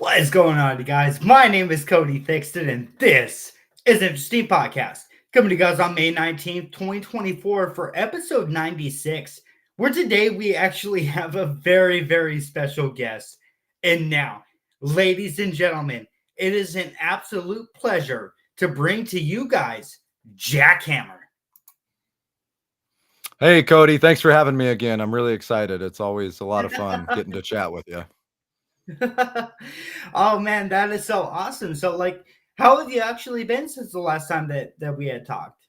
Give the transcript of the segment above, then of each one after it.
What is going on, you guys? My name is Cody Thixton, and this is an interesting podcast coming to you guys on May 19th, 2024 for episode 96, where today we actually have a very special guest. And now, ladies and gentlemen, it is an absolute pleasure to bring to you guys Jackhammer. Hey, Cody, thanks for having me again. I'm really excited. It's always a lot of fun getting to chat with you. Oh man, that is so awesome. So how have you actually been since the last time that we had talked?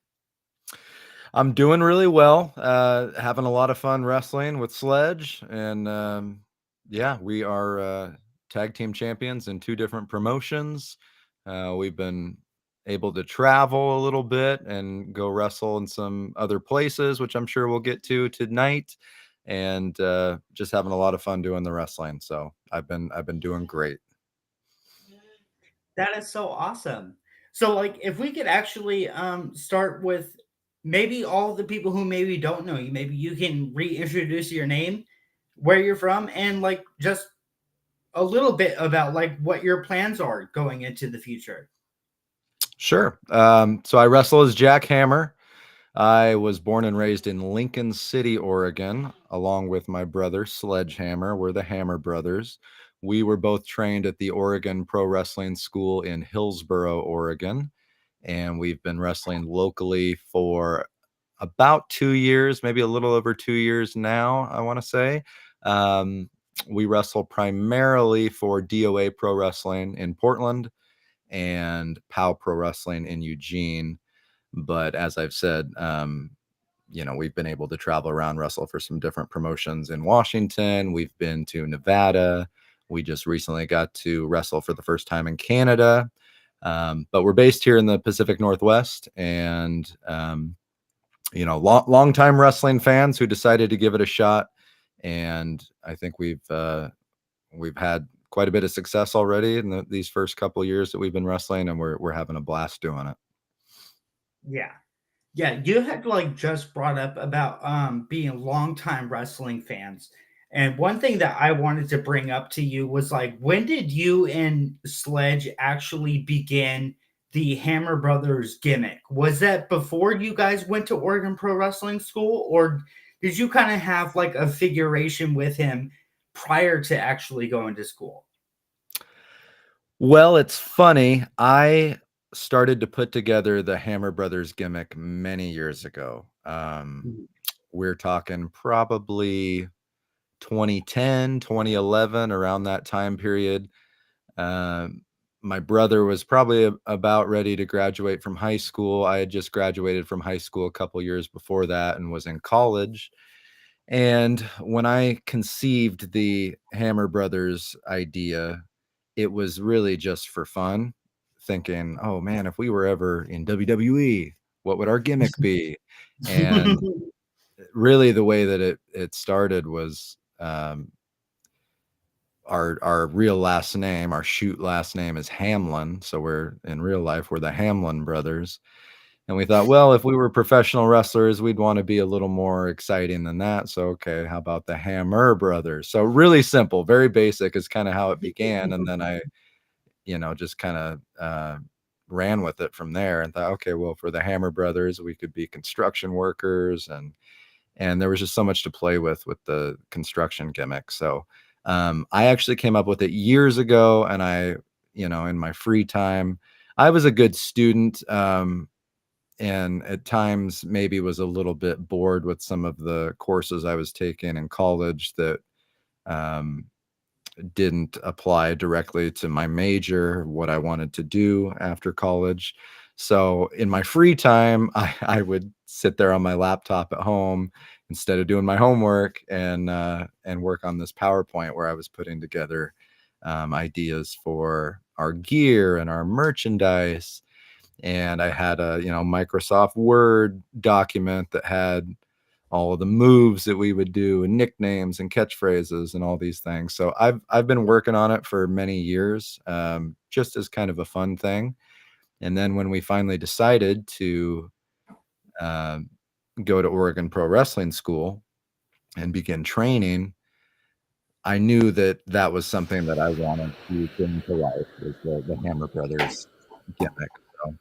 I'm doing really well, having a lot of fun wrestling with Sledge. And yeah, we are tag team champions in 2 different promotions. We've been able to travel a little bit and go wrestle in some other places, which I'm sure we'll get to tonight. And just having a lot of fun doing the wrestling. So I've been doing great. That is so awesome. So if we could actually start with maybe all the people who maybe don't know you, maybe you can reintroduce your name, where you're from, and just a little bit about what your plans are going into the future. Sure. So I wrestle as Jack Hammer. I was born and raised in Lincoln City, Oregon, along with my brother Sledgehammer. We're the Hammer brothers. We were both trained at the Oregon Pro Wrestling School in Hillsboro, Oregon, and we've been wrestling locally for about 2 years, maybe a little over 2 years now, I want to say. We wrestle primarily for DOA Pro Wrestling in Portland and POW Pro Wrestling in Eugene. But as I've said, we've been able to travel around, wrestle for some different promotions in Washington. We've been to Nevada. We just recently got to wrestle for the first time in Canada. But we're based here in the Pacific Northwest, and long-time wrestling fans who decided to give it a shot. And I think we've had quite a bit of success already in these first couple of years that we've been wrestling, and we're having a blast doing it. Yeah, you had just brought up about being longtime wrestling fans. And one thing that I wanted to bring up to you was when did you and Sledge actually begin the Hammer Brothers gimmick? Was that before you guys went to Oregon Pro Wrestling School, or did you kind of have a figuration with him prior to actually going to school? Well, it's funny. I started to put together the Hammer Brothers gimmick many years ago. We're talking probably 2010, 2011, around that time period. My brother was probably about ready to graduate from high school. I had just graduated from high school a couple years before that and was in college. And when I conceived the Hammer Brothers idea, it was really just for fun, thinking, oh man, if we were ever in WWE, what would our gimmick be? And really the way that it started was our real last name, our shoot last name is Hamlin. So we're in real life, we're the Hamlin brothers. And we thought, well, if we were professional wrestlers, we'd want to be a little more exciting than that. So, okay, how about the Hammer Brothers? So really simple, very basic is kind of how it began. And then I, just kind of ran with it from there and thought, okay, well, for the Hammer Brothers, we could be construction workers. And there was just so much to play with the construction gimmick. So I actually came up with it years ago. And I, in my free time, I was a good student. And at times maybe was a little bit bored with some of the courses I was taking in college that didn't apply directly to my major, what I wanted to do after college. So in my free time, I would sit there on my laptop at home instead of doing my homework and work on this PowerPoint where I was putting together ideas for our gear and our merchandise. And I had a Microsoft Word document that had all of the moves that we would do and nicknames and catchphrases and all these things. So I've been working on it for many years, just as kind of a fun thing. And then when we finally decided to go to Oregon Pro Wrestling School and begin training, I knew that that was something that I wanted to bring to life, was the Hammer Brothers gimmick. So,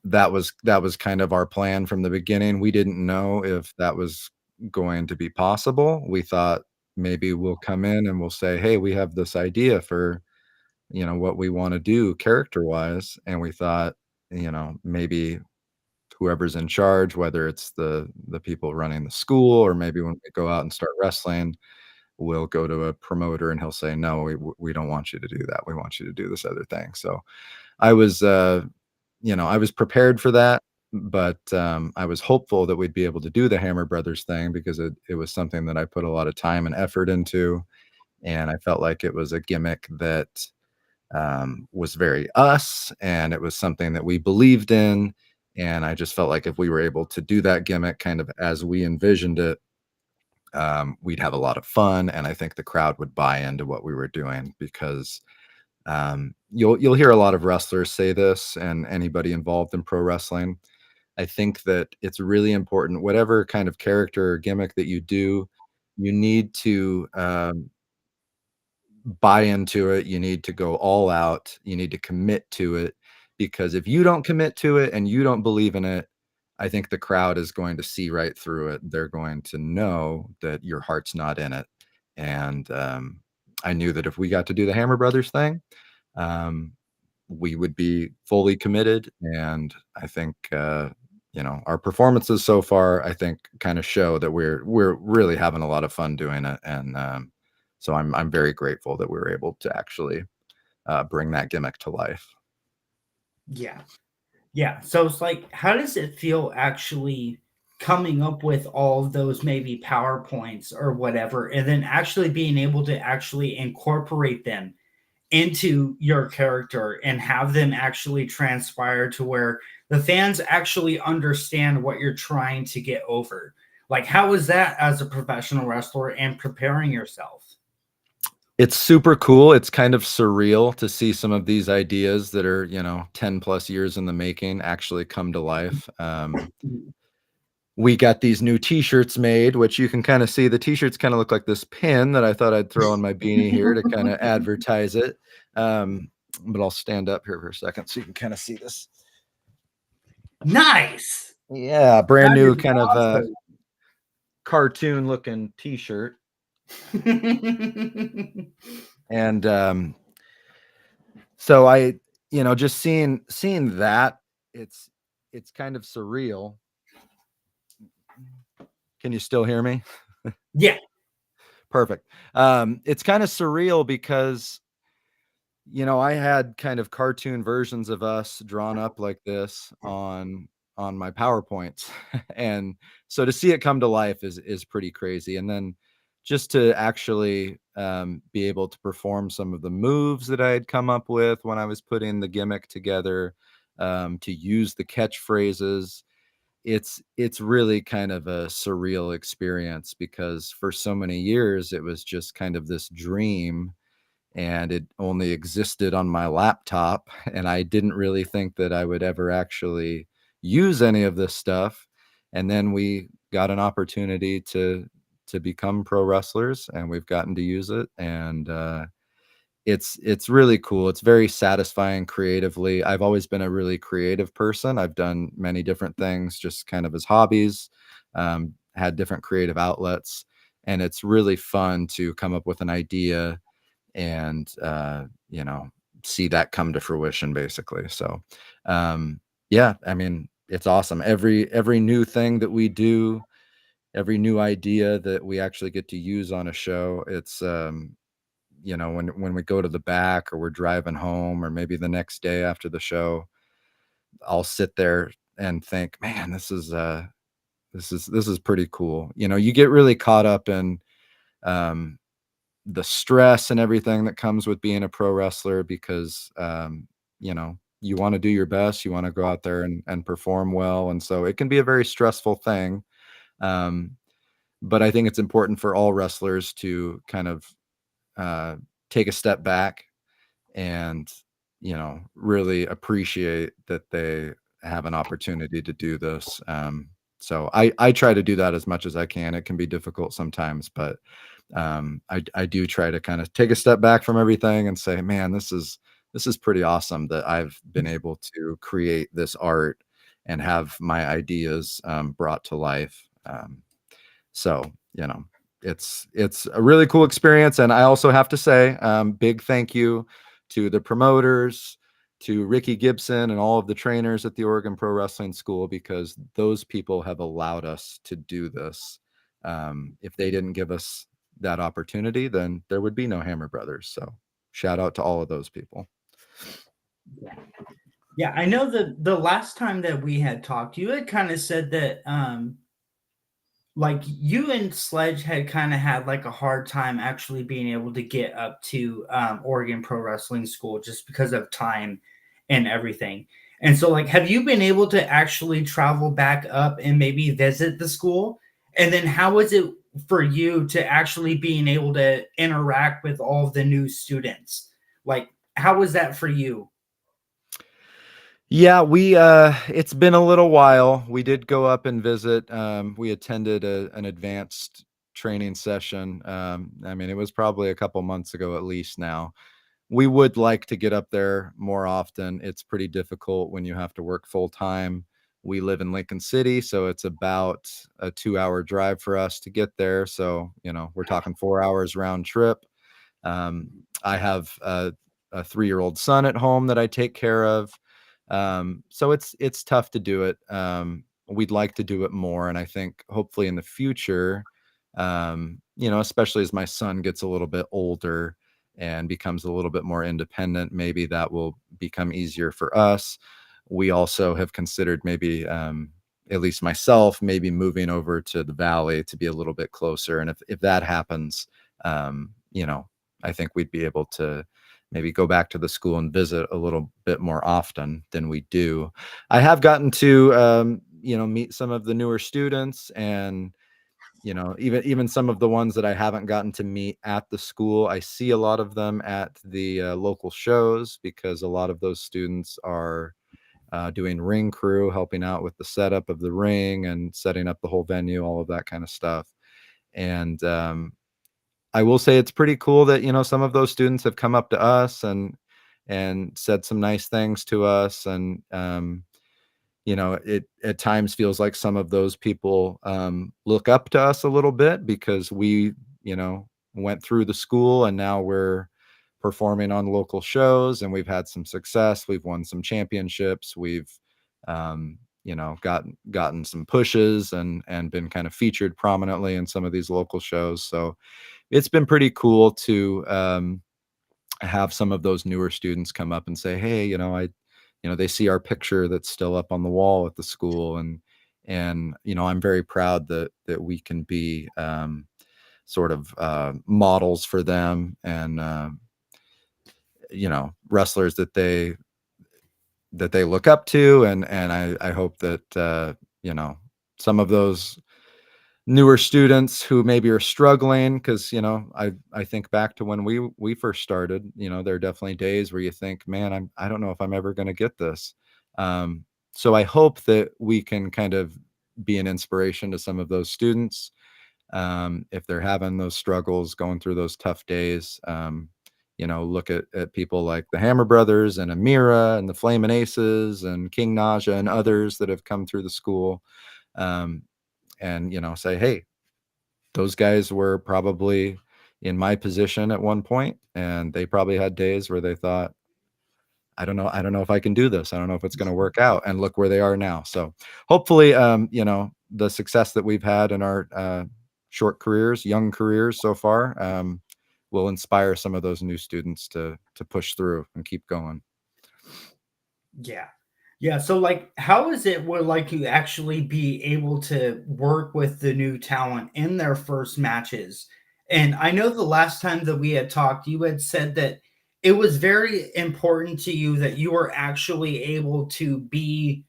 that was kind of our plan from the beginning. We didn't know if that was going to be possible. We thought maybe we'll come in and we'll say, "Hey, we have this idea for, what we wanna do character-wise," and we thought, maybe whoever's in charge, whether it's the people running the school or maybe when we go out and start wrestling, we'll go to a promoter and he'll say, "No, we don't want you to do that. We want you to do this other thing." So I was, I was prepared for that, but I was hopeful that we'd be able to do the Hammer Brothers thing because it was something that I put a lot of time and effort into, and I felt like it was a gimmick that was very us, and it was something that we believed in. And I just felt like if we were able to do that gimmick kind of as we envisioned it, we'd have a lot of fun, and I think the crowd would buy into what we were doing because you'll hear a lot of wrestlers say this, and anybody involved in pro wrestling. I think that it's really important, whatever kind of character or gimmick that you do, you need to buy into it. You need to go all out. You need to commit to it because if you don't commit to it and you don't believe in it, I think the crowd is going to see right through it. They're going to know that your heart's not in it. And I knew that if we got to do the Hammer Brothers thing, um, we would be fully committed. And I think, our performances so far, I think, kind of show that we're really having a lot of fun doing it. And so I'm very grateful that we were able to actually bring that gimmick to life. Yeah. Yeah. So it's like, how does it feel actually coming up with all of those maybe PowerPoints or whatever, and then actually being able to actually incorporate them into your character and have them actually transpire to where the fans actually understand what you're trying to get over? Like, how is that as a professional wrestler and preparing yourself? It's super cool. It's kind of surreal to see some of these ideas that are, 10 plus years in the making actually come to life. We got these new t-shirts made, which you can kind of see the t-shirts kind of look like this pin that I thought I'd throw on my beanie here to kind of advertise it. But I'll stand up here for a second so you can kind of see this. Nice. Yeah, brand That new is kind of awesome. cartoon looking t-shirt. And so just seeing that, it's kind of surreal. Can you still hear me? Yeah. Perfect. It's kind of surreal because I had kind of cartoon versions of us drawn up like this on my PowerPoints. And so to see it come to life is pretty crazy. And then just to actually be able to perform some of the moves that I had come up with when I was putting the gimmick together, to use the catchphrases, it's really kind of a surreal experience because for so many years it was just kind of this dream and it only existed on my laptop, and I didn't really think that I would ever actually use any of this stuff. And then we got an opportunity to become pro wrestlers, and we've gotten to use it, and it's really cool. It's very satisfying creatively. I've always been a really creative person. I've done many different things just kind of as hobbies, had different creative outlets, and it's really fun to come up with an idea and see that come to fruition basically. So yeah, I mean, it's awesome. Every new thing that we do, every new idea that we actually get to use on a show, it's when we go to the back or we're driving home or maybe the next day after the show, I'll sit there and think, man, this is pretty cool. You get really caught up in um the stress and everything that comes with being a pro wrestler because you want to do your best, you want to go out there and perform well, and so it can be a very stressful thing. um, but I think it's important for all wrestlers to kind of uh, take a step back and really appreciate that they have an opportunity to do this. So I try to do that as much as I can. It can be difficult sometimes, but I do try to kind of take a step back from everything and say, man, this is pretty awesome that I've been able to create this art and have my ideas brought to life. So, it's a really cool experience, and I also have to say, big thank you to the promoters, to Ricky Gibson, and all of the trainers at the Oregon Pro Wrestling School, because those people have allowed us to do this. If they didn't give us that opportunity, then there would be no Hammer Brothers. So, shout out to all of those people. Yeah. Yeah, I know that the last time that we had talked, you had kind of said that like you and Sledge had kind of had like a hard time actually being able to get up to Oregon Pro Wrestling School just because of time and everything. And so, like, have you been able to actually travel back up and maybe visit the school? And then, how is it for you to actually being able to interact with all of the new students? Like, how was that for you? Yeah, we it's been a little while. We did go up and visit. We attended an advanced training session. I mean, it was probably a couple months ago at least now. We would like to get up there more often. It's pretty difficult when you have to work full time. We live in Lincoln City, so it's about a 2-hour drive for us to get there. So, we're talking 4 hours round trip. I have a 3-year-old son at home that I take care of. So it's tough to do it. We'd like to do it more, and I think hopefully in the future, especially as my son gets a little bit older and becomes a little bit more independent, maybe that will become easier for us. We also have considered maybe, at least myself, maybe moving over to the valley to be a little bit closer. And if that happens, I think we'd be able to maybe go back to the school and visit a little bit more often than we do. I have gotten to, meet some of the newer students, and even some of the ones that I haven't gotten to meet at the school. I see a lot of them at the local shows, because a lot of those students are doing ring crew, helping out with the setup of the ring and setting up the whole venue, all of that kind of stuff. And I will say it's pretty cool that, some of those students have come up to us and said some nice things to us. And it at times feels like some of those people look up to us a little bit, because we, went through the school and now we're performing on local shows, and we've had some success. We've won some championships. We've, gotten some pushes and been kind of featured prominently in some of these local shows. So it's been pretty cool to have some of those newer students come up and say, hey, they see our picture that's still up on the wall at the school. And I'm very proud that we can be sort of models for them, and wrestlers that they look up to. And I hope that some of those newer students who maybe are struggling, because I think back to when we first started. There are definitely days where you think, man, I don't know if I'm ever going to get this. So I hope that we can kind of be an inspiration to some of those students, if they're having those struggles, going through those tough days. Look at people like the Hammer Brothers and Amira and the Flamin' Aces and King Naja and others that have come through the school. And say, hey, those guys were probably in my position at one point, and they probably had days where they thought, I don't know if I can do this. I don't know if it's going to work out. And look where they are now. So hopefully, the success that we've had in our short careers, young careers so far, will inspire some of those new students to push through and keep going. Yeah. Yeah. So, like, how is it where, like, you actually be able to work with the new talent in their first matches? And I know the last time that we had talked, you had said that it was very important to you that you were actually able to be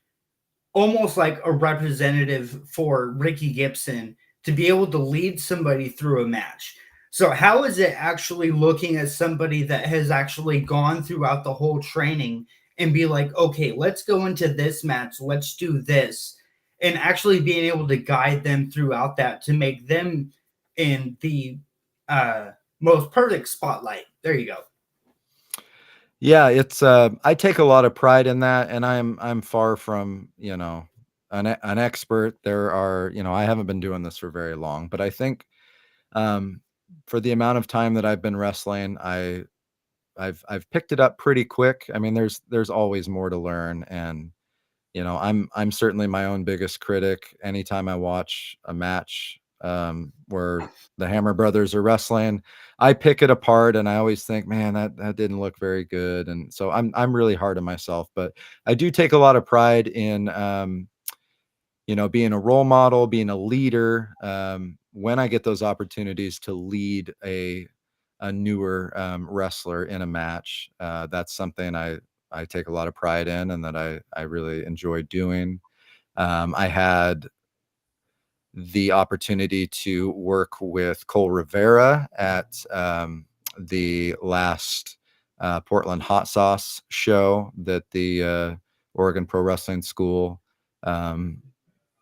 almost like a representative for Ricky Gibson to be able to lead somebody through a match. So, how is it actually looking at somebody that has actually gone throughout the whole training and be like, okay, let's go into this match, let's do this, and actually being able to guide them throughout that to make them in the uh, most perfect spotlight. There you go. Yeah, it's I take a lot of pride in that, and I'm far from, an expert. There are, I haven't been doing this for very long, but I think um for the amount of time that I've been wrestling, I've picked it up pretty quick. I mean, there's always more to learn, and I'm certainly my own biggest critic. Anytime I watch a match where the Hammer brothers are wrestling, I pick it apart and I always think, man, that didn't look very good. And so I'm really hard on myself, but I do take a lot of pride in being a role model, being a leader. When I get those opportunities to lead a newer wrestler in a match, that's something I take a lot of pride in, and that I really enjoy doing. I had the opportunity to work with Cole Rivera at the last Portland Hot Sauce show that the Oregon Pro Wrestling School um,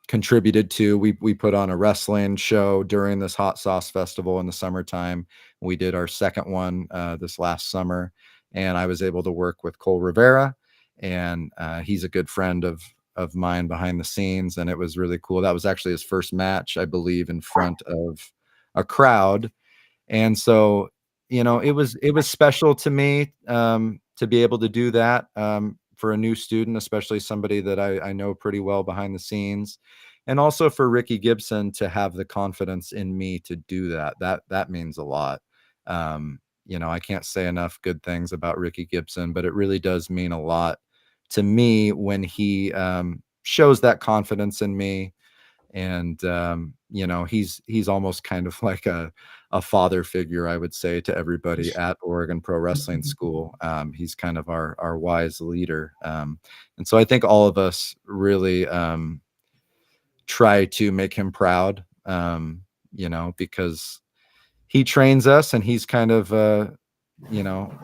contributed to. We put on a wrestling show during this hot sauce festival in the summertime. We did our second one this last summer, and I was able to work with Cole Rivera, and he's a good friend of mine behind the scenes, and it was really cool. That was actually his first match, I believe, in front of a crowd, and so, it was special to me, to be able to do that, for a new student, especially somebody that I know pretty well behind the scenes, and also for Ricky Gibson to have the confidence in me to do that. That means a lot. I can't say enough good things about Ricky Gibson, but it really does mean a lot to me when he shows that confidence in me. And he's almost kind of like a father figure, I would say, to everybody at Oregon Pro Wrestling School. He's kind of our wise leader, and so I think all of us really try to make him proud, because he trains us, and he's kind of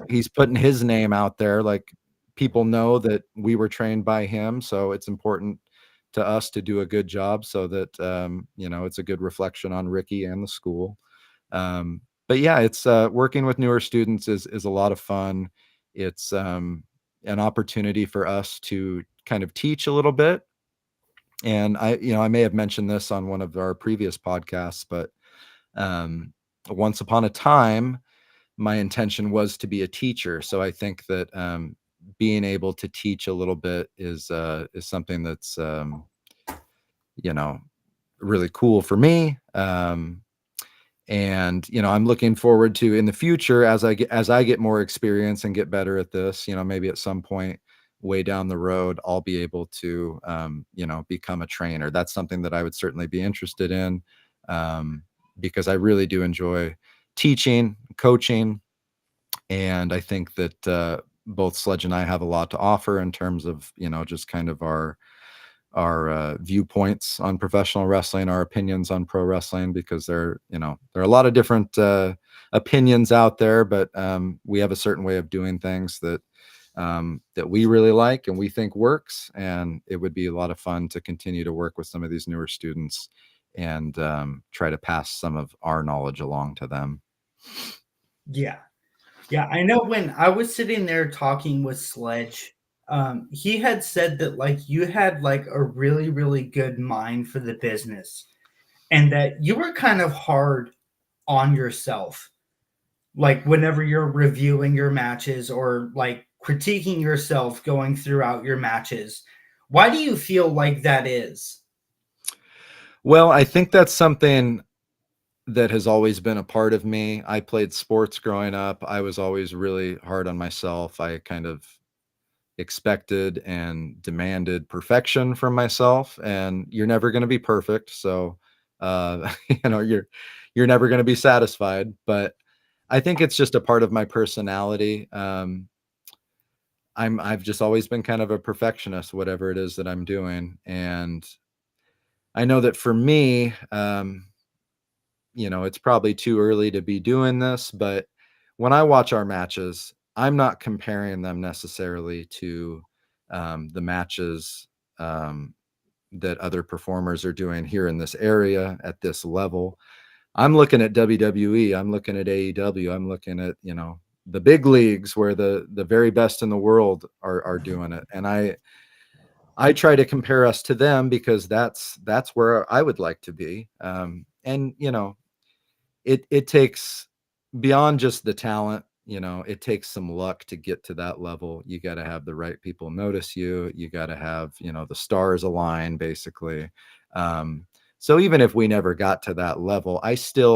he's putting his name out there. Like, people know that we were trained by him, so it's important to us to do a good job, so that it's a good reflection on Ricky and the school. But yeah, it's working with newer students is a lot of fun. It's an opportunity for us to kind of teach a little bit. And I may have mentioned this on one of our previous podcasts, but um, once upon a time, my intention was to be a teacher. So I think that being able to teach a little bit is something that's you know really cool for me. And I'm looking forward to, in the future, as I get more experience and get better at this, maybe at some point way down the road, I'll be able to become a trainer. That's something that I would certainly be interested in, because I really do enjoy teaching, coaching, and I think that both Sledge and I have a lot to offer in terms of just kind of our viewpoints on professional wrestling, our opinions on pro wrestling, because there are a lot of different opinions out there, but we have a certain way of doing things that we really like and we think works, and it would be a lot of fun to continue to work with some of these newer students and try to pass some of our knowledge along to them. Yeah. Yeah, I know when I was sitting there talking with Sledge, he had said that like you had like a really, really good mind for the business and that you were kind of hard on yourself. Like whenever you're reviewing your matches or like critiquing yourself going throughout your matches. Why do you feel like that is? Well, I think that's something that has always been a part of me. I played sports growing up. I was always really hard on myself. I kind of expected and demanded perfection from myself, and you're never going to be perfect. So, you're never going to be satisfied, but I think it's just a part of my personality. I've just always been kind of a perfectionist, whatever it is that I'm doing. And I know that for me, it's probably too early to be doing this, but when I watch our matches, I'm not comparing them necessarily to the matches, um, that other performers are doing here in this area at this level. I'm looking at WWE, I'm looking at AEW, I'm looking at, you know, the big leagues where the very best in the world are doing it. And I try to compare us to them because that's where I would like to be. And you know, it takes beyond just the talent, you know, it takes some luck to get to that level. You got to have the right people notice you. You got to have, you know, the stars align basically. Um, so even if we never got to that level,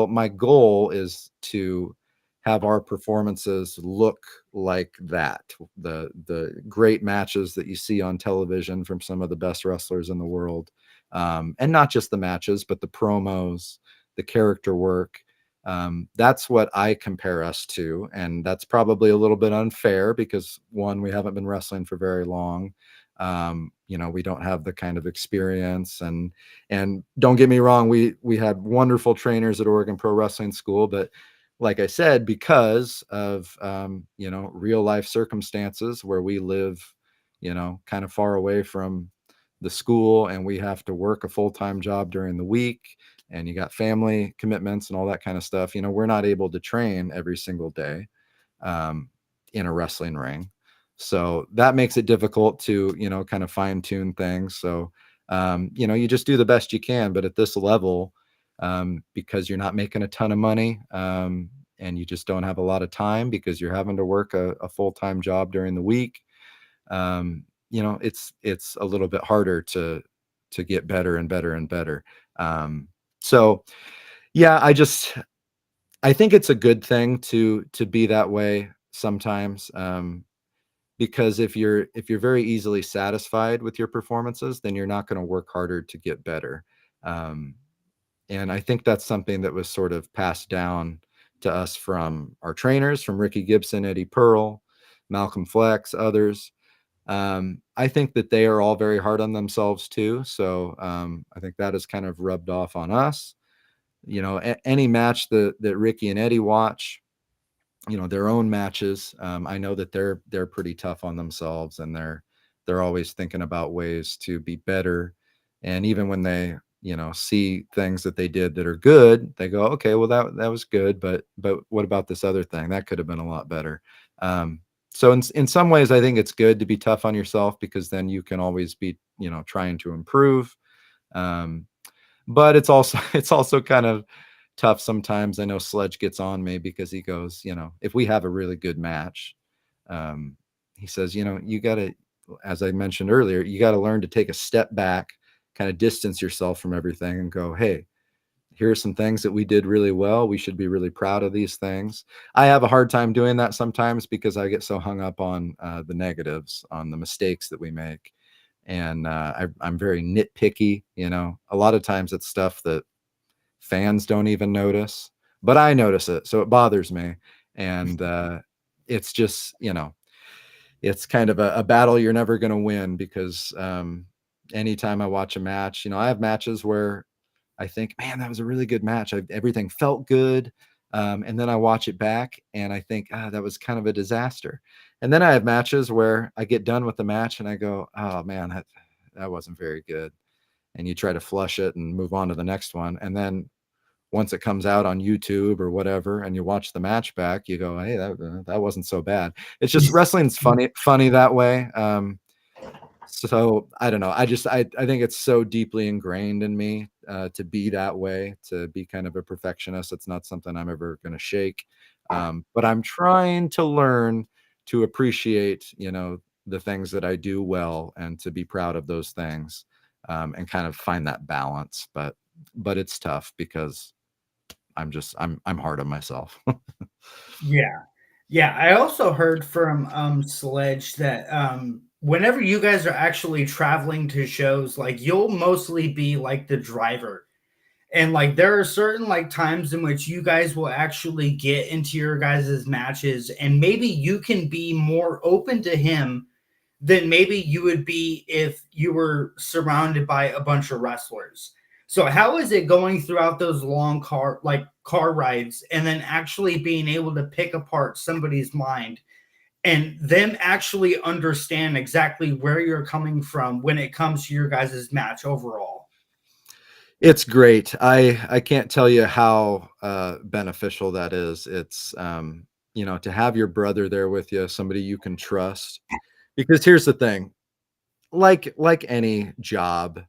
my goal is to have our performances look like that. The great matches that you see on television from some of the best wrestlers in the world. And not just the matches, but the promos, the character work. That's what I compare us to. And that's probably a little bit unfair because one, we haven't been wrestling for very long. You know, we don't have the kind of experience, and don't get me wrong, we had wonderful trainers at Oregon Pro Wrestling School, but like I said, because of you know, real life circumstances where we live, you know, kind of far away from the school, and we have to work a full-time job during the week, and you got family commitments and all that kind of stuff, you know, we're not able to train every single day um, in a wrestling ring. So that makes it difficult to, you know, kind of fine tune things. So, you know, you just do the best you can. But at this level, because you're not making a ton of money and you just don't have a lot of time because you're having to work a full-time job during the week, you know, it's a little bit harder to get better and better and better. So yeah, I think it's a good thing to be that way sometimes, because if you're very easily satisfied with your performances, then you're not going to work harder to get better. Um, and I think that's something that was sort of passed down to us from our trainers, from Ricky Gibson, Eddie Pearl, Malcolm Flex, others. I think that they are all very hard on themselves too. So I think that has kind of rubbed off on us. You know, any match that Ricky and Eddie watch, you know, their own matches, I know that they're pretty tough on themselves, and they're always thinking about ways to be better. And even when they, you know, see things that they did that are good, they go, okay, well that was good, but what about this other thing that could have been a lot better? So in some ways, I think it's good to be tough on yourself because then you can always be, you know, trying to improve. Um, but it's also kind of tough sometimes. I know Sledge gets on me because he goes, you know, if we have a really good match, um, he says, you know, you got to, as I mentioned earlier, you got to learn to take a step back, kind of distance yourself from everything and go, hey, here are some things that we did really well. We should be really proud of these things. I have a hard time doing that sometimes because I get so hung up on the negatives, on the mistakes that we make. And I'm very nitpicky. You know, a lot of times it's stuff that fans don't even notice, but I notice it. So it bothers me. And it's just, you know, it's kind of a battle you're never going to win because anytime I watch a match, you know, I have matches where I think, man, that was a really good match. Everything felt good. And then I watch it back and I think, that was kind of a disaster. And then I have matches where I get done with the match and I go, oh man, that wasn't very good. And you try to flush it and move on to the next one. And then once it comes out on YouTube or whatever, and you watch the match back, you go, hey, that wasn't so bad. It's just wrestling's funny that way. So I don't know. I think it's so deeply ingrained in me to be that way, to be kind of a perfectionist. It's not something I'm ever going to shake. But I'm trying to learn to appreciate, you know, the things that I do well and to be proud of those things, and kind of find that balance. But it's tough because I'm hard on myself. Yeah. Yeah, I also heard from Sledge that whenever you guys are actually traveling to shows, like you'll mostly be like the driver. And like there are certain like times in which you guys will actually get into your guys' matches and maybe you can be more open to him than maybe you would be if you were surrounded by a bunch of wrestlers. So how is it going throughout those long car rides and then actually being able to pick apart somebody's mind and them actually understand exactly where you're coming from when it comes to your guys' match overall. It's great. I can't tell you how beneficial that is. It's to have your brother there with you, somebody you can trust. Because here's the thing, like any job,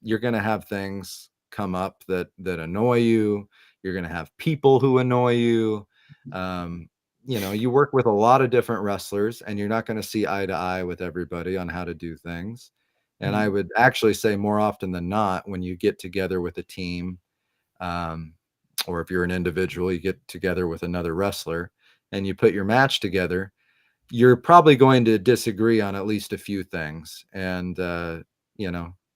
you're going to have things come up that annoy you. You're going to have people who annoy you. um, you work with a lot of different wrestlers, and you're not going to see eye to eye with everybody on how to do things. And I Mhm. would actually say more often than not, when you get together with a team, um, or if you're an individual, you get together with another wrestler and you put your match together, you're probably going to disagree on at least a few things. And,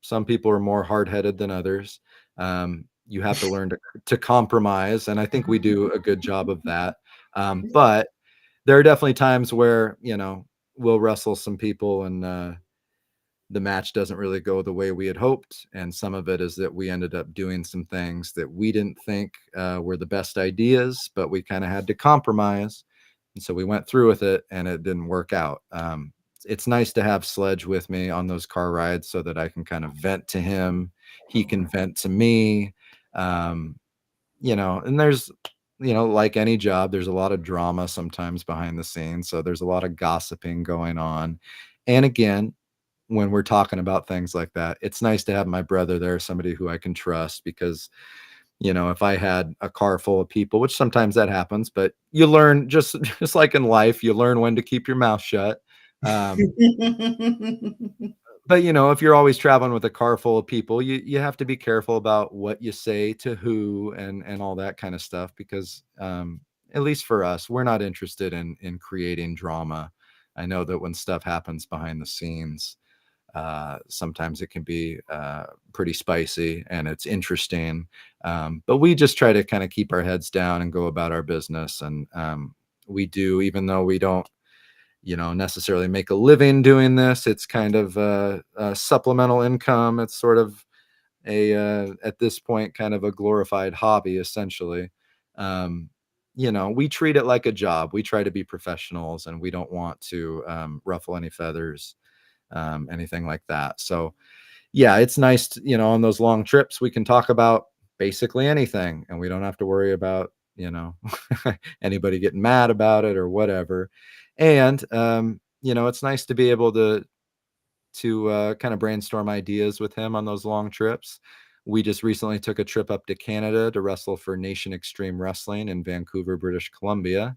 some people are more hard headed than others. You have to learn to compromise. And I think we do a good job of that. But there are definitely times where, we'll wrestle some people and, the match doesn't really go the way we had hoped. And some of it is that we ended up doing some things that we didn't think were the best ideas, but we kind of had to compromise. And so we went through with it and it didn't work out. It's nice to have Sledge with me on those car rides so that I can kind of vent to him. He can vent to me. Um, and there's, like any job, there's a lot of drama sometimes behind the scenes. So there's a lot of gossiping going on. And again, when we're talking about things like that, it's nice to have my brother there, somebody who I can trust, because if I had a car full of people, which sometimes that happens, but you learn, just like in life, you learn when to keep your mouth shut. Um, but if you're always traveling with a car full of people, you have to be careful about what you say to who and all that kind of stuff, because at least for us, we're not interested in creating drama. I know that when stuff happens behind the scenes, sometimes it can be pretty spicy and it's interesting. But we just try to kind of keep our heads down and go about our business. And we do, even though we don't, necessarily make a living doing this, it's kind of a supplemental income. It's sort of at this point, kind of a glorified hobby, essentially. Um, we treat it like a job. We try to be professionals and we don't want to ruffle any feathers, anything like that. So yeah, it's nice to, on those long trips, we can talk about basically anything and we don't have to worry about, anybody getting mad about it or whatever. And, it's nice to be able to kind of brainstorm ideas with him on those long trips. We just recently took a trip up to Canada to wrestle for Nation Extreme Wrestling in Vancouver, British Columbia.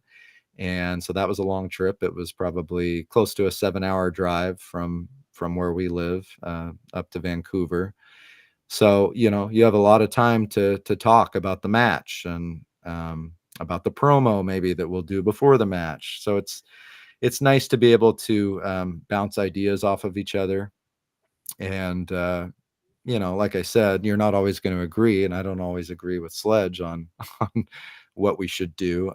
And so that was a long trip. It was probably close to a 7-hour drive from where we live up to Vancouver. So you have a lot of time to talk about the match and about the promo maybe that we'll do before the match. So it's nice to be able to bounce ideas off of each other. And like I said, you're not always going to agree, and I don't always agree with Sledge on on what we should do.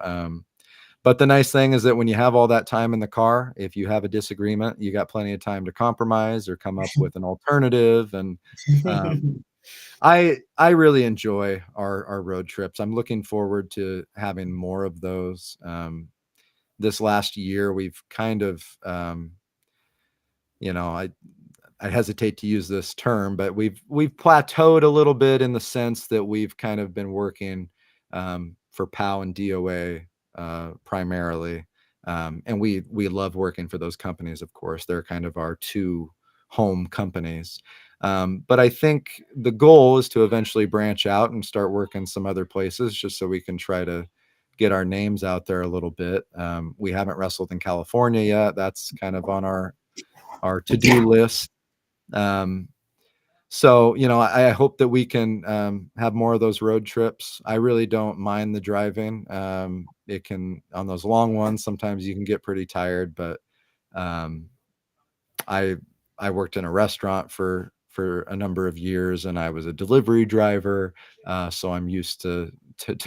But the nice thing is that when you have all that time in the car, if you have a disagreement, you got plenty of time to compromise or come up with an alternative. And um, I really enjoy our road trips. I'm looking forward to having more of those. This last year, we've kind of, you know, I I hesitate to use this term, but we've plateaued a little bit in the sense that we've kind of been working for POW and DOA primarily, and we love working for those companies. Of course, they're kind of our two home companies. But I think the goal is to eventually branch out and start working some other places, just so we can try to get our names out there a little bit. We haven't wrestled in California yet. That's kind of on our to-do list. um, so, I hope that we can have more of those road trips. I really don't mind the driving. It can, on those long ones, sometimes you can get pretty tired, but um, I I worked in a restaurant for a number of years, and I was a delivery driver, so I'm used to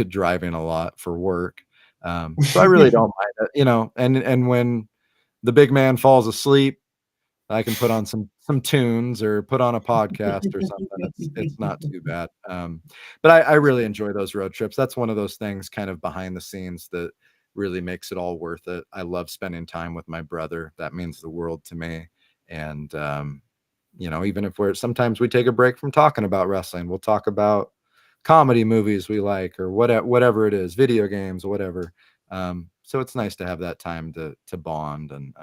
driving a lot for work. So I really don't mind it, and when the big man falls asleep, I can put on some tunes or put on a podcast or something. It's not too bad. But I really enjoy those road trips. That's one of those things kind of behind the scenes that really makes it all worth it. I love spending time with my brother. That means the world to me. And, even if sometimes we take a break from talking about wrestling, we'll talk about comedy movies we like, or whatever it is, video games, whatever. So it's nice to have that time to bond. And,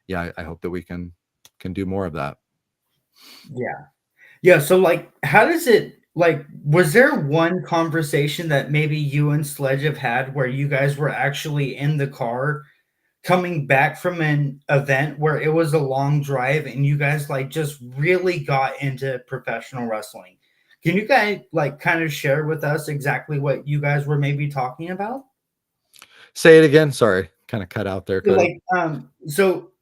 yeah, I hope that we can do more of that. Yeah. Yeah, so, like, how does it like, was there one conversation that maybe you and Sledge have had where you guys were actually in the car coming back from an event where it was a long drive and you guys, like, just really got into professional wrestling? Can you guys, like, kind of share with us exactly what you guys were maybe talking about? Say it again. Sorry, kind of cut out there, Cody. Like, so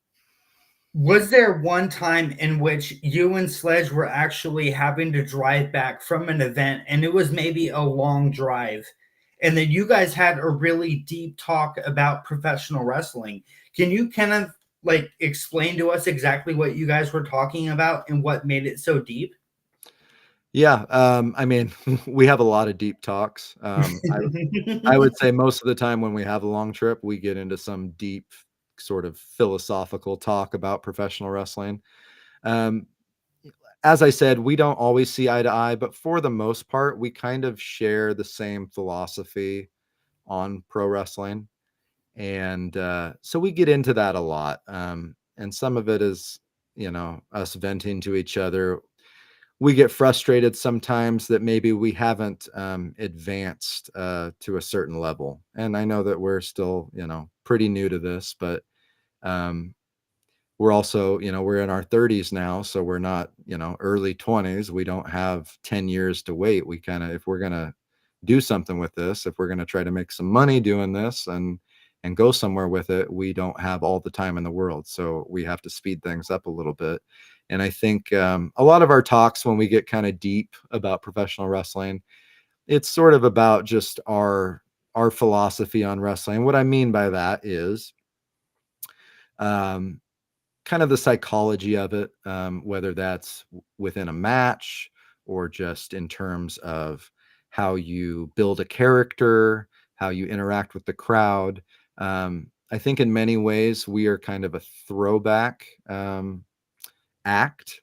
was there one time in which you and Sledge were actually having to drive back from an event and it was maybe a long drive, and then you guys had a really deep talk about professional wrestling? Can you kind of like explain to us exactly what you guys were talking about and what made it so deep? Yeah, I mean, we have a lot of deep talks. I would say most of the time when we have a long trip, we get into some deep sort of philosophical talk about professional wrestling. Um, as I said, we don't always see eye to eye, but for the most part, we kind of share the same philosophy on pro wrestling. And so we get into that a lot. And some of it is, us venting to each other. We get frustrated sometimes that maybe we haven't advanced to a certain level. And I know that we're still, pretty new to this, but um, we're also, we're in our 30s now, so we're not, early 20s. We don't have 10 years to wait. We kind of, if we're going to do something with this, if we're going to try to make some money doing this and go somewhere with it, we don't have all the time in the world. So we have to speed things up a little bit. And I think a lot of our talks, when we get kind of deep about professional wrestling, it's sort of about just our philosophy on wrestling. What I mean by that is um, kind of the psychology of it, whether that's within a match or just in terms of how you build a character, how you interact with the crowd. I think in many ways we are kind of a throwback act,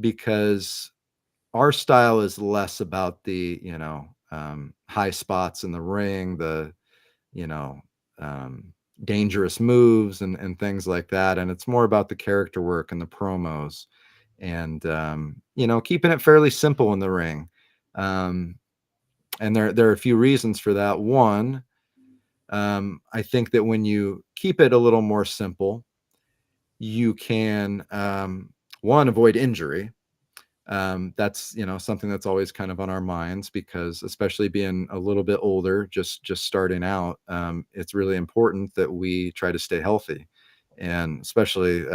because our style is less about the high spots in the ring, the you know, um, dangerous moves and things like that. And it's more about the character work and the promos, and keeping it fairly simple in the ring. Um, and there are a few reasons for that. One, I think that when you keep it a little more simple, you can one, avoid injury. That's something that's always kind of on our minds, because especially being a little bit older, just starting out, it's really important that we try to stay healthy. And especially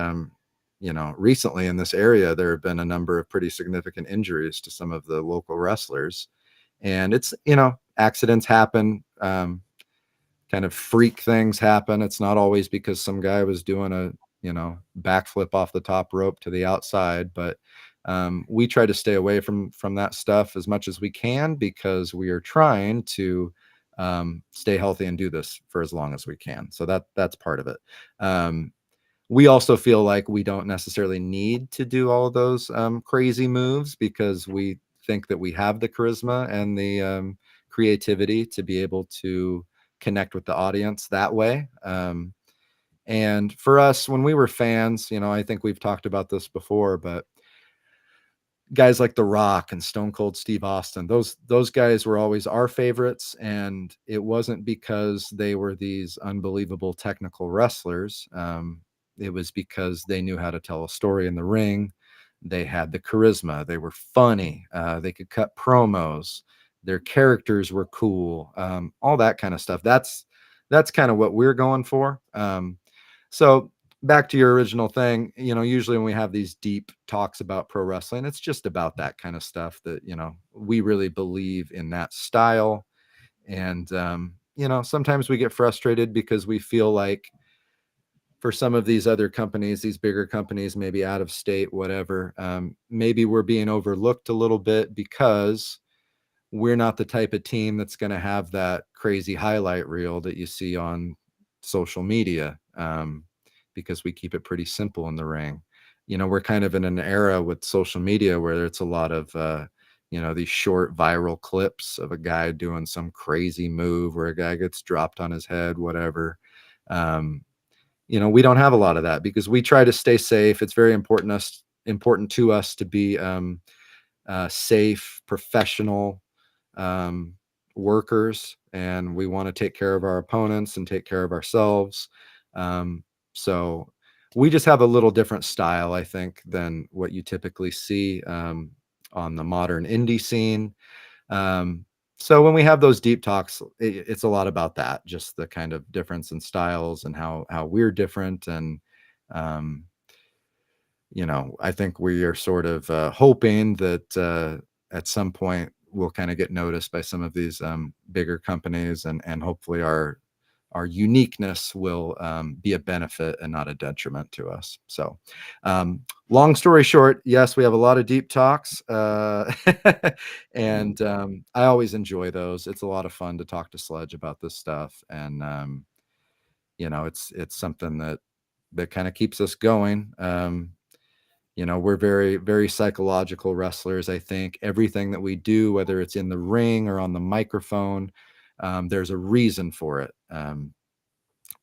recently in this area, there have been a number of pretty significant injuries to some of the local wrestlers. And it's accidents happen, kind of freak things happen. It's not always because some guy was doing a backflip off the top rope to the outside, but we try to stay away from that stuff as much as we can, because we are trying to stay healthy and do this for as long as we can. So that's part of it. We also feel like we don't necessarily need to do all of those crazy moves, because we think that we have the charisma and the creativity to be able to connect with the audience that way. And for us, when we were fans, I think we've talked about this before, but guys like The Rock and Stone Cold Steve Austin, those guys were always our favorites. And it wasn't because they were these unbelievable technical wrestlers. It was because they knew how to tell a story in the ring. They had the charisma. They were funny. They could cut promos. Their characters were cool. All that kind of stuff. That's kind of what we're going for. So back to your original thing, usually when we have these deep talks about pro wrestling, it's just about that kind of stuff, that, we really believe in that style. And, sometimes we get frustrated because we feel like for some of these other companies, these bigger companies, maybe out of state, whatever, maybe we're being overlooked a little bit, because we're not the type of team that's going to have that crazy highlight reel that you see on social media, because we keep it pretty simple in the ring. We're kind of in an era with social media where it's a lot of, these short viral clips of a guy doing some crazy move where a guy gets dropped on his head, whatever. Um, we don't have a lot of that because we try to stay safe. It's very important to us to be safe, professional um, workers, and we want to take care of our opponents and take care of ourselves. So we just have a little different style, I think, than what you typically see on the modern indie scene. Um, so when we have those deep talks, it's a lot about that, just the kind of difference in styles and how we're different. And um, I think we are sort of hoping that at some point we'll kind of get noticed by some of these bigger companies, and hopefully our uniqueness will be a benefit and not a detriment to us. So, long story short, yes, we have a lot of deep talks, and I always enjoy those. It's a lot of fun to talk to Sledge about this stuff, and it's something that kind of keeps us going. We're very, very psychological wrestlers. I think everything that we do, whether it's in the ring or on the microphone, there's a reason for it.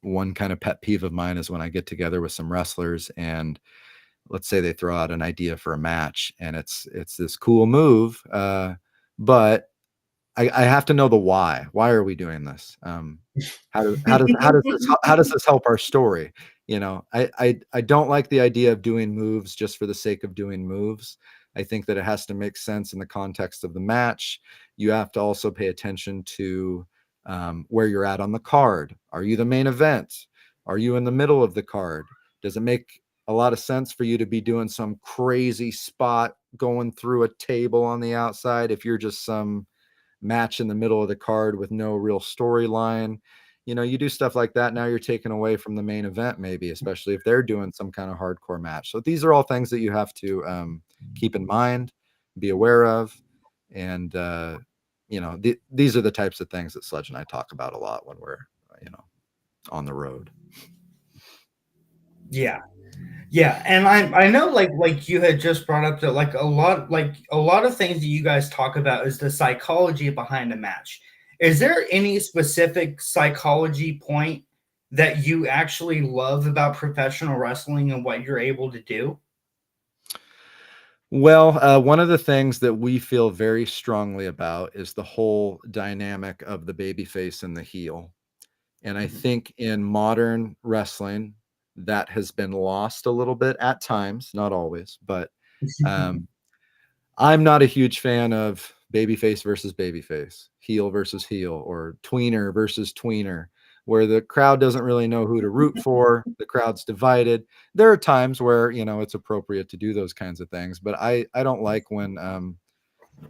One kind of pet peeve of mine is when I get together with some wrestlers and let's say they throw out an idea for a match and it's this cool move, but I have to know the why. Why are we doing this? How does this help our story? I don't like the idea of doing moves just for the sake of doing moves. I think that it has to make sense in the context of the match. You have to also pay attention to where you're at on the card. Are you the main event? Are you in the middle of the card? Does it make a lot of sense for you to be doing some crazy spot going through a table on the outside if you're just some match in the middle of the card with no real storyline? You do stuff like that, now you're taken away from the main event, maybe, especially if they're doing some kind of hardcore match. So these are all things that you have to keep in mind, be aware of. And these are the types of things that Sledge and I talk about a lot when we're you know on the road. Yeah. Yeah, and I know like you had just brought up that like a lot of things that you guys talk about is the psychology behind a match. Is there any specific psychology point that you actually love about professional wrestling and what you're able to do? Well, one of the things that we feel very strongly about is the whole dynamic of the babyface and the heel. And I Mhm. think in modern wrestling, that has been lost a little bit at times, not always, but um, I'm not a huge fan of babyface versus babyface, heel versus heel, or tweener versus tweener, where the crowd doesn't really know who to root for. The crowd's divided. There are times where it's appropriate to do those kinds of things, but I don't like when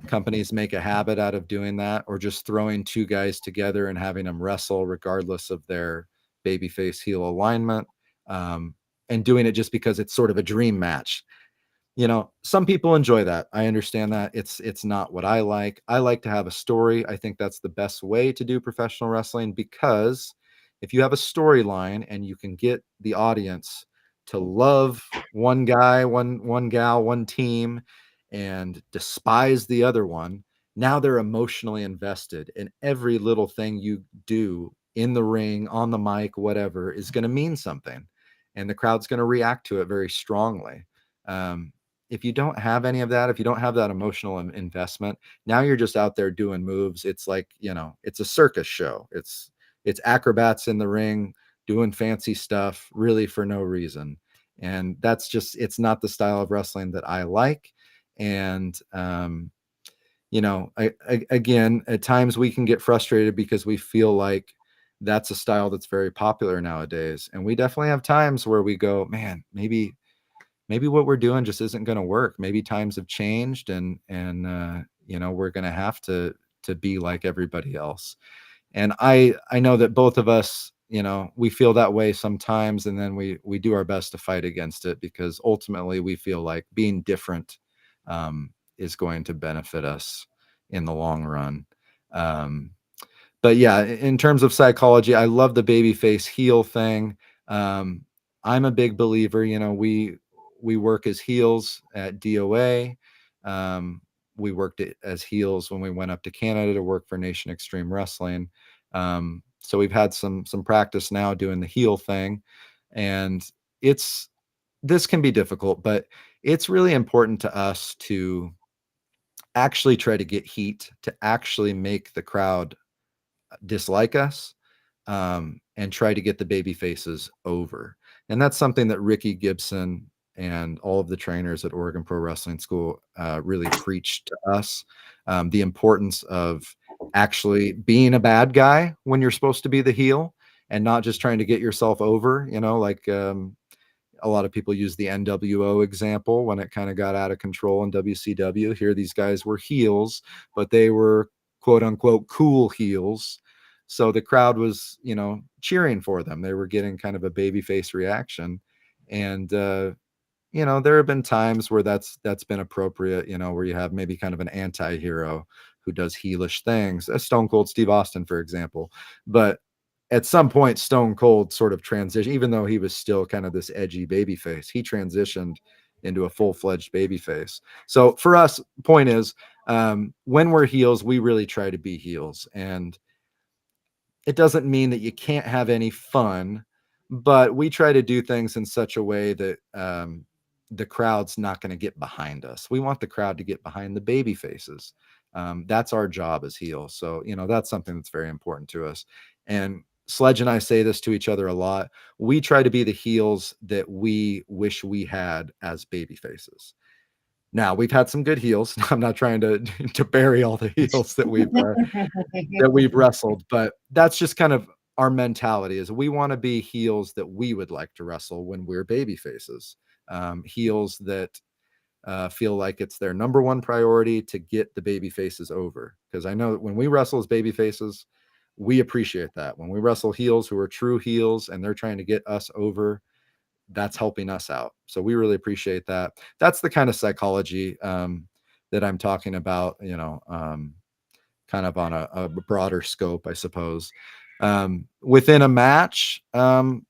companies make a habit out of doing that, or just throwing two guys together and having them wrestle regardless of their babyface heel alignment, um, and doing it just because it's sort of a dream match. Some people enjoy that. I understand that. It's not what I like. I like to have a story. I think that's the best way to do professional wrestling, because if you have a storyline and you can get the audience to love one guy, one gal, one team, and despise the other one, now they're emotionally invested, and every little thing you do in the ring, on the mic, whatever, is going to mean something, and the crowd's going to react to it very strongly. um, if you don't have any of that, if you don't have that emotional investment, now you're just out there doing moves. It's like, it's a circus show. It's acrobats in the ring doing fancy stuff really for no reason. And it's not the style of wrestling that I like. And again, at times we can get frustrated because we feel like that's a style that's very popular nowadays. And we definitely have times where we go, man, maybe what we're doing just isn't going to work. Maybe times have changed, and we're going to have to be like everybody else. And I know that both of us, we feel that way sometimes, and then we do our best to fight against it, because ultimately we feel like being different is going to benefit us in the long run. Um, but yeah, in terms of psychology, I love the baby face heel thing. Um, I'm a big believer. We work as heels at DOA. Um, we worked as heels when we went up to Canada to work for Nation Extreme Wrestling. So we've had some practice now doing the heel thing, and it's this can be difficult, but it's really important to us to actually try to get heat, to actually make the crowd dislike us, and try to get the baby faces over. And that's something that Ricky Gibson and all of the trainers at Oregon Pro Wrestling School really preached to us, the importance of actually being a bad guy when you're supposed to be the heel and not just trying to get yourself over, like a lot of people use the NWO example when it kind of got out of control in WCW. Here, these guys were heels, but they were quote unquote cool heels. So the crowd was, cheering for them. They were getting kind of a babyface reaction. And, there have been times where that's been appropriate, where you have maybe kind of an anti-hero who does heelish things, as Stone Cold Steve Austin, for example. But at some point, Stone Cold sort of transitioned, even though he was still kind of this edgy baby face, he transitioned into a full-fledged baby face. So for us, point is, when we're heels, we really try to be heels. And it doesn't mean that you can't have any fun, but we try to do things in such a way that the crowd's not going to get behind us. We want the crowd to get behind the baby faces. That's our job as heels. So, that's something that's very important to us. And Sledge and I say this to each other a lot. We try to be the heels that we wish we had as baby faces. Now, we've had some good heels. I'm not trying to to bury all the heels that we've wrestled, but that's just kind of our mentality is we want to be heels that we would like to wrestle when we're baby faces. Heels that feel like it's their number one priority to get the baby faces over. Because I know that when we wrestle as baby faces, we appreciate that. When we wrestle heels who are true heels and they're trying to get us over, that's helping us out. So we really appreciate that. That's the kind of psychology that I'm talking about, kind of on a broader scope, I suppose. Within a match, kind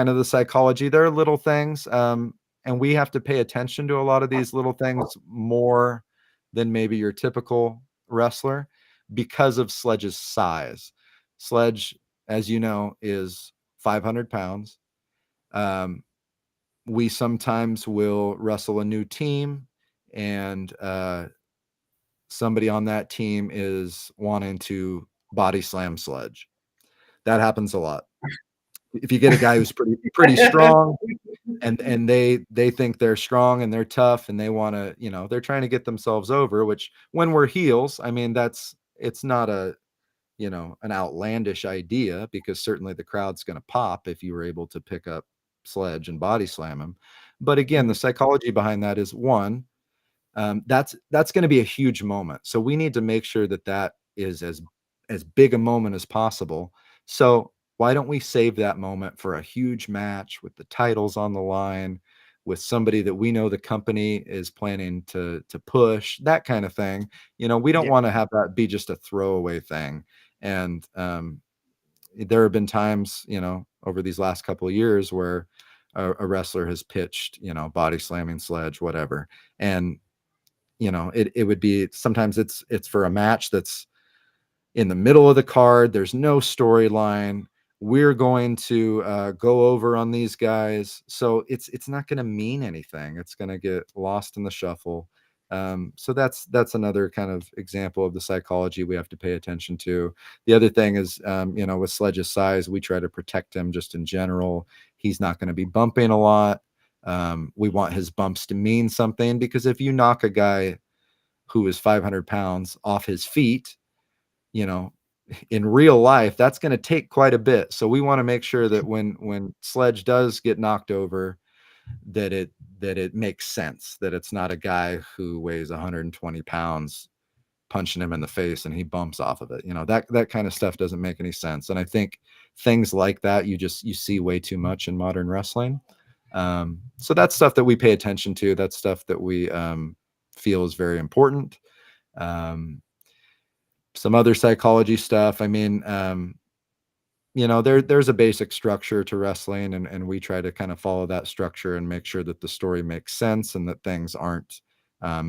of the psychology, there are little things, and we have to pay attention to a lot of these little things more than maybe your typical wrestler because of Sledge's size. Sledge, as you know, is 500 pounds. We sometimes will wrestle a new team, and somebody on that team is wanting to body slam Sledge. That happens a lot. If you get a guy who's pretty strong and they think they're strong and they're tough and they want to, they're trying to get themselves over, which when we're heels, I mean, it's not an outlandish idea because certainly the crowd's going to pop if you were able to pick up Sledge and body slam him. But again, the psychology behind that is one, that's going to be a huge moment. So we need to make sure that is as big a moment as possible. So why don't we save that moment for a huge match with the titles on the line, with somebody that we know the company is planning to push, that kind of thing. We don't want to have that be just a throwaway thing. And there have been times, over these last couple of years where a wrestler has pitched, body slamming Sledge, whatever. And it would be sometimes it's for a match that's in the middle of the card. There's no storyline. We're going to go over on these guys, so it's not going to mean anything. It's going to get lost in the shuffle. So that's another kind of example of the psychology we have to pay attention to. The other thing is, with Sledge's size, we try to protect him just in general. He's not going to be bumping a lot. We want his bumps to mean something, because if you knock a guy who is 500 pounds off his feet, in real life, that's going to take quite a bit. So we want to make sure that when Sledge does get knocked over, that it makes sense, that it's not a guy who weighs 120 pounds punching him in the face and he bumps off of it. That kind of stuff doesn't make any sense. And I think things like that, you see way too much in modern wrestling. So that's stuff that we pay attention to. That's stuff that we feel is very important. some other psychology stuff. I mean, there's a basic structure to wrestling, and we try to kind of follow that structure and make sure that the story makes sense and that things aren't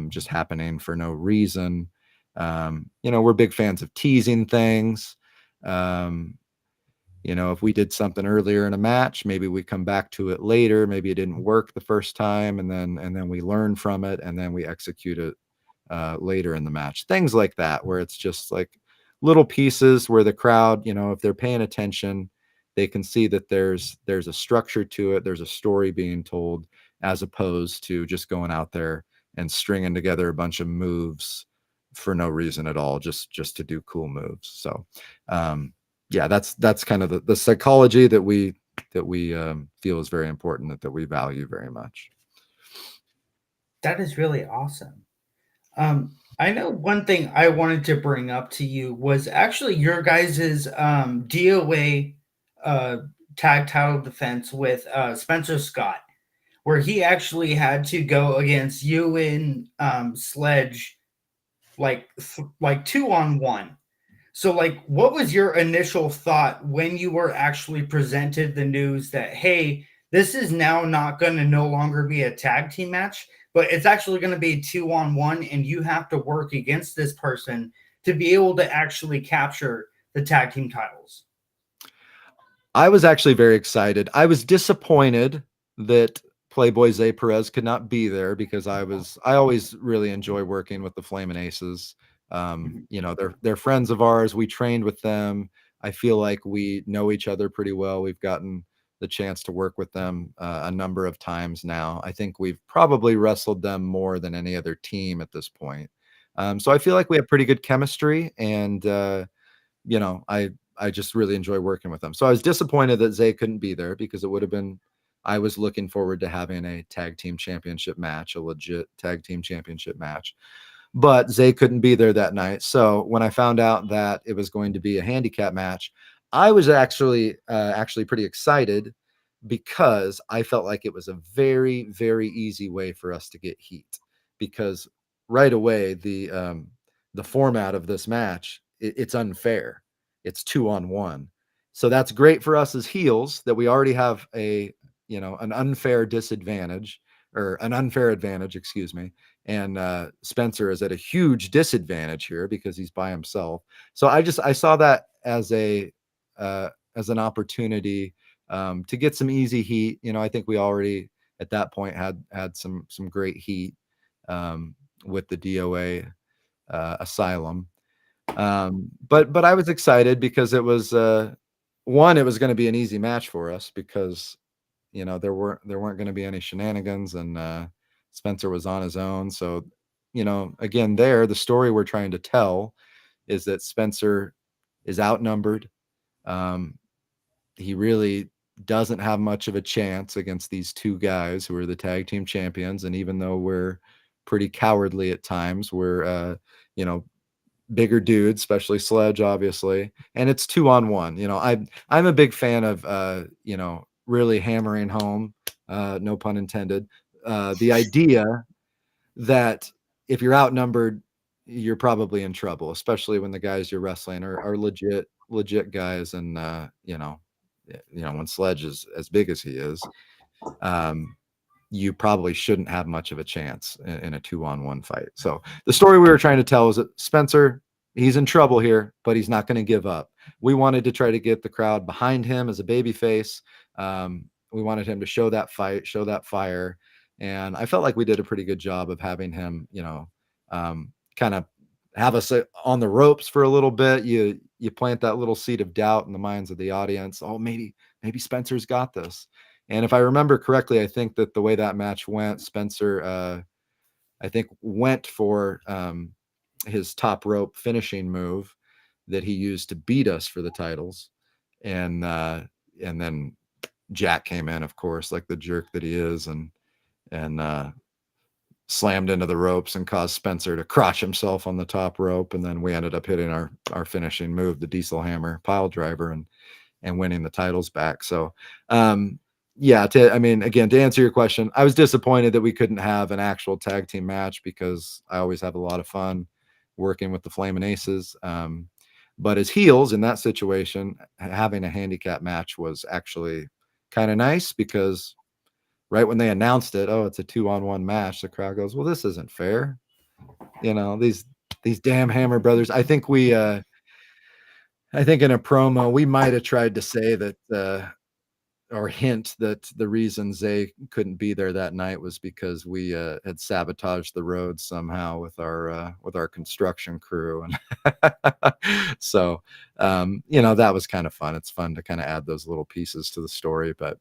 just happening for no reason. We're big fans of teasing things. Um, if we did something earlier in a match, maybe we come back to it later. Maybe it didn't work the first time, and then we learn from it, and then we execute it later in the match. Things like that, where it's just like little pieces where the crowd, if they're paying attention, they can see that there's a structure to it. There's a story being told, as opposed to just going out there and stringing together a bunch of moves for no reason at all, just to do cool moves. So, yeah, that's kind of the psychology that we feel is very important, that we value very much. That is really awesome. I know one thing I wanted to bring up to you was actually your guys's DOA uh, tag title defense with Spencer Scott, where he actually had to go against you and Sledge like 2-on-1. So, like, what was your initial thought when you were actually presented the news that, hey, this is now not going to no longer be a tag team match, but it's actually going to be 2-on-1, and you have to work against this person to be able to actually capture the tag team titles? I was actually very excited. I was disappointed that Playboy Zay Perez could not be there, because I always really enjoy working with the Flamin' Aces. Mhm. They're friends of ours. We trained with them. I feel like we know each other pretty well. We've gotten the chance to work with them a number of times now. I think we've probably wrestled them more than any other team at this point. So I feel like we have pretty good chemistry, and I just really enjoy working with them. So I was disappointed that Zay couldn't be there, because it would have been, I was looking forward to having a tag team championship match, a legit tag team championship match. But Zay couldn't be there that night. So when I found out that it was going to be a handicap match, I was actually pretty excited, because I felt like it was a very, very easy way for us to get heat. Because right away, the format of this match, it's unfair. It's 2-on-1. So that's great for us as heels, that we already have an unfair disadvantage, or an unfair advantage, excuse me. And Spencer is at a huge disadvantage here because he's by himself. So I saw that as an opportunity to get some easy heat. I think we already at that point had some great heat with the DOA Asylum. But I was excited, because it was one, it was going to be an easy match for us, because there weren't going to be any shenanigans, and Spencer was on his own. So again, the story we're trying to tell is that Spencer is outnumbered. Um, he really doesn't have much of a chance against these two guys who are the tag team champions. And even though we're pretty cowardly at times, we're you know bigger dudes, especially Sledge, obviously. And it's 2-on-1. I'm a big fan of really hammering home, no pun intended, the idea that if you're outnumbered, you're probably in trouble, especially when the guys you're wrestling are legit guys. And when Sledge is as big as he is, um, you probably shouldn't have much of a chance in a 2-on-1 fight. So the story we were trying to tell is that Spencer, he's in trouble here, but he's not going to give up. We wanted to try to get the crowd behind him as a babyface. We wanted him to show that fight, show that fire. And I felt like we did a pretty good job of having him, kind of have us on the ropes for a little bit. You plant that little seed of doubt in the minds of the audience. Oh, maybe Spencer's got this. And if I remember correctly, I think that the way that match went, Spencer, I think, went for his top rope finishing move that he used to beat us for the titles, and then Jack came in, of course, like the jerk that he is, and slammed into the ropes and caused Spencer to crotch himself on the top rope, and then we ended up hitting our finishing move, the Diesel Hammer pile driver, and winning the titles back. So, yeah, again, to answer your question, I was disappointed that we couldn't have an actual tag team match, because I always have a lot of fun working with the Flamin' Aces. But as heels in that situation, having a handicap match was actually kind of nice because right when they announced it, oh, it's a 2-on-1 match, the crowd goes, well, this isn't fair. You know, these damn Hammer brothers. I think in a promo, we might have tried to say that or hint that the reason Zay couldn't be there that night was because we had sabotaged the road somehow with our construction crew, and so you know, that was kind of fun. It's fun to kind of add those little pieces to the story, but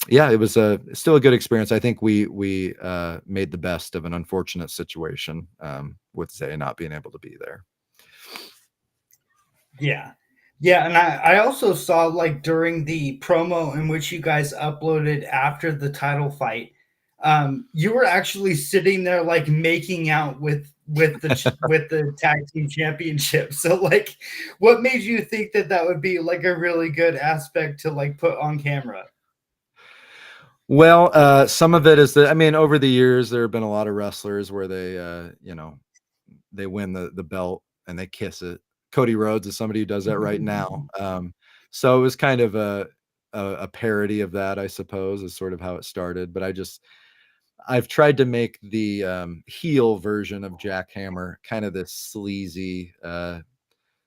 yeah, it was still a good experience. I think we made the best of an unfortunate situation with Zay not being able to be there. Yeah. Yeah, and I also saw like during the promo in which you guys uploaded after the title fight, you were actually sitting there like making out with the tag team championship. So like, what made you think that that would be like a really good aspect to like put on camera? Well, some of it is that, I mean, over the years there have been a lot of wrestlers where they you know, they win the belt and they kiss it. Cody Rhodes is somebody who does that right now. So it was kind of a parody of that, I suppose, is sort of how it started. But I've tried to make the heel version of Jack Hammer kind of this sleazy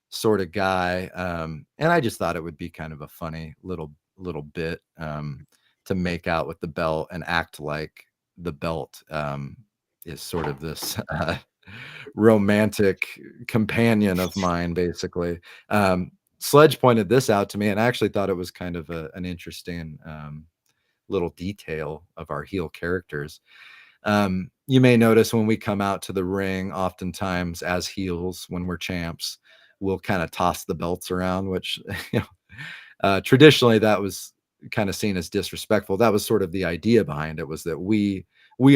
sort of guy, and I just thought it would be kind of a funny little bit to make out with the belt and act like the belt is sort of this romantic companion of mine, basically. Sledge pointed this out to me, and I actually thought it was kind of an interesting little detail of our heel characters. You may notice when we come out to the ring, oftentimes as heels, when we're champs, we'll kind of toss the belts around, which you know, traditionally that was kind of seen as disrespectful. That was sort of the idea behind it, was that we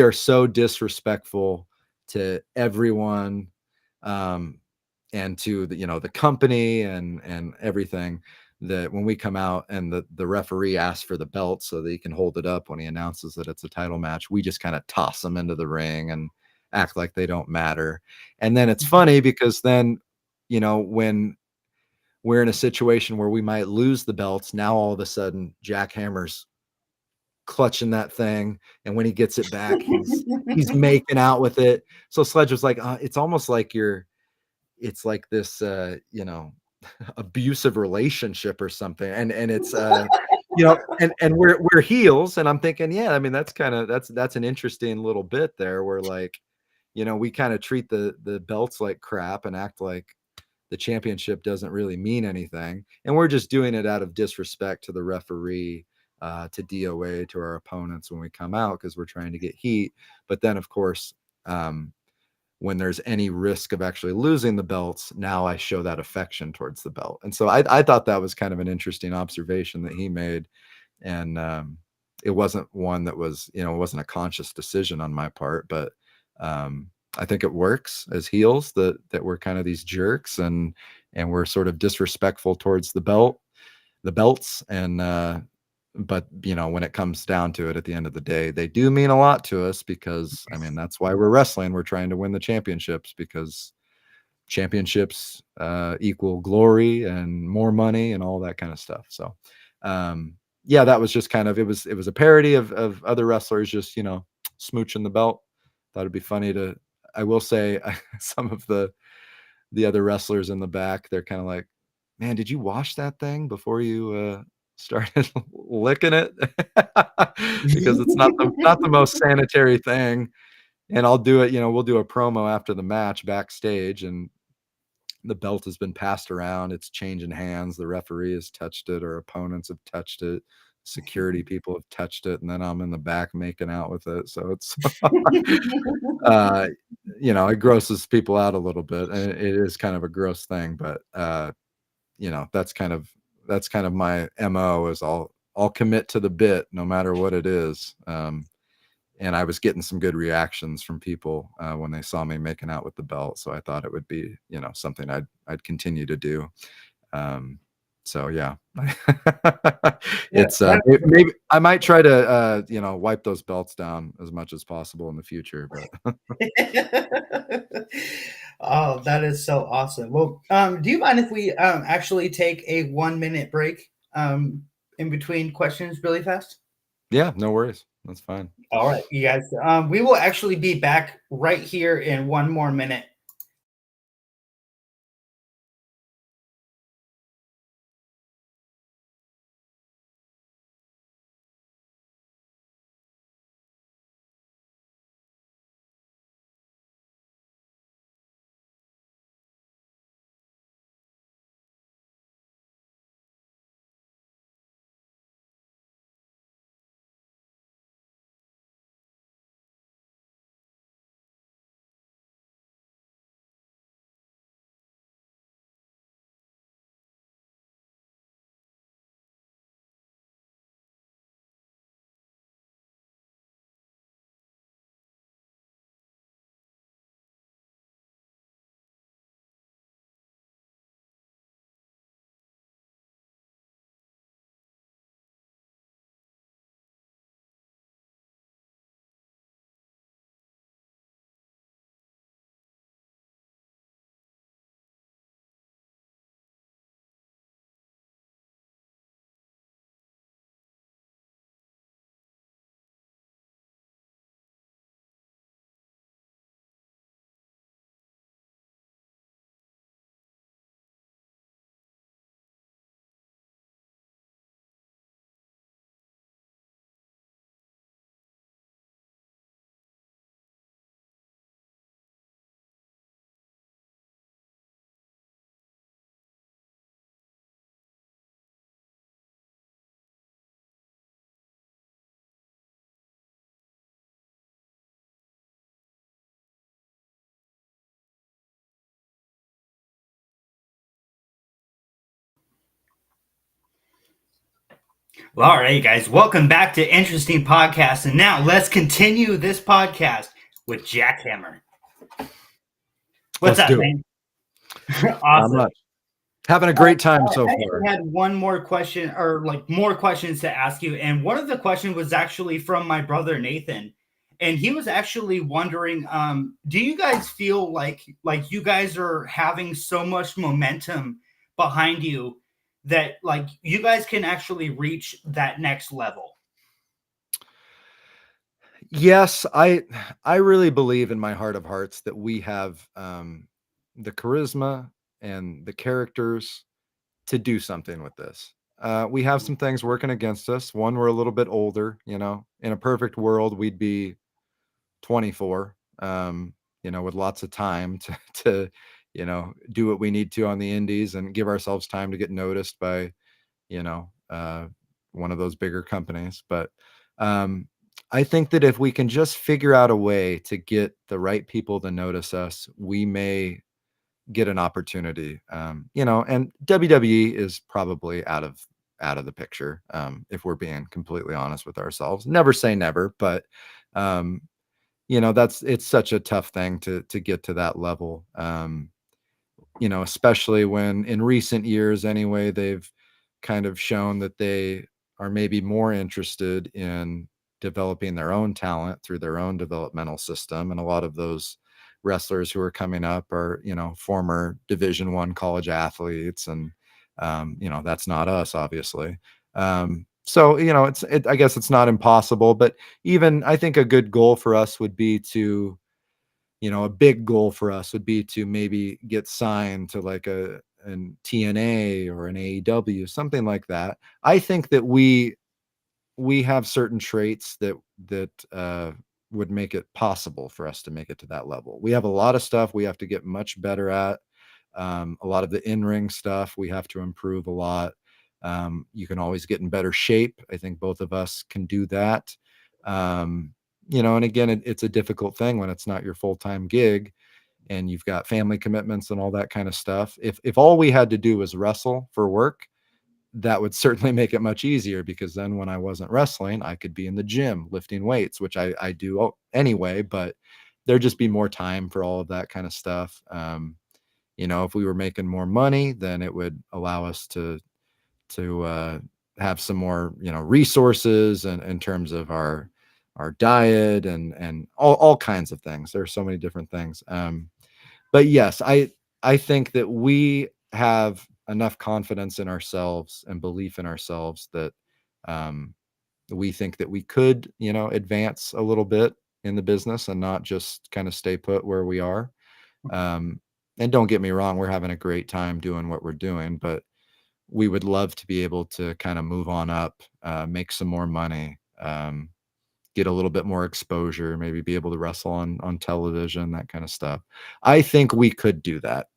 are so disrespectful to everyone, um, and to the, you know, the company and everything, that when we come out and the referee asks for the belt so that he can hold it up when he announces that it's a title match, we just kind of toss them into the ring and act like they don't matter. And then it's funny because then, you know, when we're in a situation where we might lose the belts, now all of a sudden Jack Hammer's clutching that thing, and when he gets it back, he's making out with it. So Sledge was like, it's almost like it's like this you know, abusive relationship or something, and it's you know, and we're heels, and I'm thinking, yeah, I mean, that's kind of that's an interesting little bit there where, like, you know, we kind of treat the belts like crap and act like the championship doesn't really mean anything, and we're just doing it out of disrespect to the referee, to DOA, to our opponents when we come out, because we're trying to get heat. But then of course, when there's any risk of actually losing the belts, now I show that affection towards the belt. And so I thought that was kind of an interesting observation that he made. And it wasn't one that was, you know, it wasn't a conscious decision on my part, but I think it works as heels, that we're kind of these jerks, and we're sort of disrespectful towards the belts. And but you know, when it comes down to it, at the end of the day, they do mean a lot to us, because I mean, that's why we're wrestling. We're trying to win the championships, because championships equal glory and more money and all that kind of stuff. So yeah, that was just kind of, it was a parody of other wrestlers just, you know, smooching the belt. Thought it'd be funny to, I will say, some of the other wrestlers in the back, they're kind of like, man, did you wash that thing before you started licking it? Because it's not the most sanitary thing. And I'll do it, you know, we'll do a promo after the match backstage, and the belt has been passed around, it's changing hands, the referee has touched it, or opponents have touched it, security people have touched it, and then I'm in the back making out with it. So it's uh you know, it grosses people out a little bit, and it is kind of a gross thing. But you know, that's kind of my MO, is I'll commit to the bit no matter what it is. And I was getting some good reactions from people when they saw me making out with the belt, so I thought it would be, you know, something I'd continue to do. Um, So yeah, Yeah, it's that maybe I might try to wipe those belts down as much as possible in the future, but Oh, that is so awesome. Well, do you mind if we actually take a 1 minute break in between questions really fast? yeah, no worries. That's fine. All right, you guys. We will actually be back right here in one more minute. Well, all right, guys. Welcome back to Interesting Podcast. And now let's continue this podcast with Jackhammer. What's Let's up, do it. man? Not Awesome. much. Having a great time so I far. actually had one more question, or like more questions to ask you. And one of the questions was actually from my brother Nathan. And he was actually wondering, do you guys feel like you guys are having so much momentum behind you that like you guys can actually reach that next level? Yes, I really believe in my heart of hearts that we have the charisma and the characters to do something with this. We have some things working against us. One, we're a little bit older. In a perfect world, we'd be 24. With lots of time to do what we need to on the indies and give ourselves time to get noticed by you know, uh, one of those bigger companies. But um, I think that if we can just figure out a way to get the right people to notice us, we may get an opportunity. And WWE is probably out of the picture, if we're being completely honest with ourselves. Never say never, but um, it's such a tough thing to get to that level. Especially when in recent years anyway, they've kind of shown that they are maybe more interested in developing their own talent through their own developmental system. And a lot of those wrestlers who are coming up are, former Division I college athletes. And, that's not us, obviously. So, I guess it's not impossible, but even I think a good goal for us would be to, a big goal for us would be to maybe get signed to like an TNA or an AEW, something like that. I think that we have certain traits that would make it possible for us to make it to that level. We have a lot of stuff we have to get much better at. A lot of the in-ring stuff we have to improve a lot. You can always get in better shape. I think both of us can do that. And again, it's a difficult thing when it's not your full-time gig and you've got family commitments and all that kind of stuff. If all we had to do was wrestle for work, that would certainly make it much easier because then when I wasn't wrestling, I could be in the gym lifting weights, which I do anyway, but there'd just be more time for all of that kind of stuff. If we were making more money, then it would allow us to to have some more, resources and in terms of our diet and all kinds of things. There are so many different things. But yes, I think that we have enough confidence in ourselves and belief in ourselves that um, we think that we could, advance a little bit in the business and not just kind of stay put where we are. Um, and don't get me wrong, we're having a great time doing what we're doing, but we would love to be able to kind of move on up, make some more money, get a little bit more exposure, maybe be able to wrestle on television, that kind of stuff. I think we could do that.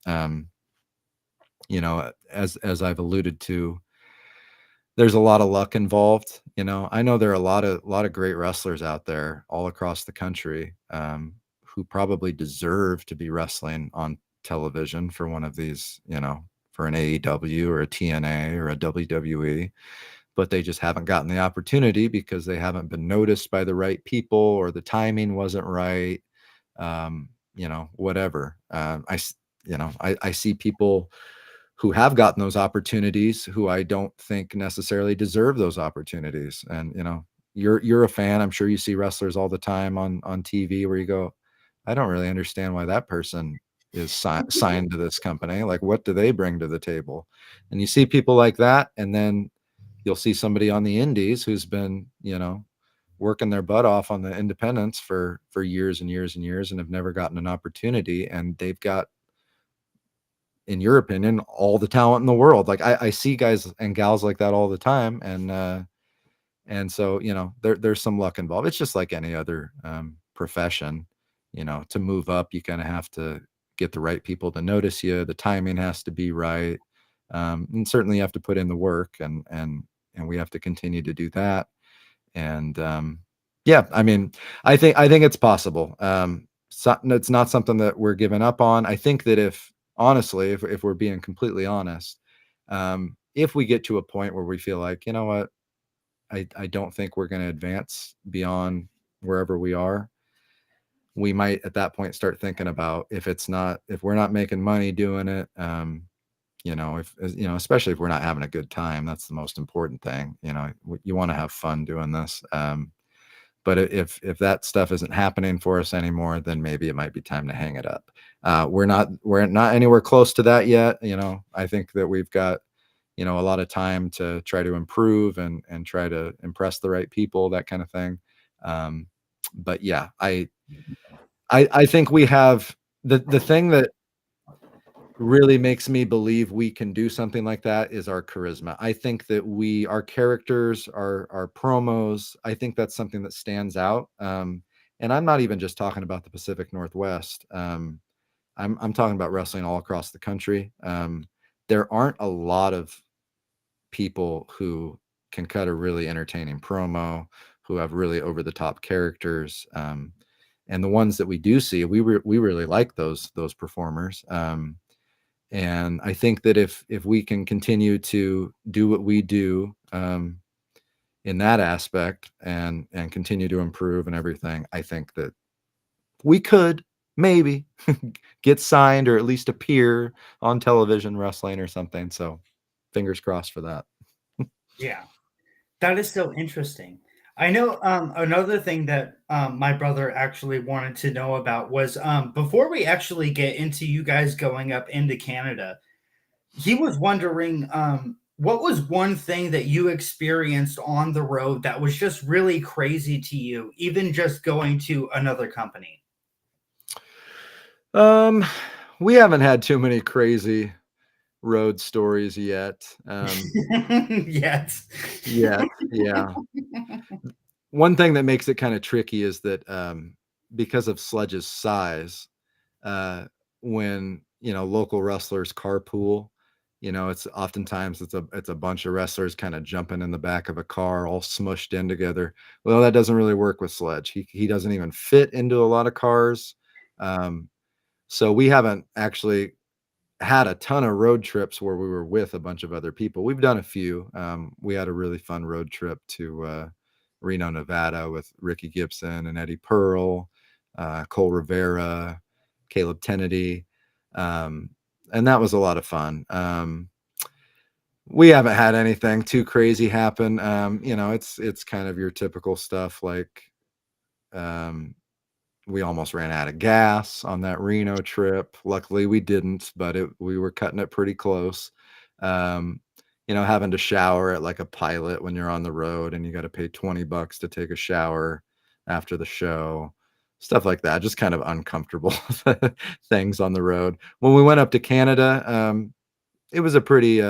As I've alluded to, there's a lot of luck involved. I know there are a lot of great wrestlers out there all across the country, who probably deserve to be wrestling on television for one of these, for an AEW or a TNA or a WWE, but they just haven't gotten the opportunity because they haven't been noticed by the right people or the timing wasn't right. Whatever. I see people who have gotten those opportunities who I don't think necessarily deserve those opportunities. And you're a fan. I'm sure you see wrestlers all the time on TV where you go, I don't really understand why that person is signed to this company. Like, what do they bring to the table? And you see people like that, and then you'll see somebody on the indies who's been, working their butt off on the independents for years and years and years and have never gotten an opportunity, and they've got, in your opinion, all the talent in the world. Like I see guys and gals like that all the time. And so, there's some luck involved. It's just like any other profession. To move up, you kind of have to get the right people to notice you. The timing has to be right. And certainly you have to put in the work, and we have to continue to do that. And yeah, I mean, I think it's possible. So it's not something that we're giving up on. I think that honestly, if we're being completely honest, if we get to a point where we feel like, you know what, I don't think we're going to advance beyond wherever we are, we might at that point start thinking about if we're not making money doing it, if especially if we're not having a good time. That's the most important thing. You want to have fun doing this. But if that stuff isn't happening for us anymore, then maybe it might be time to hang it up. We're not anywhere close to that yet. I think that we've got, a lot of time to try to improve and try to impress the right people, that kind of thing. But yeah, I think we have the thing that really makes me believe we can do something like that is our charisma. I think that our characters, our promos, I think that's something that stands out. And I'm not even just talking about the Pacific Northwest. I'm talking about wrestling all across the country. There aren't a lot of people who can cut a really entertaining promo, who have really over the top characters. And the ones that we do see, we really like those performers. And I think that if we can continue to do what we do, in that aspect, and continue to improve and everything, I think that we could maybe get signed or at least appear on television wrestling or something. So fingers crossed for that. Yeah. That is so interesting. I know another thing that my brother actually wanted to know about was before we actually get into you guys going up into Canada, he was wondering what was one thing that you experienced on the road that was just really crazy to you, even just going to another company? Um, we haven't had too many crazy road stories yet. Yes. Yet, yeah. One thing that makes it kind of tricky is that because of Sledge's size, uh, when local wrestlers carpool, it's oftentimes it's a bunch of wrestlers kind of jumping in the back of a car, all smushed in together. Well, that doesn't really work with Sledge. He doesn't even fit into a lot of cars. Um, so we haven't actually had a ton of road trips where we were with a bunch of other people. We've done a few. We had a really fun road trip to Reno, Nevada with Ricky Gibson and Eddie Pearl, Cole Rivera, Caleb Kennedy. Um, and that was a lot of fun. we haven't had anything too crazy happen. It's kind of your typical stuff like um, we almost ran out of gas on that Reno trip. Luckily, we didn't, but we were cutting it pretty close. Um, having to shower at like a pilot when you're on the road and you got to pay $20 to take a shower after the show. Stuff like that, just kind of uncomfortable things on the road. When we went up to Canada, it was a pretty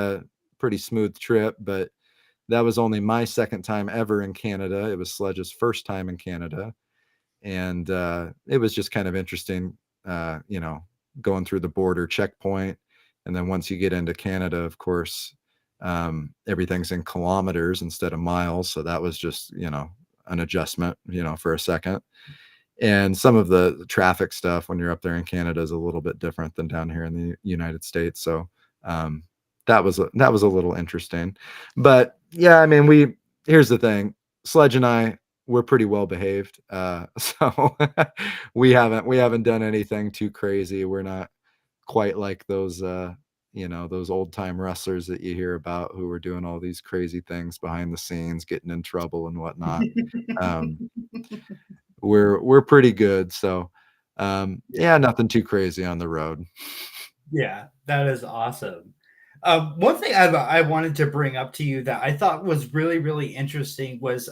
smooth trip, but that was only my second time ever in Canada. It was Sledge's first time in Canada, and it was just kind of interesting, uh, you know, going through the border checkpoint, and then once you get into Canada, of course, everything's in kilometers instead of miles, so that was just an adjustment, for a second. And some of the traffic stuff when you're up there in Canada is a little bit different than down here in the United States. So um, that was a little interesting. But yeah, I mean, here's the thing: Sledge and I, we're pretty well behaved. So we haven't done anything too crazy. We're not quite like those old time wrestlers that you hear about who were doing all these crazy things behind the scenes, getting in trouble and whatnot. Um, we're pretty good. So, yeah, nothing too crazy on the road. Yeah, that is awesome. One thing I wanted to bring up to you that I thought was really, really interesting was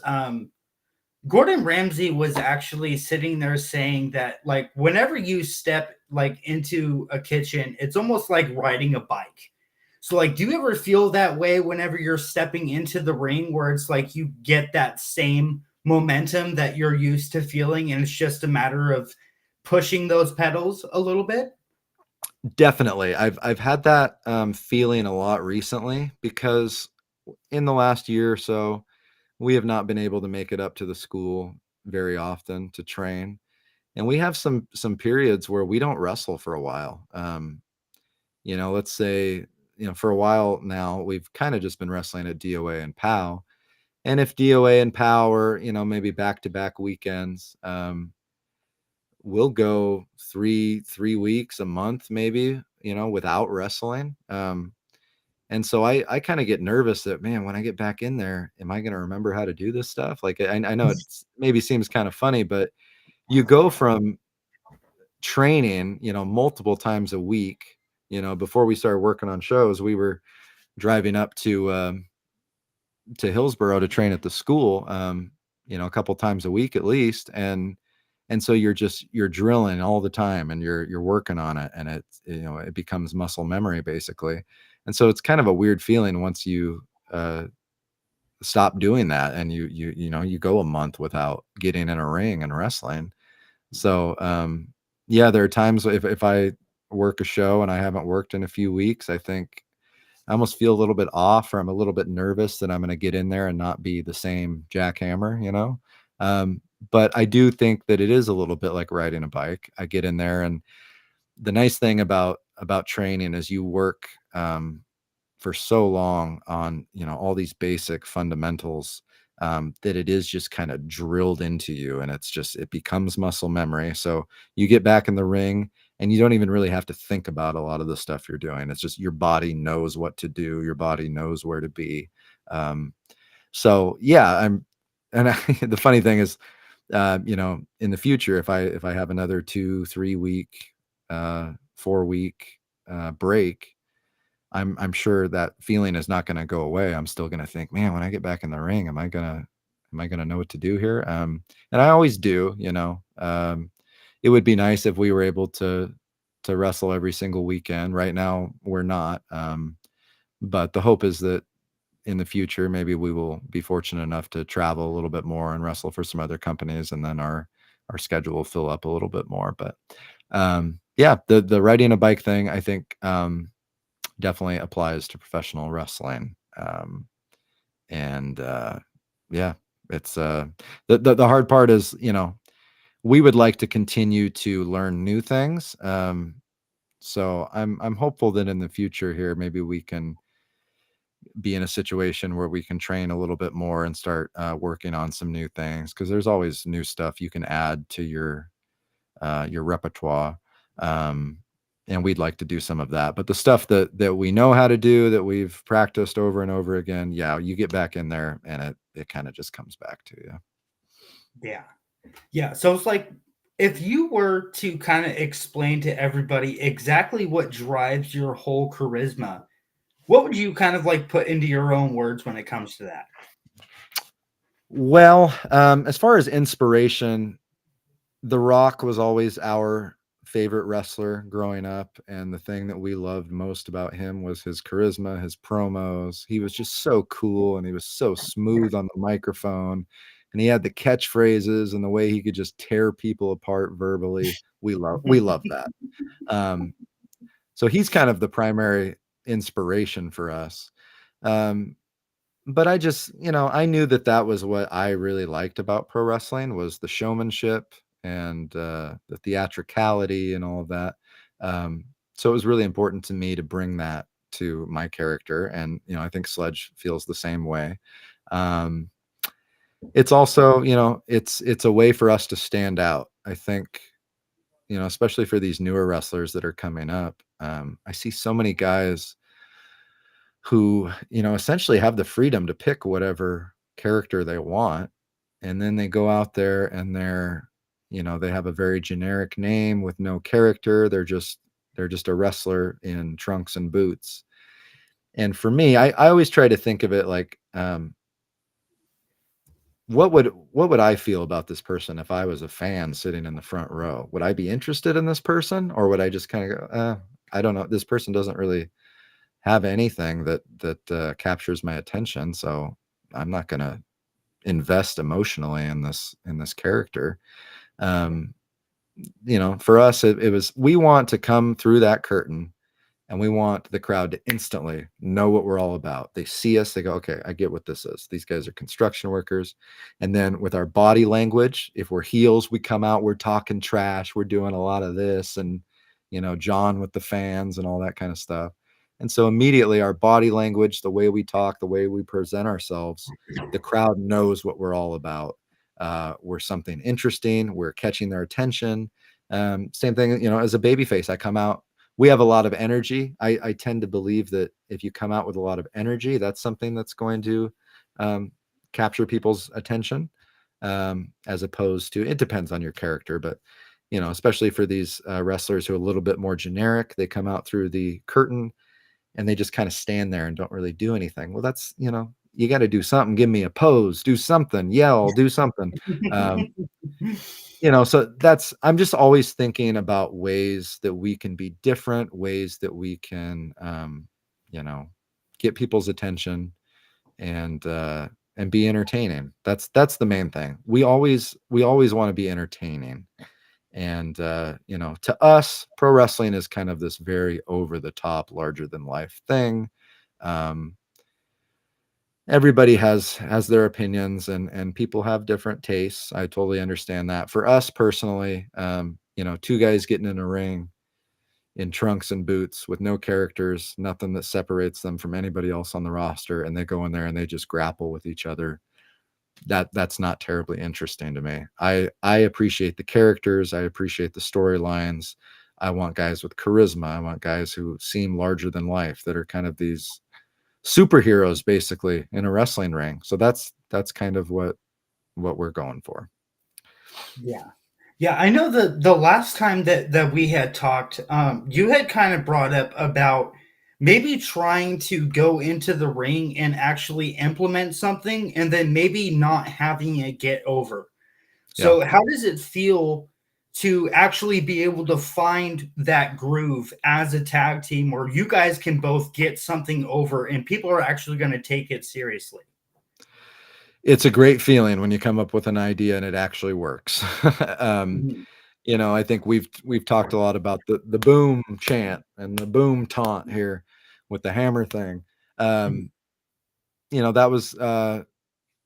Gordon Ramsay was actually sitting there saying that like whenever you step like into a kitchen, it's almost like riding a bike. So like do you ever feel that way whenever you're stepping into the ring where it's like you get that same momentum that you're used to feeling and it's just a matter of pushing those pedals a little bit? Definitely, I've had that feeling a lot recently because in the last year or so, we have not been able to make it up to the school very often to train, and we have some periods where we don't wrestle for a while. Let's say, for a while now, we've kind of just been wrestling at DOA and POW. And if DOA and POW are, maybe back to back weekends, we'll go three weeks, a month, maybe, without wrestling. And so I kind of get nervous that, man, when I get back in there, am I going to remember how to do this stuff? Like, I know it's maybe seems kind of funny, but you go from training, multiple times a week. Before we started working on shows, we were driving up to Hillsboro to train at the school, a couple times a week at least, and so you're drilling all the time, and you're working on it, and it becomes muscle memory basically, and so it's kind of a weird feeling once you stop doing that, and you go a month without getting in a ring and wrestling. So yeah, there are times if I work a show and I haven't worked in a few weeks, I think I almost feel a little bit off, or I'm a little bit nervous that I'm going to get in there and not be the same jackhammer. But I do think that it is a little bit like riding a bike. I get in there, and the nice thing about training is you work for so long on all these basic fundamentals, that it is just kind of drilled into you, and it becomes muscle memory. So you get back in the ring and you don't even really have to think about a lot of the stuff you're doing. It's just your body knows what to do, your body knows where to be. So yeah, the funny thing is, in the future, if I have another 2 3 week 4 week break, I'm sure that feeling is not gonna go away. I'm still gonna think, "Man, when I get back in the ring, am I gonna know what to do here?" And I always do, it would be nice if we were able to wrestle every single weekend. Right now, we're not, but the hope is that in the future, maybe we will be fortunate enough to travel a little bit more and wrestle for some other companies, and then our schedule will fill up a little bit more. But yeah, the riding a bike thing, I think, definitely applies to professional wrestling. And yeah, it's the hard part is, we would like to continue to learn new things. So I'm hopeful that in the future here, maybe we can be in a situation where we can train a little bit more and start working on some new things, because there's always new stuff you can add to your repertoire. Um, and we'd like to do some of that. But the stuff that we know how to do, that we've practiced over and over again, yeah, you get back in there and it kind of just comes back to you. Yeah. Yeah. So it's like if you were to kind of explain to everybody exactly what drives your whole charisma, what would you kind of like put into your own words when it comes to that? Well, as far as inspiration, The Rock was always our favorite wrestler growing up, and the thing that we loved most about him was his charisma, his promos. He was just so cool, and he was so smooth on the microphone, and he had the catchphrases and the way he could just tear people apart verbally. We love that. Um, so he's kind of the primary inspiration for us. Um, but I just, I knew that that was what I really liked about pro wrestling was the showmanship and the theatricality and all of that. So it was really important to me to bring that to my character, and I think Sledge feels the same way. Um, it's also, it's a way for us to stand out. I think, especially for these newer wrestlers that are coming up. I see so many guys who, essentially have the freedom to pick whatever character they want. And then they go out there and they have a very generic name with no character. They're just a wrestler in trunks and boots. And for me, I always try to think of it like, what would I feel about this person if I was a fan sitting in the front row? Would I be interested in this person, or would I just kind of go, I don't know, this person doesn't really have anything that captures my attention, so I'm not going to invest emotionally in this character. um for us, it was, we want to come through that curtain and we want the crowd to instantly know what we're all about. They see us, they go, okay, I get what this is. These guys are construction workers. And then with our body language, if we're heels, we come out, we're talking trash, we're doing a lot of this, and John with the fans and all that kind of stuff. And so immediately our body language, the way we talk, the way we present ourselves, the crowd knows what we're all about. We're something interesting, we're catching their attention. Same thing, as a baby face, I come out, we have a lot of energy. I tend to believe that if you come out with a lot of energy, that's something that's going to um, capture people's attention, as opposed to, it depends on your character, but especially for these wrestlers who are a little bit more generic, they come out through the curtain and they just kind of stand there and don't really do anything. Well, that's, you got to do something. Give me a pose, do something, yell, do something. Um, so I'm just always thinking about ways that we can be different, ways that we can, you know, get people's attention and be entertaining. That's the main thing. We always want to be entertaining. And to us, pro wrestling is kind of this very over the top, larger than life thing. Um, Everybody has their opinions, and people have different tastes. I totally understand that. For us personally, two guys getting in a ring in trunks and boots with no characters, nothing that separates them from anybody else on the roster, and they go in there and they just grapple with each other. That's not terribly interesting to me. I appreciate the characters, I appreciate the storylines. I want guys with charisma. I want guys who seem larger than life, that are kind of these superheroes basically in a wrestling ring. So that's kind of what we're going for. Yeah. Yeah, I know the last time that we had talked, you had kind of brought up about maybe trying to go into the ring and actually implement something and then maybe not having it get over. Yeah. So how does it feel to actually be able to find that groove as a tag team where you guys can both get something over and people are actually going to take it seriously? It's a great feeling when you come up with an idea and it actually works. um Mhm. I think we've talked a lot about the boom chant and the boom taunt here with the hammer thing. um that was I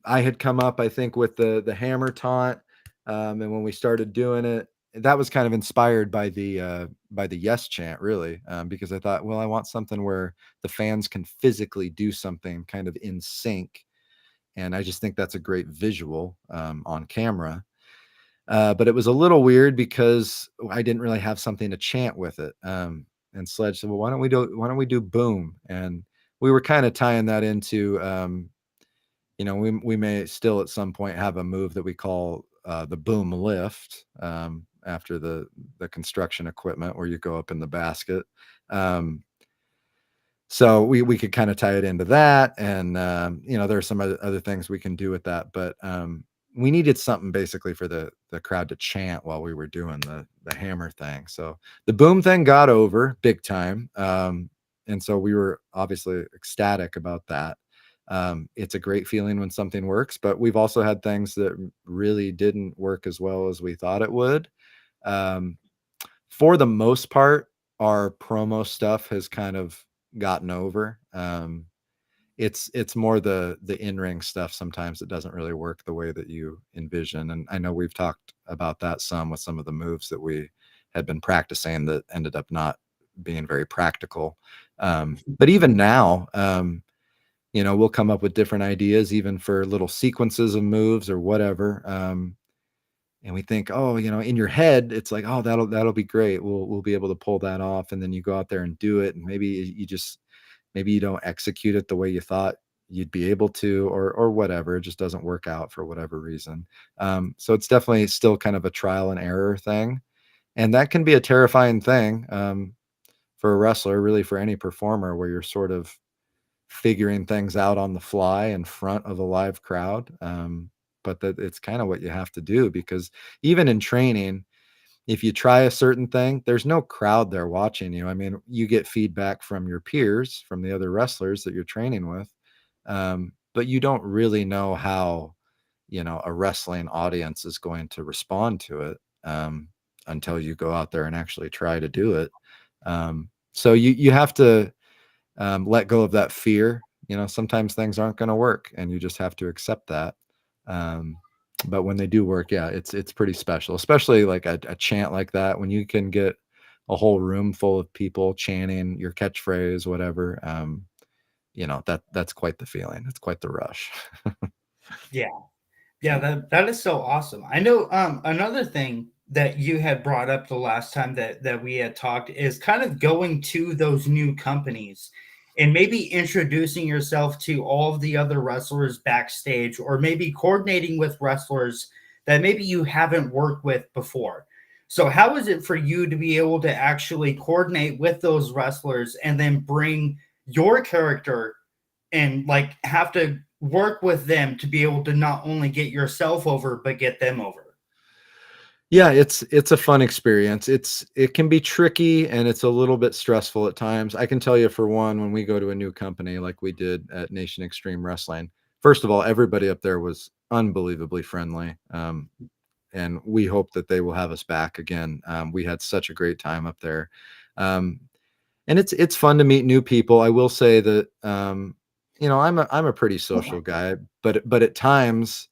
had come up, I think, with the hammer taunt, and when we started doing it, that was kind of inspired by the yes chant, really, because I thought, well, I want something where the fans can physically do something kind of in sync, and I just think that's a great visual on camera. But it was a little weird because I didn't really have something to chant with it. and Sledge said, well, why don't we do boom? And we were kind of tying that into, we may still at some point have a move that we call the boom lift, after the construction equipment where you go up in the basket. Um, so we could kind of tie it into that, and there are some other things we can do with that, but we needed something basically for the crowd to chant while we were doing the hammer thing. So the boom thing got over big time, and so we were obviously ecstatic about that. It's a great feeling when something works, but we've also had things that really didn't work as well as we thought it would. Um, for the most part, our promo stuff has kind of gotten over. It's more the in-ring stuff sometimes that doesn't really work the way that you envision. And I know we've talked about that some with some of the moves that we had been practicing that ended up not being very practical. But even now, we'll come up with different ideas, even for little sequences of moves or whatever. And we think, oh, in your head, it's like, oh, that'll be great. We'll be able to pull that off. And then you go out there and do it. And maybe you don't execute it the way you thought you'd be able to, or whatever. It just doesn't work out for whatever reason. So it's definitely still kind of a trial and error thing. And that can be a terrifying thing, for a wrestler, really for any performer, where you're sort of figuring things out on the fly in front of a live crowd. But that it's kind of what you have to do, because even in training, if you try a certain thing, there's no crowd there watching you. I mean, you get feedback from your peers, from the other wrestlers that you're training with. But you don't really know how, a wrestling audience is going to respond to it, until you go out there and actually try to do it. So you have to, let go of that fear. Sometimes things aren't going to work, and you just have to accept that. Um, but when they do work, yeah, it's pretty special, especially like a chant like that, when you can get a whole room full of people chanting your catchphrase, whatever. That's quite the feeling. It's quite the rush. Yeah. Yeah, that is so awesome. I know another thing that you had brought up the last time that we had talked is kind of going to those new companies and maybe introducing yourself to all of the other wrestlers backstage, or maybe coordinating with wrestlers that maybe you haven't worked with before. So how is it for you to be able to actually coordinate with those wrestlers and then bring your character and like have to work with them to be able to not only get yourself over but get them over? Yeah, it's a fun experience. It can be tricky, and it's a little bit stressful at times. I can tell you, for one, when we go to a new company like we did at Nation Extreme Wrestling, first of all, everybody up there was unbelievably friendly. And we hope that they will have us back again. We had such a great time up there. Um, and it's fun to meet new people. I will say that, I'm a pretty social guy, but at times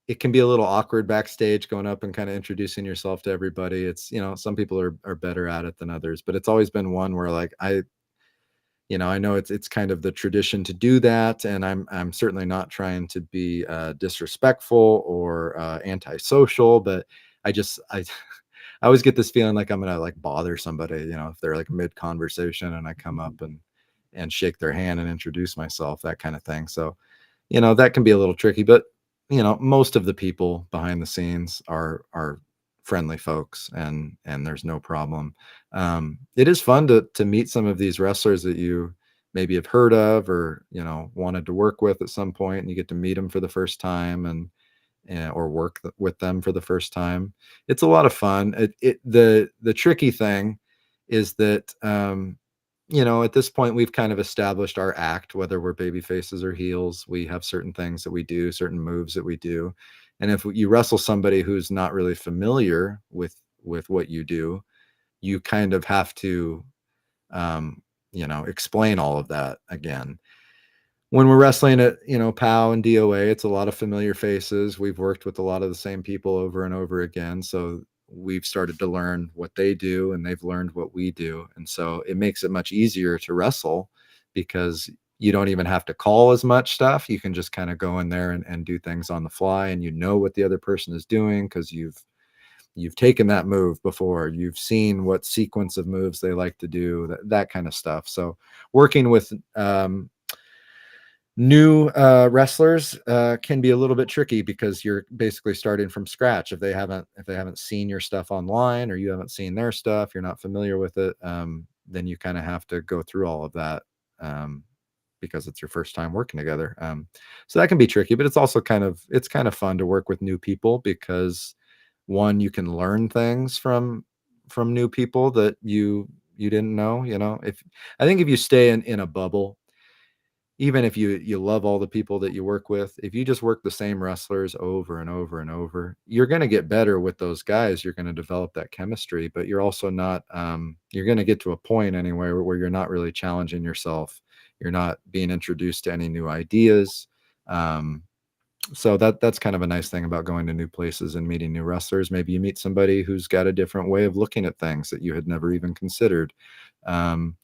it can be a little awkward backstage, going up and kind of introducing yourself to everybody. It's, some people are better at it than others, but it's always been one where, like, I know it's kind of the tradition to do that, and I'm certainly not trying to be disrespectful or antisocial, but I I always get this feeling like I'm gonna like bother somebody, if they're like mid conversation and I come up and shake their hand and introduce myself, that kind of thing. So, that can be a little tricky, but most of the people behind the scenes are friendly folks, and there's no problem. It is fun to meet some of these wrestlers that you maybe have heard of, or wanted to work with at some point, and you get to meet them for the first time, or work with them for the first time. It's a lot of fun. The tricky thing is that, at this point, we've kind of established our act, whether we're baby faces or heels. We have certain things that we do, certain moves that we do. And if you wrestle somebody who's not really familiar with what you do, you kind of have to, explain all of that again. When we're wrestling at, POW and DOA, it's a lot of familiar faces. We've worked with a lot of the same people over and over again. So we've started to learn what they do, and they've learned what we do. And so it makes it much easier to wrestle, because you don't even have to call as much stuff. You can just kind of go in there and do things on the fly, and what the other person is doing, because you've taken that move before, you've seen what sequence of moves they like to do, that kind of stuff. So working with new wrestlers can be a little bit tricky because you're basically starting from scratch. If they haven't seen your stuff online, or you haven't seen their stuff, you're not familiar with it, then you kind of have to go through all of that, because it's your first time working together. So that can be tricky, but it's kind of fun to work with new people, because one, you can learn things from new people that you didn't know. If I think if you stay in a bubble, even if you love all the people that you work with, if you just work the same wrestlers over and over and over, you're going to get better with those guys. You're going to develop that chemistry, but you're also not, you're going to get to a point anyway where you're not really challenging yourself. You're not being introduced to any new ideas. So that's kind of a nice thing about going to new places and meeting new wrestlers. Maybe you meet somebody who's got a different way of looking at things that you had never even considered. Um,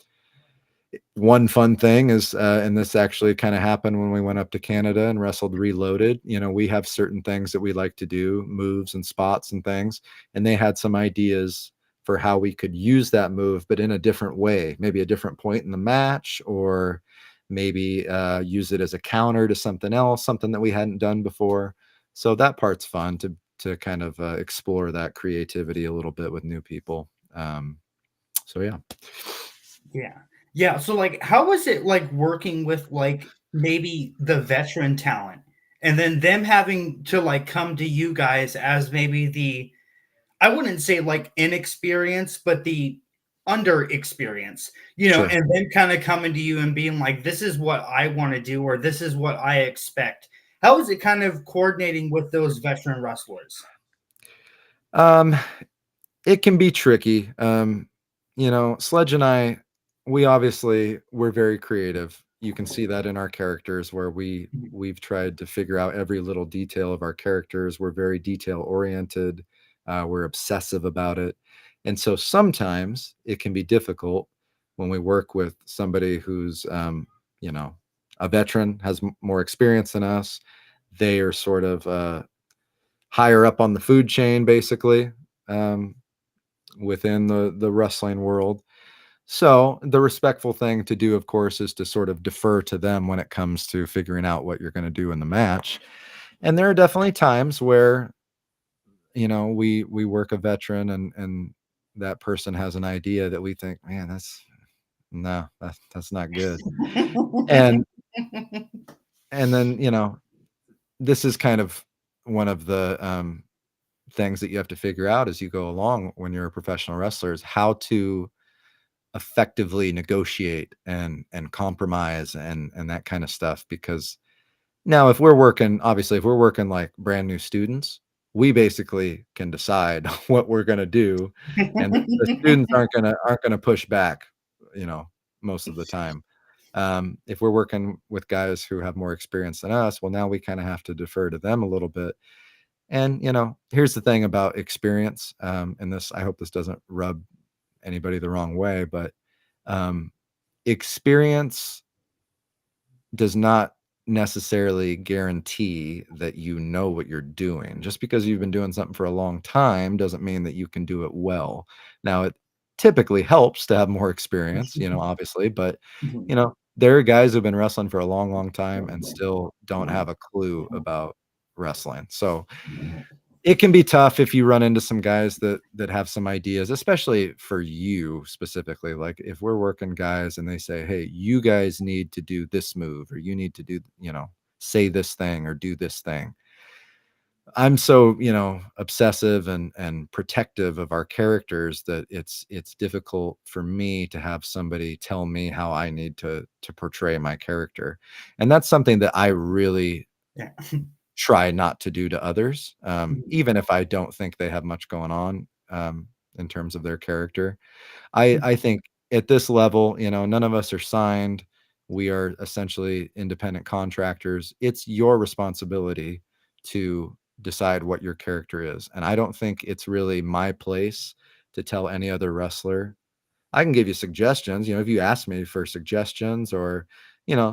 One fun thing is, and this actually kind of happened when we went up to Canada and wrestled Reloaded. We have certain things that we like to do, moves and spots and things, and they had some ideas for how we could use that move, but in a different way, maybe a different point in the match, or maybe use it as a counter to something else, something that we hadn't done before. So that part's fun to kind of explore that creativity a little bit with new people. So yeah. Yeah. Yeah. So like how was it like working with like maybe the veteran talent and then them having to like come to you guys as maybe the I wouldn't say like inexperience, but the under experience, Sure. and then kind of coming to you and being like, this is what I want to do, or this is what I expect. How is it kind of coordinating with those veteran wrestlers? Um, It can be tricky. Sledge and I, we're very creative. You can see that in our characters, where we've tried to figure out every little detail of our characters. We're very detail oriented. We're obsessive about it. And so sometimes it can be difficult when we work with somebody who's, you know, a veteran, has more experience than us. They are sort of higher up on the food chain, basically. Um, Within the wrestling world. So the respectful thing to do, of course, is to sort of defer to them when it comes to figuring out what you're going to do in the match. And there are definitely times where we work a veteran, and that person has an idea that we think, man, that's not good. And and then this is kind of one of the things that you have to figure out as you go along when you're a professional wrestler, is how to effectively negotiate and compromise and that kind of stuff. Because now, if we're working like brand new students, we basically can decide what we're going to do, and the students aren't going to push back, you know most of the time. If we're working with guys who have more experience than us, well, now we kind of have to defer to them a little bit. And here's the thing about experience, and this, I hope this doesn't rub anybody the wrong way, but um, experience does not necessarily guarantee that you know what you're doing. Just because you've been doing something for a long time doesn't mean that you can do it well. Now, it typically helps to have more experience, obviously, but there are guys who've been wrestling for a long, long time and still don't have a clue about wrestling. So it can be tough if you run into some guys that have some ideas, especially for you specifically. Like if we're working guys and they say, "Hey, you guys need to do this move, or you need to do, say this thing or do this thing." I'm so, obsessive and protective of our characters that it's difficult for me to have somebody tell me how I need to portray my character. And that's something that I really Yeah. try not to do to others, even if I don't think they have much going on, in terms of their character. I think at this level, none of us are signed. We are essentially independent contractors. It's your responsibility to decide what your character is. And I don't think it's really my place to tell any other wrestler. I can give you suggestions. If you ask me for suggestions, or,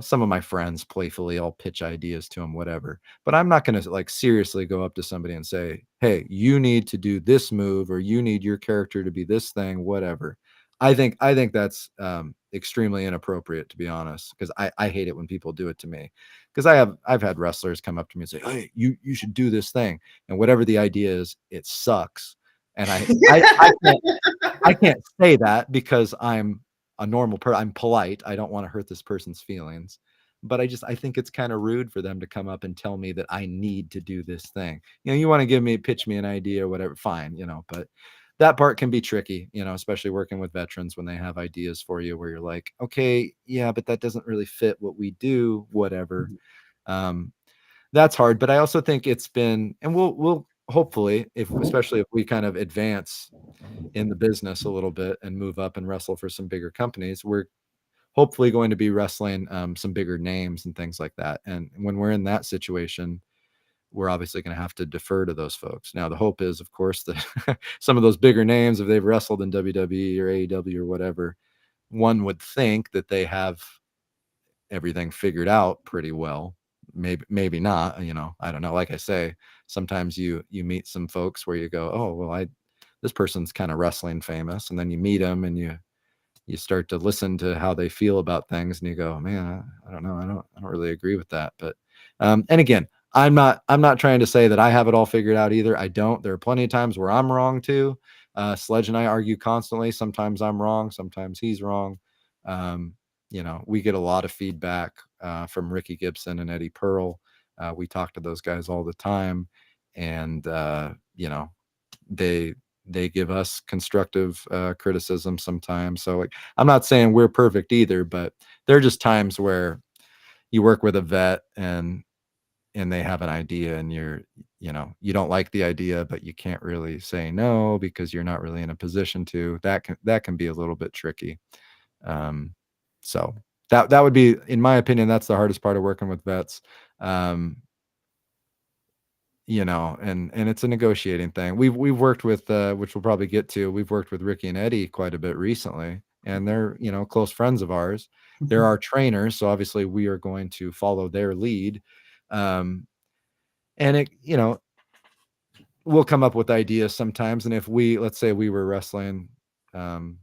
some of my friends playfully, I'll pitch ideas to them, whatever. But I'm not going to like seriously go up to somebody and say, "Hey, you need to do this move, or you need your character to be this thing, whatever." I think that's extremely inappropriate, to be honest, because I hate it when people do it to me. Because I've had wrestlers come up to me and say, "Hey, you should do this thing," and whatever the idea is, it sucks. And I can't say that because I'm a normal person. I'm polite. I don't want to hurt this person's feelings. But I think it's kind of rude for them to come up and tell me that I need to do this thing. You want to pitch me an idea or whatever, fine, but that part can be tricky, especially working with veterans when they have ideas for you where you're like, okay, yeah, but that doesn't really fit what we do, whatever. Um, that's hard. But I also think it's been, and we'll hopefully, especially if we kind of advance in the business a little bit and move up and wrestle for some bigger companies, we're hopefully going to be wrestling some bigger names and things like that. And when we're in that situation, we're obviously going to have to defer to those folks. Now, the hope is, of course, that some of those bigger names, if they've wrestled in WWE or AEW or whatever, one would think that they have everything figured out pretty well. Maybe not, I don't know. Like I say, sometimes you meet some folks where you go, oh, well, this person's kind of wrestling famous, and then you meet them and you start to listen to how they feel about things, and you go, man, I don't know, I don't really agree with that. But and again, I'm not trying to say that I have it all figured out either. I don't. There are plenty of times where I'm wrong too. Sledge and I argue constantly. Sometimes I'm wrong, sometimes he's wrong. um, we get a lot of feedback from Ricky Gibson and Eddie Pearl. We talk to those guys all the time, and they they give us constructive criticism sometimes. So like, I'm not saying we're perfect either, but there are just times where you work with a vet and they have an idea, and you don't like the idea, but you can't really say no because you're not really in a position to. That can be a little bit tricky. um so that would be, in my opinion, that's the hardest part of working with vets. um and it's a negotiating thing. We've worked with, which we'll probably get to, we've worked with Ricky and Eddie quite a bit recently, and they're, close friends of ours. They're our trainers, so obviously we are going to follow their lead. um and we'll come up with ideas sometimes, and if let's say we were wrestling um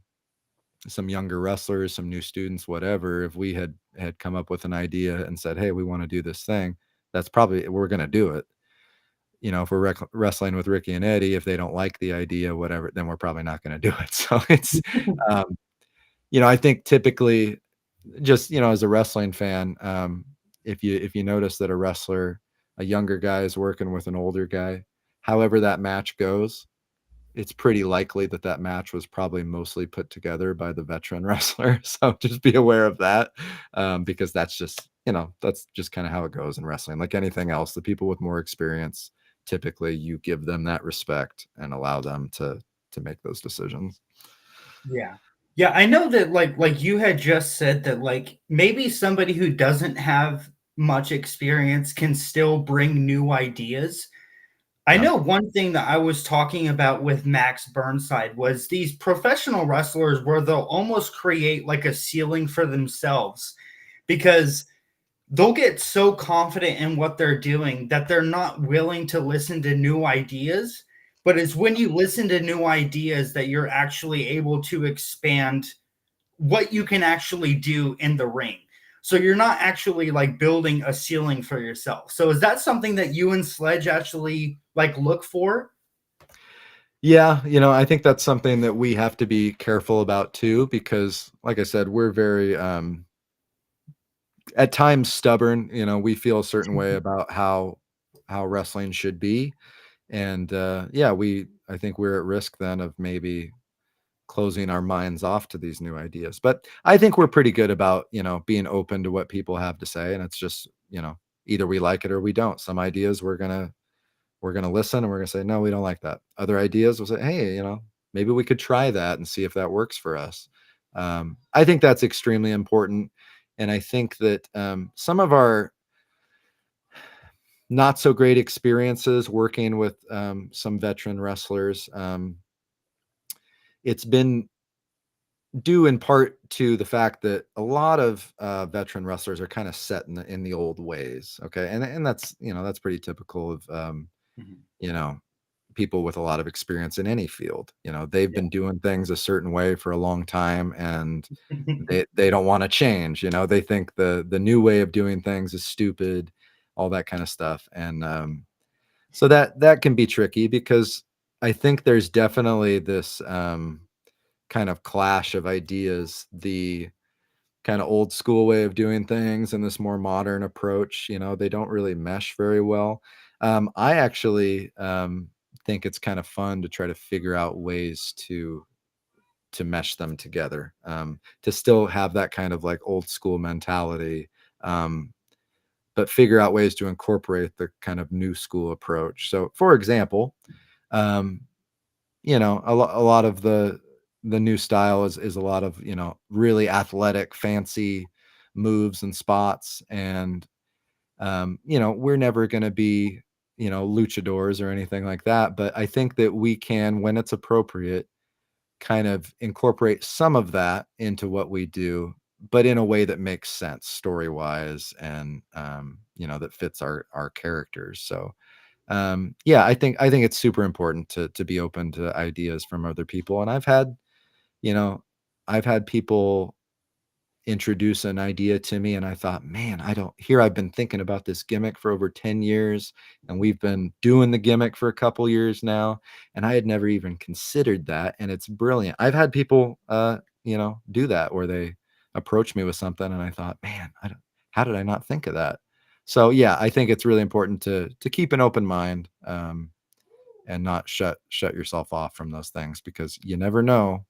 some younger wrestlers, some new students, whatever, if we had come up with an idea and said, hey, we want to do this thing, that's probably, we're going to do it. If we're wrestling with Ricky and Eddie, if they don't like the idea, whatever, then we're probably not going to do it. So it's, um, I think typically, just, as a wrestling fan, if you notice that a younger guy is working with an older guy, however that match goes, it's pretty likely that that match was probably mostly put together by the veteran wrestler. So just be aware of that, because that's just kind of how it goes in wrestling. Like anything else, the people with more experience, typically you give them that respect and allow them to make those decisions. Yeah. Yeah, I know that like you had just said that like maybe somebody who doesn't have much experience can still bring new ideas. I Yeah. know one thing that I was talking about with Max Burnside was these professional wrestlers where they'll almost create like a ceiling for themselves because they'll get so confident in what they're doing that they're not willing to listen to new ideas. But it's when you listen to new ideas that you're actually able to expand what you can actually do in the ring. So you're not actually like building a ceiling for yourself. So is that something that you and Sledge actually like look for? Yeah, I think that's something that we have to be careful about too, because like I said, we're very at times stubborn. We feel a certain way about how wrestling should be. And yeah, I think we're at risk then of maybe closing our minds off to these new ideas. But I think we're pretty good about, being open to what people have to say. And it's just, either we like it or we don't. Some ideas we're gonna listen, and we're gonna say, no, we don't like that. Other ideas we'll say, hey, maybe we could try that and see if that works for us. I think that's extremely important. And I think that some of our not so great experiences working with some veteran wrestlers, it's been due in part to the fact that a lot of veteran wrestlers are kind of set in the old ways. Okay, and that's that's pretty typical of Mhm. you know people with a lot of experience in any field. They've Yeah. been doing things a certain way for a long time, and they don't want to change. They think the new way of doing things is stupid, all that kind of stuff. And so that can be tricky, because I think there's definitely this kind of clash of ideas, the kind of old school way of doing things and this more modern approach. They don't really mesh very well. I actually think it's kind of fun to try to figure out ways to mesh them together, to still have that kind of like old school mentality, um, but figure out ways to incorporate the kind of new school approach. So, for example, um, a lot of the new style is a lot of really athletic, fancy moves and spots, and we're never going to be luchadors or anything like that. But I think that we can, when it's appropriate, kind of incorporate some of that into what we do, but in a way that makes sense story wise, and that fits our characters. So yeah, I think it's super important to be open to ideas from other people. And you know I've had people introduce an idea to me, and I thought, man, I've been thinking about this gimmick for over 10 years, and we've been doing the gimmick for a couple years now, and I had never even considered that, and it's brilliant. I've had people do that, where they approach me with something, and I thought, man, how did I not think of that? So yeah, I think it's really important to keep an open mind, and not shut yourself off from those things, because you never know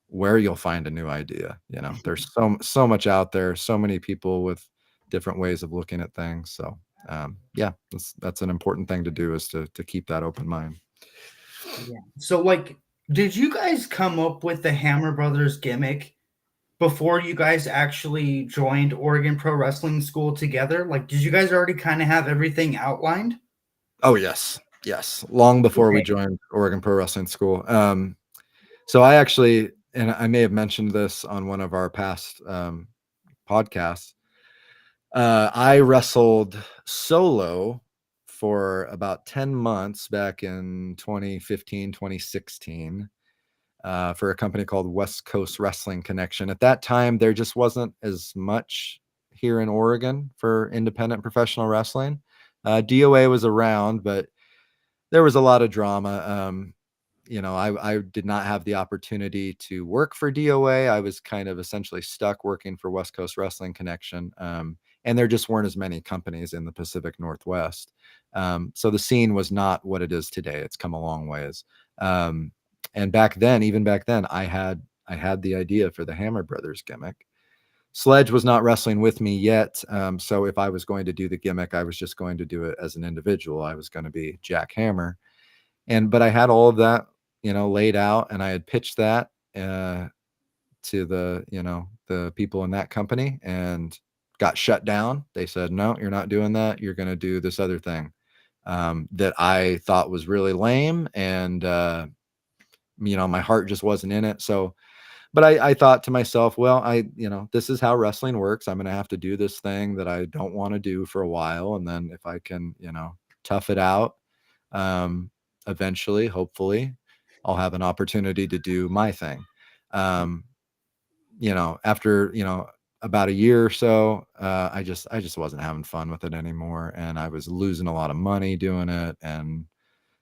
where you'll find a new idea. There's so much out there, so many people with different ways of looking at things. So yeah, that's an important thing to do, is to keep that open mind. Yeah. So, like, did you guys come up with the Hammer Brothers gimmick before you guys actually joined Oregon Pro Wrestling School together? Like, did you guys already kind of have everything outlined? Oh yes, long before we Okay. joined Oregon Pro Wrestling School. So I actually, and I may have mentioned this on one of our past podcasts, I wrestled solo for about 10 months back in 2015, 2016, for a company called West Coast Wrestling Connection. At that time, there just wasn't as much here in Oregon for independent professional wrestling. DOA was around, but there was a lot of drama. I did not have the opportunity to work for DOA. I was kind of essentially stuck working for West Coast Wrestling Connection. And there just weren't as many companies in the Pacific Northwest. So the scene was not what it is today. It's come a long ways. Um, and even back then, I had the idea for the Hammer Brothers gimmick. Sledge was not wrestling with me yet. So if I was going to do the gimmick, I was just going to do it as an individual. I was going to be Jack Hammer. But I had all of that, laid out, and I had pitched that to the people in that company, and got shut down. They said, no, you're not doing that. You're going to do this other thing, that I thought was really lame. And, my heart just wasn't in it. So, but I thought to myself, well, this is how wrestling works. I'm going to have to do this thing that I don't want to do for a while. And then if I can, tough it out, um, eventually, hopefully, I'll have an opportunity to do my thing. Um, After, about a year or so, I just wasn't having fun with it anymore. And I was losing a lot of money doing it. And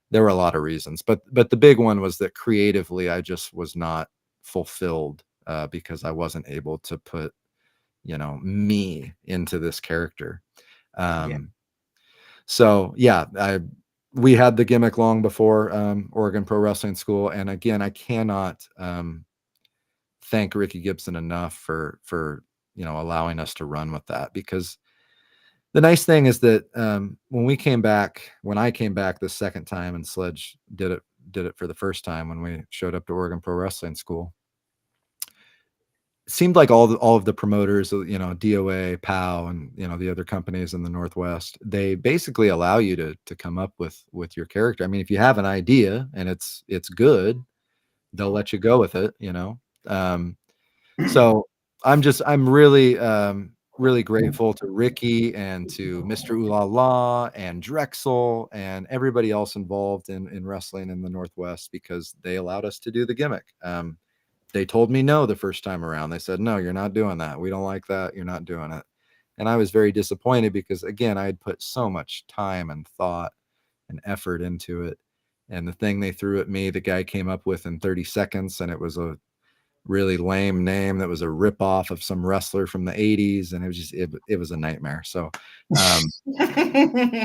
there were a lot of reasons, but the big one was that creatively, I just was not fulfilled, because I wasn't able to put, me into this character. Yeah. Um, so yeah, we had the gimmick long before Oregon Pro Wrestling School, and again, I cannot thank Ricky Gibson enough for allowing us to run with that, because the nice thing is that when I came back the second time, and Sledge did it for the first time when we showed up to Oregon Pro Wrestling School, it seemed like all of the promoters, DOA, POW, and the other companies in the Northwest, they basically allow you to come up with your character. I mean, if you have an idea and it's good, they'll let you go with it. So I'm really really grateful to Ricky and to Mr. Ooh La La and Drexel and everybody else involved in wrestling in the Northwest, because they allowed us to do the gimmick. They told me no the first time around. They said, no, you're not doing that. We don't like that. You're not doing it. And I was very disappointed because, again, I had put so much time and thought and effort into it. And the thing they threw at me, the guy came up with in 30 seconds, and it was a really lame name that was a ripoff of some wrestler from the 80s. And it was just, it was a nightmare. So,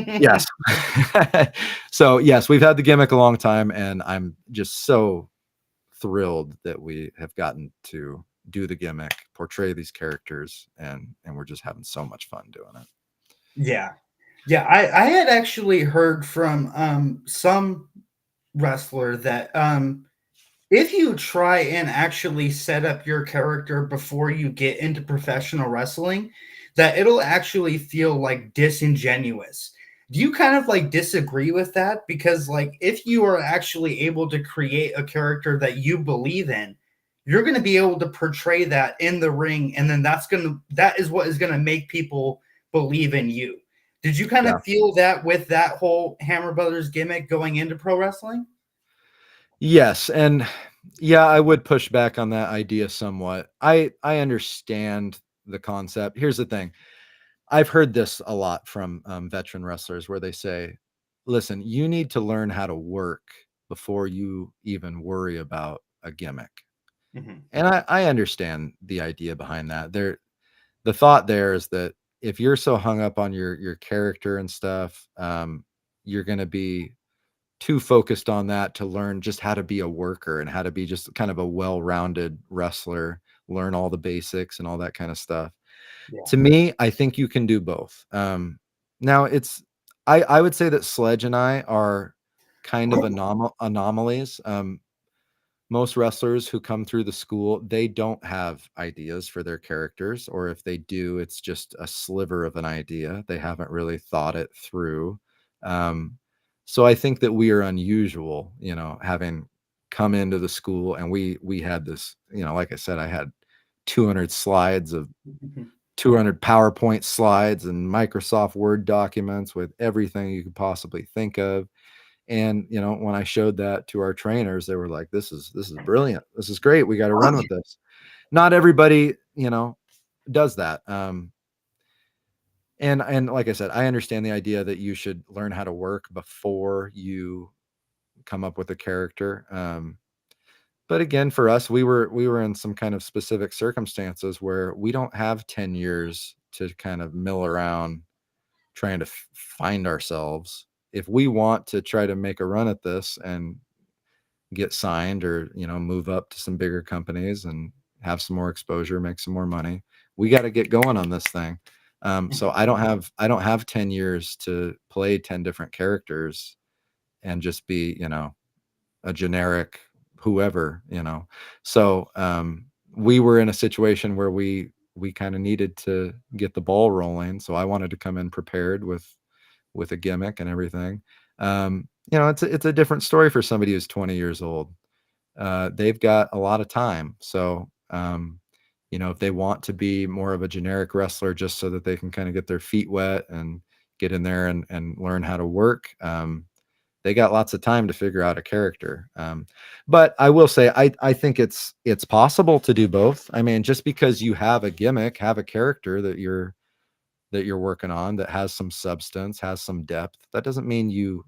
yes. So, yes, we've had the gimmick a long time, and I'm just so thrilled that we have gotten to do the gimmick, portray these characters, and we're just having so much fun doing it. Yeah. Yeah, I had actually heard from some wrestler that if you try and actually set up your character before you get into professional wrestling, that it'll actually feel like disingenuous. Do you kind of like disagree with that? Because like if you are actually able to create a character that you believe in, you're going to be able to portray that in the ring, and then that is what is going to make people believe in you. Did you kind Yeah. of feel that with that whole Hammer Brothers gimmick going into pro wrestling? Yes, and yeah, I would push back on that idea somewhat. I understand the concept. Here's the thing. I've heard this a lot from veteran wrestlers where they say, listen, you need to learn how to work before you even worry about a gimmick. Mhm. And I understand the idea behind that. The thought there is that if you're so hung up on your character and stuff, you're going to be too focused on that to learn just how to be a worker and how to be just kind of a well-rounded wrestler, learn all the basics and all that kind of stuff. Yeah. To me, I think you can do both. Now it's I would say that Sledge and I are kind of anomalies. Most wrestlers who come through the school, they don't have ideas for their characters, or if they do, it's just a sliver of an idea. They haven't really thought it through. Um, so I think that we are unusual, having come into the school, and we had this, like I said, I had 200 slides of Mhm. 200 PowerPoint slides and Microsoft Word documents with everything you could possibly think of. And, when I showed that to our trainers, they were like, this is brilliant. This is great. We got to run with this. Not everybody, does that. And like I said, I understand the idea that you should learn how to work before you come up with a character. But again, for us, we were in some kind of specific circumstances where we don't have 10 years to kind of mill around trying to find ourselves. If we want to try to make a run at this and get signed, or move up to some bigger companies and have some more exposure, make some more money, we got to get going on this thing. So I don't have 10 years to play 10 different characters and just be a generic whoever. So we were in a situation where we kind of needed to get the ball rolling, so I wanted to come in prepared with a gimmick and everything. It's a different story for somebody who's 20 years old. They've got a lot of time. So, if they want to be more of a generic wrestler just so that they can kind of get their feet wet and get in there and learn how to work, they got lots of time to figure out a character. But I will say, I think it's possible to do both. I mean, just because you have a gimmick, have a character that you're working on that has some substance, has some depth, that doesn't mean you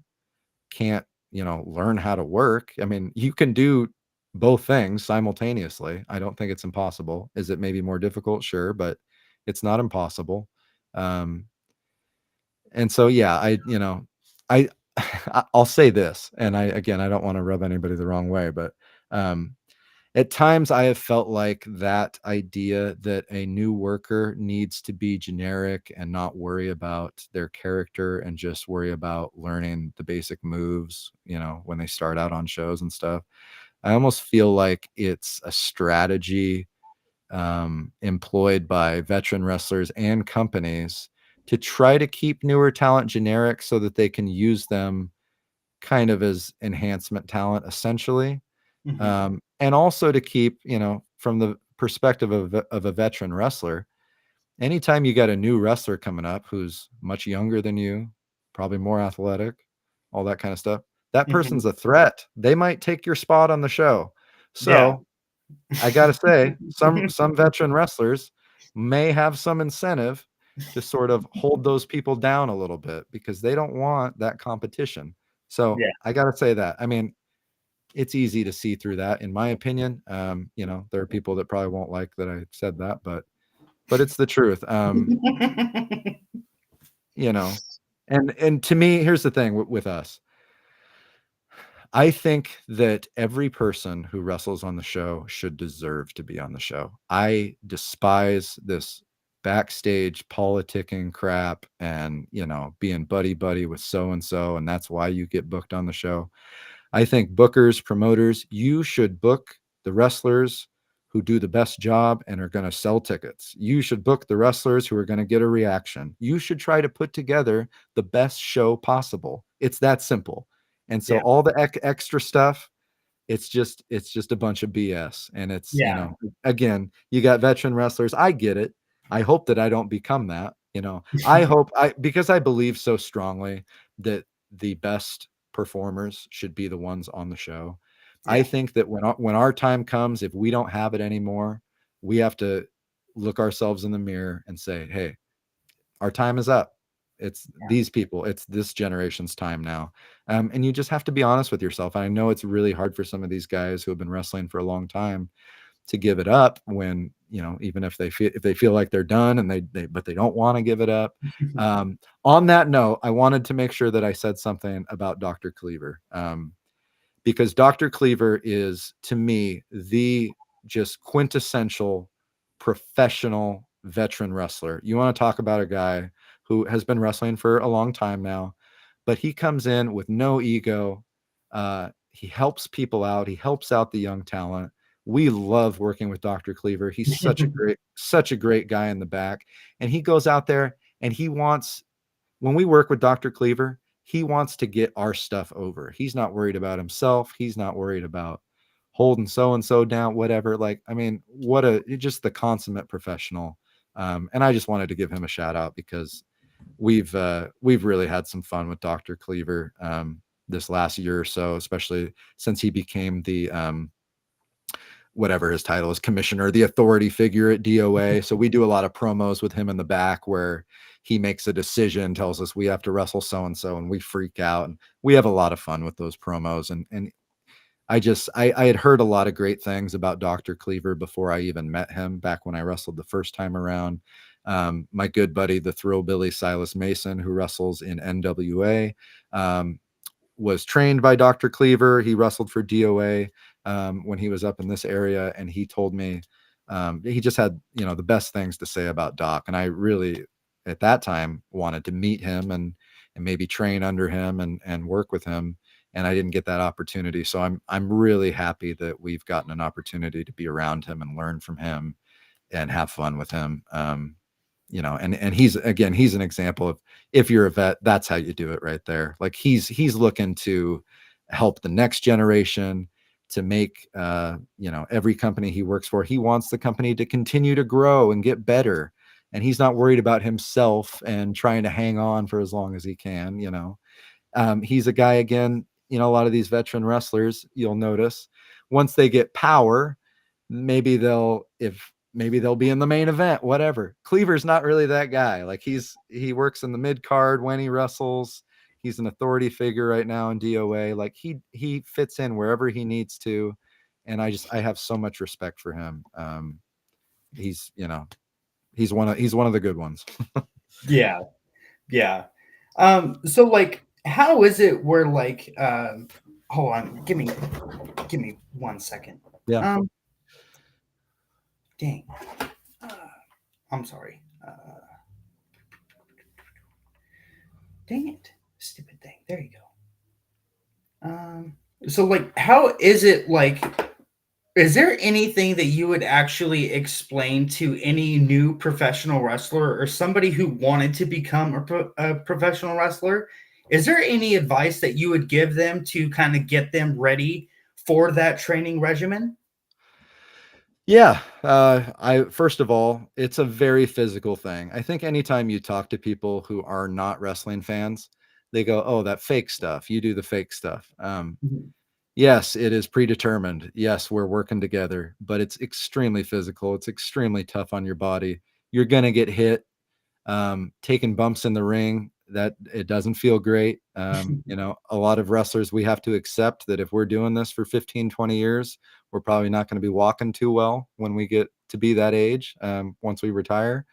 can't, learn how to work. I mean, you can do both things simultaneously. I don't think it's impossible. Is it maybe more difficult? Sure, but it's not impossible. Um, and so, yeah, I, I'll say this, and I don't want to rub anybody the wrong way, but um, at times, I have felt like that idea that a new worker needs to be generic and not worry about their character and just worry about learning the basic moves, when they start out on shows and stuff. I almost feel like it's a strategy employed by veteran wrestlers and companies to try to keep newer talent generic so that they can use them kind of as enhancement talent, essentially, Mhm. and also to keep, from the perspective of a veteran wrestler, anytime you got a new wrestler coming up who's much younger than you, probably more athletic, all that kind of stuff, that Mhm. person's a threat. They might take your spot on the show. Yeah. So I gotta say, some veteran wrestlers may have some incentive to sort of hold those people down a little bit because they don't want that competition. So Yeah. I gotta say that. I mean, it's easy to see through that, in my opinion. There are people that probably won't like that I said that, but it's the truth. You know, and to me, here's the thing with us. I think that every person who wrestles on the show should deserve to be on the show. I despise this backstage politicking crap and, being buddy buddy with so and so, and that's why you get booked on the show. I think bookers, promoters, you should book the wrestlers who do the best job and are going to sell tickets. You should book the wrestlers who are going to get a reaction. You should try to put together the best show possible. It's that simple. And so Yeah. all the extra stuff, it's just a bunch of BS. And it's, Yeah. again, you got veteran wrestlers. I get it. I hope that I don't become that. I hope because I believe so strongly that the best performers should be the ones on the show. I Yeah. think that when our time comes, if we don't have it anymore, we have to look ourselves in the mirror and say, "Hey, our time is up. It's Yeah. these people. It's this generation's time now." And you just have to be honest with yourself. I know it's really hard for some of these guys who have been wrestling for a long time to give it up when, even if they feel like they're done and but they don't want to give it up. On that note, I wanted to make sure that I said something about Dr. Cleaver. Because Dr. Cleaver is, to me, the just quintessential professional veteran wrestler. You want to talk about a guy who has been wrestling for a long time now, but he comes in with no ego. He helps people out. He helps out the young talent. We love working with Dr. Cleaver. He's such a great guy in the back, and he goes out there and when we work with Dr. Cleaver, he wants to get our stuff over. He's not worried about himself. He's not worried about holding so and so down, whatever. Like, I mean, just the consummate professional. And I just wanted to give him a shout out because we've really had some fun with Dr. Cleaver this last year or so, especially since he became the whatever his title is, commissioner, the authority figure at DOA. So we do a lot of promos with him in the back where he makes a decision, tells us we have to wrestle so and so, and we freak out. And we have a lot of fun with those promos. And I had heard a lot of great things about Dr. Cleaver before I even met him back when I wrestled the first time around. My good buddy, the Thrillbilly Silas Mason, who wrestles in NWA, was trained by Dr. Cleaver. He wrestled for DOA when he was up in this area, and he told me he just had the best things to say about Doc. And I really, at that time, wanted to meet him and maybe train under him and work with him. And I didn't get that opportunity. So I'm really happy that we've gotten an opportunity to be around him and learn from him and have fun with him. And he's an example of, if you're a vet, that's how you do it right there. Like he's looking to help the next generation, to make every company he works for, he wants the company to continue to grow and get better. And he's not worried about himself and trying to hang on for as long as he can. He's a guy, again, a lot of these veteran wrestlers, you'll notice, once they get power, maybe they'll be in the main event, whatever. Cleaver's not really that guy. Like he works in the mid card when he wrestles. He's an authority figure right now in DOA. Like he fits in wherever he needs to. And I have so much respect for him. He's one of the good ones. Yeah. Yeah. So like, how is it where like, hold on, give me 1 second. Yeah. Dang. I'm sorry. Dang it. Stupid thing. There you go. So like, how is it like, is there anything that you would actually explain to any new professional wrestler or somebody who wanted to become a professional wrestler? Is there any advice that you would give them to kind of get them ready for that training regimen? Yeah, I first of all, it's a very physical thing. I think anytime you talk to people who are not wrestling fans, they go, "Oh, that fake stuff. You do the fake stuff." Mhm. Yes, it is predetermined. Yes, we're working together, but it's extremely physical. It's extremely tough on your body. You're gonna get hit, taking bumps in the ring. That it doesn't feel great. A lot of wrestlers, we have to accept that if we're doing this for 15, 20 years, we're probably not going to be walking too well when we get to be that age, once we retire.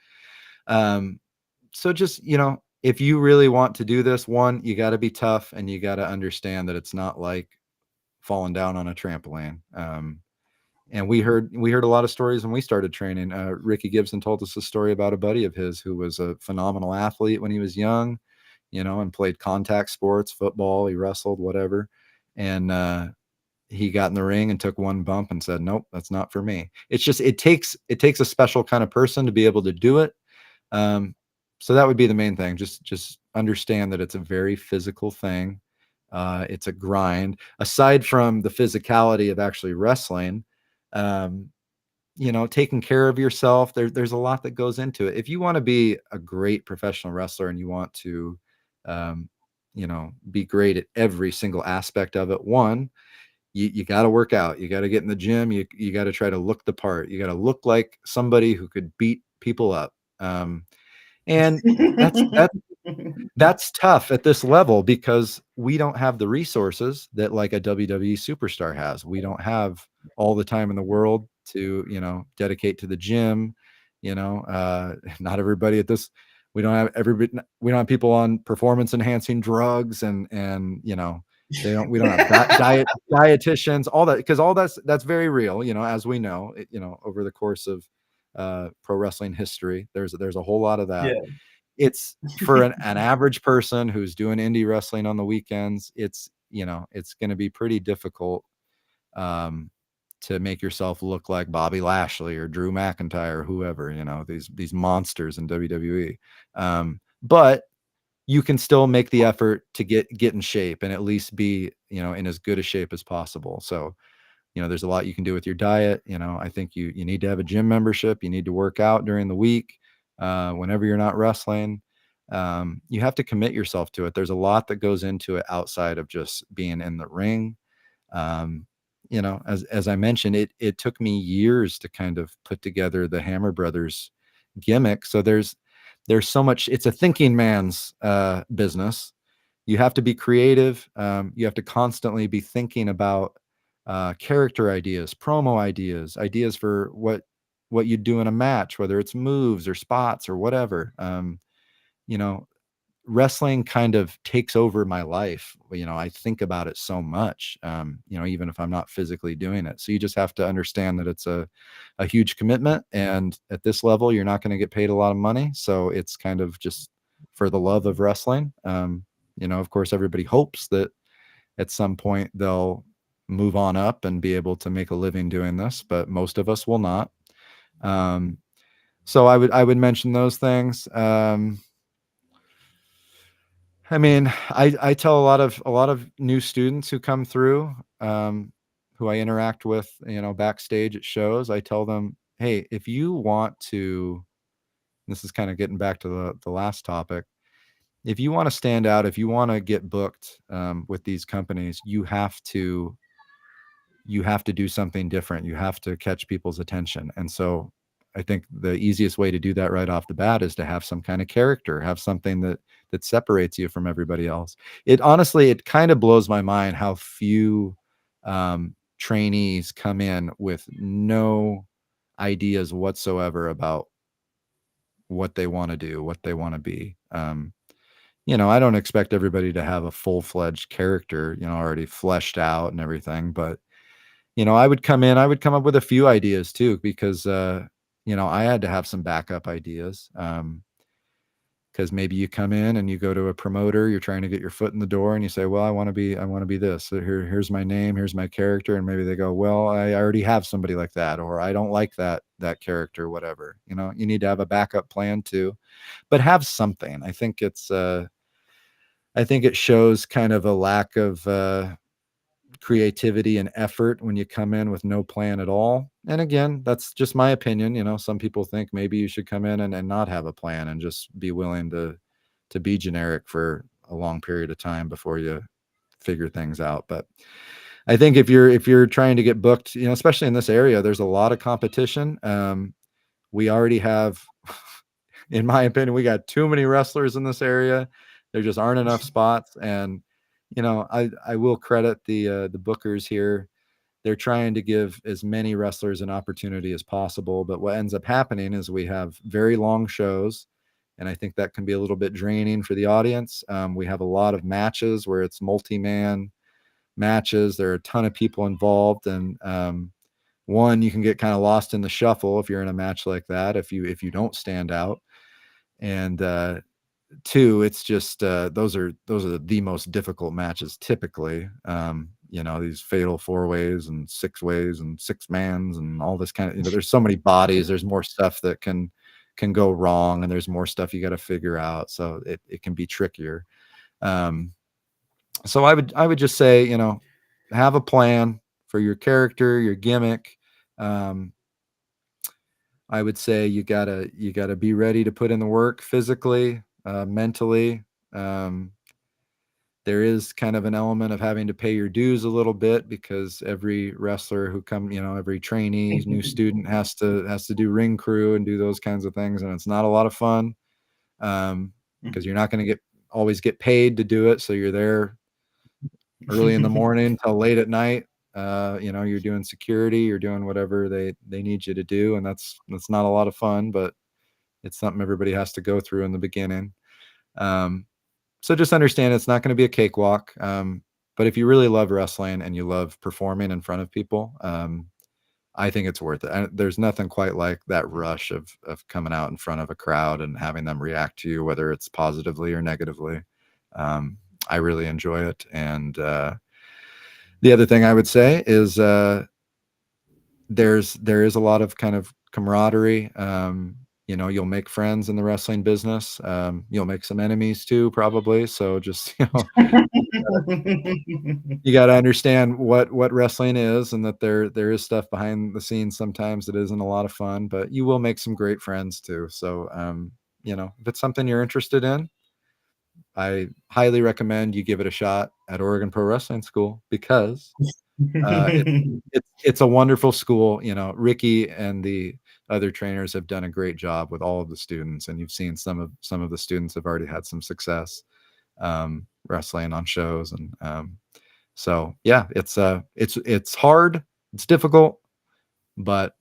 Um, so just, if you really want to do this, one, you got to be tough and you got to understand that it's not like falling down on a trampoline. And we heard a lot of stories when we started training. Ricky Gibson told us a story about a buddy of his who was a phenomenal athlete when he was young, and played contact sports, football, he wrestled, whatever. And he got in the ring and took one bump and said, "Nope, that's not for me." It's just it takes a special kind of person to be able to do it. Um, so that would be the main thing. Just understand that it's a very physical thing. It's a grind. Aside from the physicality of actually wrestling, um, taking care of yourself, there's a lot that goes into it. If you want to be a great professional wrestler and you want to, um, be great at every single aspect of it, one, you got to work out. You got to get in the gym. You got to try to look the part. You got to look like somebody who could beat people up. And that's tough at this level because we don't have the resources that like a WWE superstar has. We don't have all the time in the world to, dedicate to the gym. Not everybody at this. We don't have people on performance enhancing drugs and they don't. We don't have dietitians, all that, because all that's very real. As we know, over the course of pro wrestling history, there's a whole lot of that. Yeah. It's for an average person who's doing indie wrestling on the weekends, it's going to be pretty difficult, um, to make yourself look like Bobby Lashley or Drew McIntyre or whoever, these monsters in WWE. But you can still make the effort to get in shape and at least be, in as good a shape as possible. So, there's a lot you can do with your diet. I think you need to have a gym membership. You need to work out during the week, whenever you're not wrestling. You have to commit yourself to it. There's a lot that goes into it outside of just being in the ring. Um, as I mentioned, it took me years to kind of put together the Hammer Brothers gimmick. So there's so much. It's a thinking man's business. You have to be creative. You have to constantly be thinking about character ideas, promo ideas, ideas for what you do in a match, whether it's moves or spots or whatever. You know, Wrestling kind of takes over my life. I think about it so much, even if I'm not physically doing it. So you just have to understand that it's a huge commitment. And at this level, you're not going to get paid a lot of money. So it's kind of just for the love of wrestling. Of course, everybody hopes that at some point they'll move on up and be able to make a living doing this, but most of us will not. Um, so I would mention those things. I mean, I tell a lot of new students who come through, who I interact with, backstage at shows. I tell them, hey, if you want to, this is kind of getting back to the last topic. If you want to stand out, if you want to get booked, with these companies, you have to do something different. You have to catch people's attention. And so I think the easiest way to do that right off the bat is to have some kind of character, have something that separates you from everybody else. It kind of blows my mind how few trainees come in with no ideas whatsoever about what they want to do, what they want to be. I don't expect everybody to have a full-fledged character, already fleshed out and everything, but I would come up with a few ideas too, because, I had to have some backup ideas. Because maybe you come in and you go to a promoter, you're trying to get your foot in the door and you say, well, I want to be this. So here's my name, here's my character. And maybe they go, well, I already have somebody like that, or I don't like that character, whatever. You need to have a backup plan too, but have something. I think it shows kind of a lack of, creativity and effort when you come in with no plan at all. And again, that's just my opinion. You know, some people think maybe you should come in and not have a plan and just be willing to be generic for a long period of time before you figure things out. But I think if you're trying to get booked, you know, especially in this area, there's a lot of competition. We already have, in my opinion, we got too many wrestlers in this area. There just aren't enough spots. And, you know, I will credit the bookers here. They're trying to give as many wrestlers an opportunity as possible. But what ends up happening is we have very long shows. And I think that can be a little bit draining for the audience. We have a lot of matches where it's multi-man matches. There are a ton of people involved. And one, you can get kind of lost in the shuffle if you're in a match like that, if you don't stand out. And two, it's just those are the most difficult matches typically. You know, these fatal four ways and six ways and six mans and all this kind of, you know, there's so many bodies, there's more stuff that can go wrong, and there's more stuff you got to figure out. So it can be trickier. So I would just say, you know, have a plan for your character, your gimmick. I would say you gotta be ready to put in the work physically, mentally. Um, there is kind of an element of having to pay your dues a little bit because every wrestler who you know, every trainee, new student has to do ring crew and do those kinds of things, and it's not a lot of fun because you're not going to always get paid to do it. So you're there early in the morning till late at night. You know, you're doing security, you're doing whatever they need you to do, and that's not a lot of fun, but it's something everybody has to go through in the beginning. So just understand it's not going to be a cakewalk. But if you really love wrestling and you love performing in front of people, I think it's worth it. There's nothing quite like that rush of coming out in front of a crowd and having them react to you, whether it's positively or negatively. I really enjoy it, and the other thing I would say is there is a lot of kind of camaraderie. You know, you'll make friends in the wrestling business. You'll make some enemies too, probably. So just, you know, you got to understand what wrestling is, and that there is stuff behind the scenes sometimes that isn't a lot of fun, but you will make some great friends too. So you know, if it's something you're interested in, I highly recommend you give it a shot at Oregon Pro Wrestling School, because it's a wonderful school. You know, Ricky and the other trainers have done a great job with all of the students, and you've seen some of the students have already had some success wrestling on shows. And so yeah, it's hard, it's difficult, but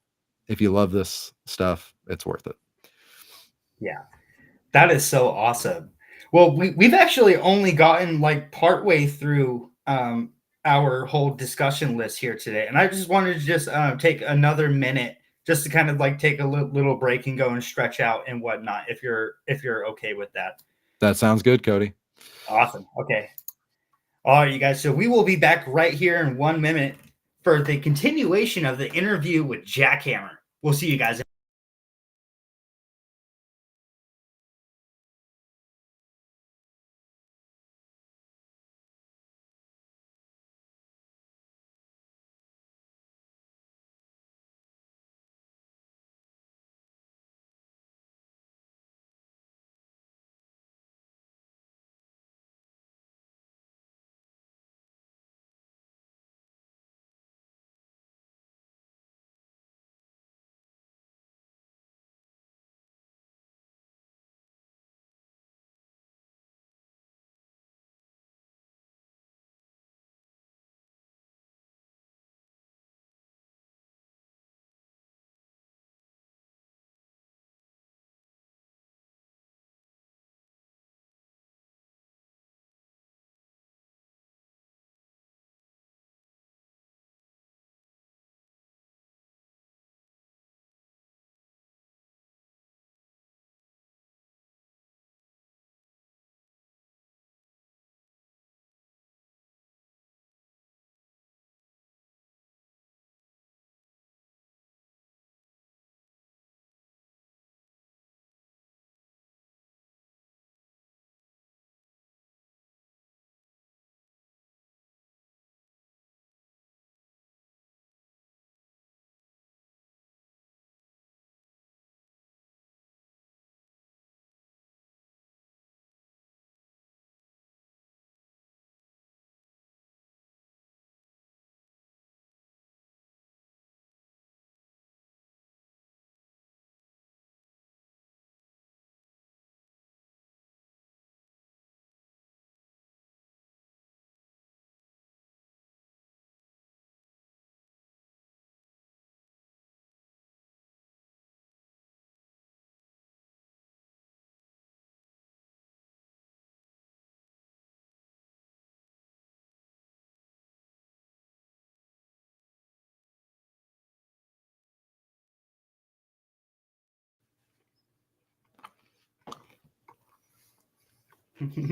if you love this stuff, it's worth it. Yeah, that is so awesome. Well, we've actually only gotten like partway through our whole discussion list here today, and I just wanted to just take another minute just to kind of like take a little break and go and stretch out and whatnot. If you're okay with that. That sounds good, Cody. Awesome. Okay. All right, you guys. So we will be back right here in 1 minute for the continuation of the interview with Jackhammer. We'll see you guys.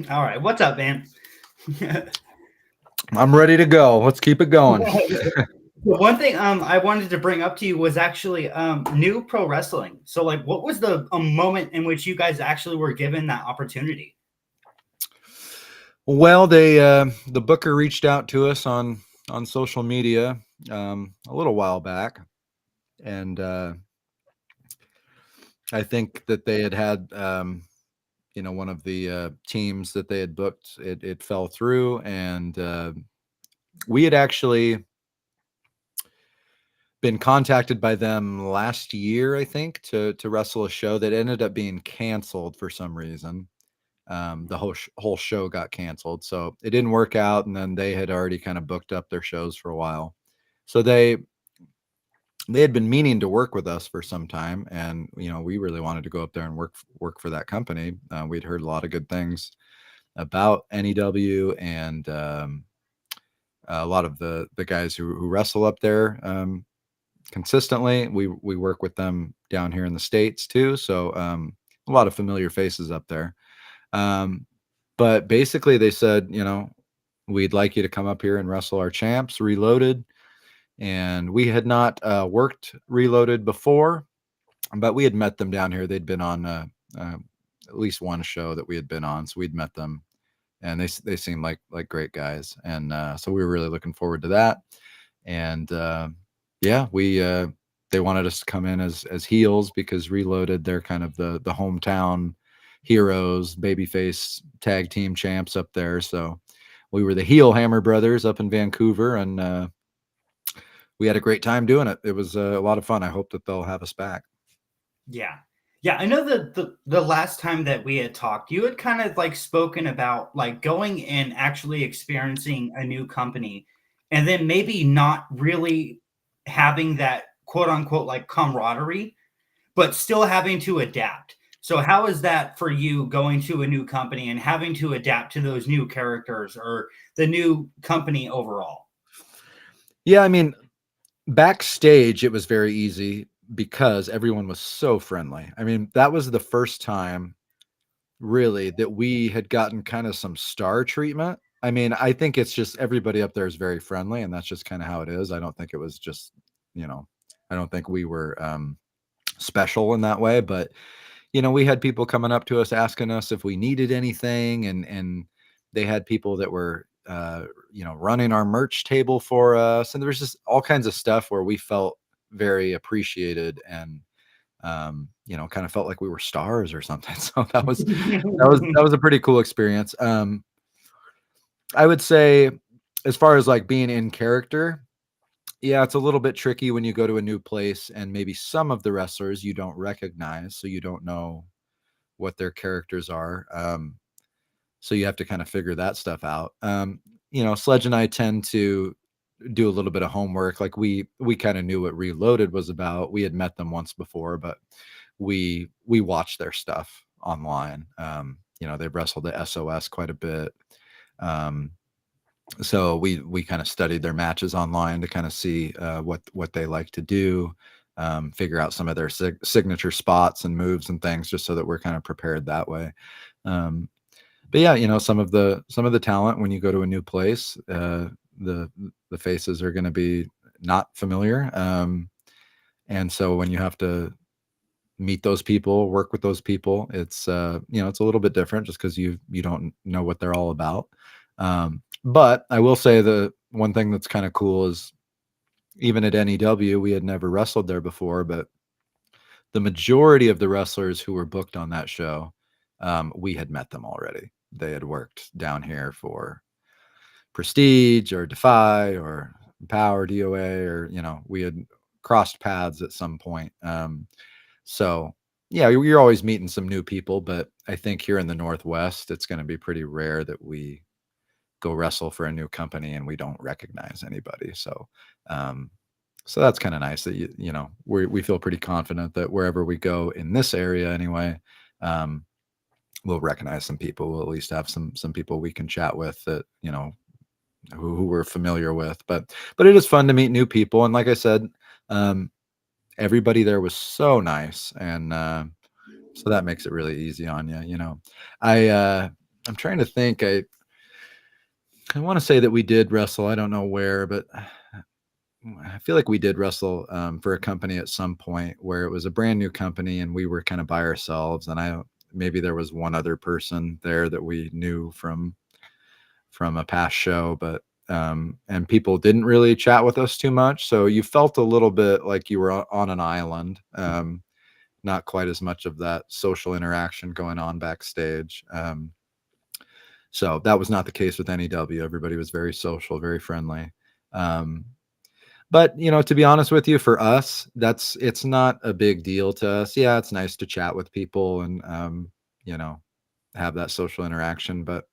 All right, what's up, man? I'm ready to go. Let's keep it going. The one thing I wanted to bring up to you was actually new pro wrestling. So like what was the moment in which you guys actually were given that opportunity? Well, the booker reached out to us on social media a little while back, and I think that they had one of the teams that they had booked. It fell through, and we had actually been contacted by them last year, I think, to wrestle a show that ended up being canceled for some reason. The whole show got canceled, so it didn't work out. And then they had already kind of booked up their shows for a while, so they had been meaning to work with us for some time, and we really wanted to go up there and work for that company. We'd heard a lot of good things about NEW, and a lot of the guys who wrestle up there consistently. We work with them down here in the States too, so a lot of familiar faces up there. But basically they said, we'd like you to come up here and wrestle our champs, Reloaded. And we had not worked Reloaded before, but we had met them down here. They'd been on at least one show that we had been on, so we'd met them, and they seemed like great guys, and so we were really looking forward to that. And yeah, we they wanted us to come in as heels because Reloaded, they're kind of the hometown heroes, babyface tag team champs up there. So we were the heel Hammer Brothers up in Vancouver, and we had a great time doing it. It was a lot of fun. I hope that they'll have us back. Yeah. Yeah, I know that the last time that we had talked, you had kind of like spoken about like going and actually experiencing a new company and then maybe not really having that quote unquote like camaraderie, but still having to adapt. So how is that for you going to a new company and having to adapt to those new characters or the new company overall? Yeah, I mean, backstage, it was very easy because everyone was so friendly. I mean, that was the first time really that we had gotten kind of some star treatment. I mean, I think it's just everybody up there is very friendly, and that's just kind of how it is. I don't think it was just, you know, I don't think we were special in that way, but we had people coming up to us asking us if we needed anything, and they had people that were running our merch table for us, and there was just all kinds of stuff where we felt very appreciated, and kind of felt like we were stars or something. So that was a pretty cool experience. I would say, as far as like being in character, yeah, it's a little bit tricky when you go to a new place and maybe some of the wrestlers you don't recognize, so you don't know what their characters are. So you have to kind of figure that stuff out. Sledge and I tend to do a little bit of homework. Like we kind of knew what Reloaded was about. We had met them once before, but we watched their stuff online. They've wrestled at SOS quite a bit. So we kind of studied their matches online to kind of see what they like to do, figure out some of their signature spots and moves and things, just so that we're kind of prepared that way. But yeah, some of the talent when you go to a new place, the faces are going to be not familiar, and so when you have to meet those people, work with those people, it's it's a little bit different just because you don't know what they're all about. But I will say the one thing that's kind of cool is even at NEW, we had never wrestled there before, but the majority of the wrestlers who were booked on that show, we had met them already. They had worked down here for Prestige or Defy or Power DOA, or we had crossed paths at some point. So yeah, you're always meeting some new people, but I think here in the Northwest, it's going to be pretty rare that we go wrestle for a new company and we don't recognize anybody. So that's kind of nice that we feel pretty confident that wherever we go in this area anyway, we'll recognize some people. We'll at least have some people we can chat with that who we're familiar with. But it is fun to meet new people, and like I said, everybody there was so nice, and so that makes it really easy on you. I I'm trying to think. I want to say that we did wrestle. I don't know where, but I feel like we did wrestle for a company at some point where it was a brand new company and we were kind of by ourselves. And maybe there was one other person there that we knew from a past show, but and people didn't really chat with us too much. So you felt a little bit like you were on an island. Not quite as much of that social interaction going on backstage. So that was not the case with NEW. Everybody was very social, very friendly. Um, but to be honest with you, for us, it's not a big deal to us. Yeah, it's nice to chat with people and you know, have that social interaction. But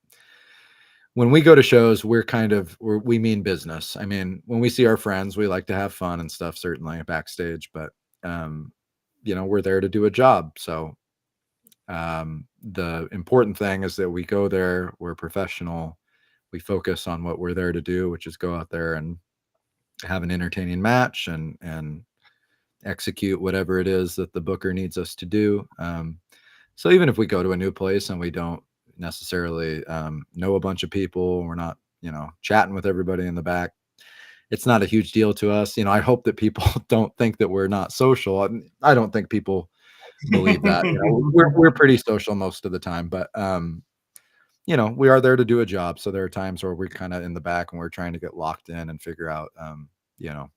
when we go to shows, we mean business. I mean, when we see our friends, we like to have fun and stuff, certainly backstage, but um, we're there to do a job. So the important thing is that we go there, we're professional, we focus on what we're there to do, which is go out there and have an entertaining match and execute whatever it is that the booker needs us to do. So even if we go to a new place and we don't necessarily know a bunch of people, we're not, chatting with everybody in the back, it's not a huge deal to us. I hope that people don't think that we're not social. I don't think people believe that. We're pretty social most of the time, but we are there to do a job. So there are times where we're kind of in the back and we're trying to get locked in and figure out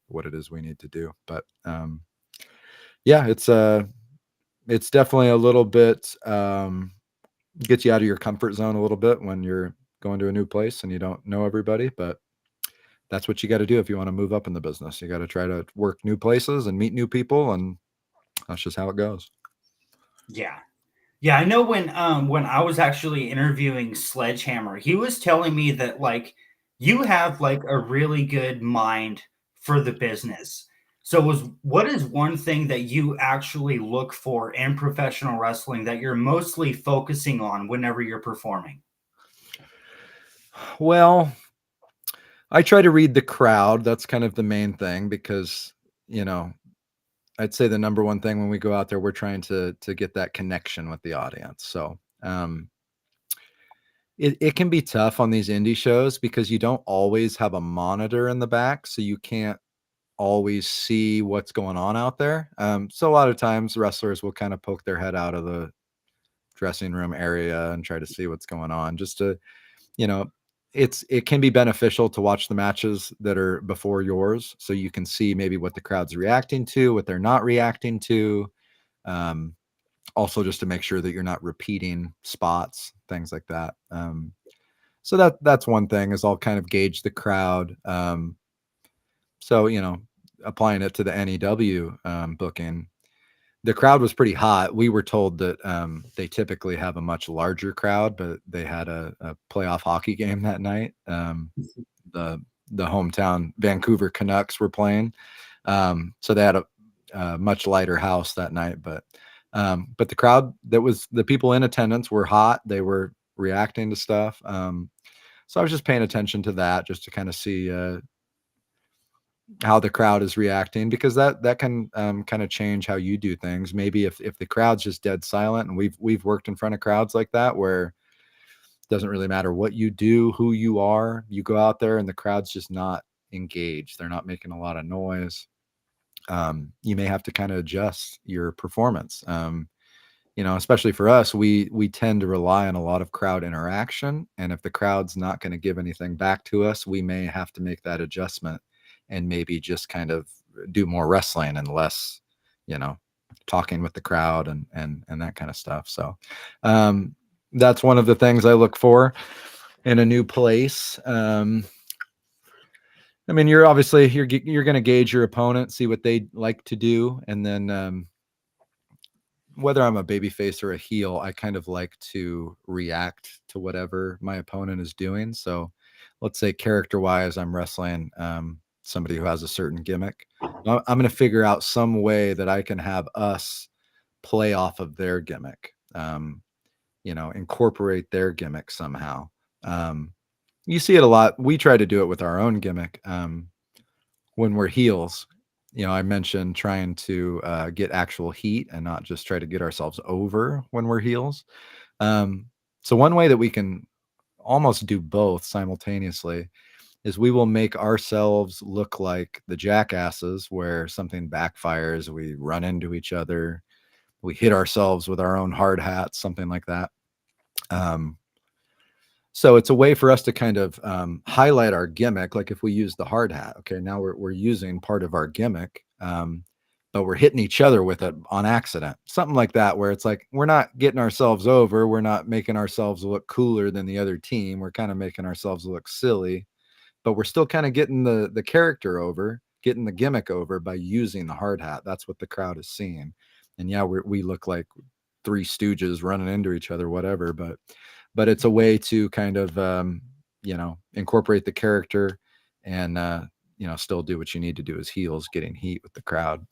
what it is we need to do. But yeah, it's definitely a little bit gets you out of your comfort zone a little bit when you're going to a new place and you don't know everybody, but that's what you got to do if you want to move up in the business. You got to try to work new places and meet new people, and that's just how it goes. Yeah. Yeah, I know when I was actually interviewing Sledgehammer, he was telling me that like you have like a really good mind for the business. So was what is one thing that you actually look for in professional wrestling that you're mostly focusing on whenever you're performing? Well, I try to read the crowd. That's kind of the main thing because, you know, I'd say the number one thing when we go out there, we're trying to get that connection with the audience. So, it can be tough on these indie shows because you don't always have a monitor in the back, so you can't always see what's going on out there. So a lot of times wrestlers will kind of poke their head out of the dressing room area and try to see what's going on just to, you know, it can be beneficial to watch the matches that are before yours so you can see maybe what the crowd's reacting to, what they're not reacting to. Um, Also just to make sure that you're not repeating spots, things like that. So that's one thing is I'll kind of gauge the crowd. So, applying it to the NEW booking, the crowd was pretty hot. We were told that they typically have a much larger crowd, but they had a playoff hockey game that night. The the hometown Vancouver Canucks were playing, so they had a much lighter house that night. But the crowd that was the people in attendance were hot. They were reacting to stuff. So I was just paying attention to that just to kind of see how the crowd is reacting because that can kind of change how you do things. Maybe if the crowd's just dead silent, and we've worked in front of crowds like that where it doesn't really matter what you do, who you are, you go out there and the crowd's just not engaged. They're not making a lot of noise. You may have to kind of adjust your performance. Especially for us, we tend to rely on a lot of crowd interaction, and if the crowd's not going to give anything back to us, we may have to make that adjustment and maybe just kind of do more wrestling and less, you know, talking with the crowd and that kind of stuff. So that's one of the things I look for in a new place. I mean, you're going to gauge your opponent, see what they like to do, and then whether I'm a babyface or a heel, I kind of like to react to whatever my opponent is doing. So let's say character wise, I'm wrestling somebody who has a certain gimmick. I'm going to figure out some way that I can have us play off of their gimmick, incorporate their gimmick somehow. You see it a lot. We try to do it with our own gimmick when we're heels. I mentioned trying to get actual heat and not just try to get ourselves over when we're heels. So one way that we can almost do both simultaneously is we will make ourselves look like the jackasses where something backfires, we run into each other, we hit ourselves with our own hard hats, something like that. Um, so it's a way for us to kind of highlight our gimmick. Like if we use the hard hat, okay, now we're using part of our gimmick, but we're hitting each other with it on accident, something like that, where it's like we're not getting ourselves over, we're not making ourselves look cooler than the other team, we're kind of making ourselves look silly, but we're still kind of getting the character over, getting the gimmick over by using the hard hat. That's what the crowd is seeing. And yeah, we look like three stooges running into each other, whatever, but it's a way to kind of incorporate the character and still do what you need to do as heels, getting heat with the crowd.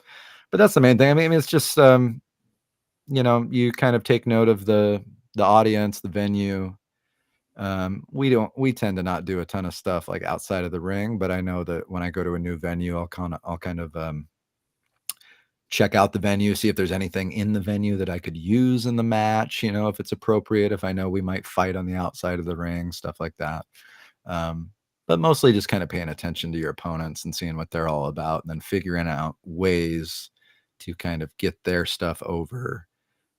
But that's the main thing. I mean, it's just you kind of take note of the audience, the venue. We tend to not do a ton of stuff like outside of the ring, but I know that when I go to a new venue, I'll kind of check out the venue, see if there's anything in the venue that I could use in the match, if it's appropriate, if I know we might fight on the outside of the ring, stuff like that. But mostly just kind of paying attention to your opponents and seeing what they're all about, and then figuring out ways to kind of get their stuff over,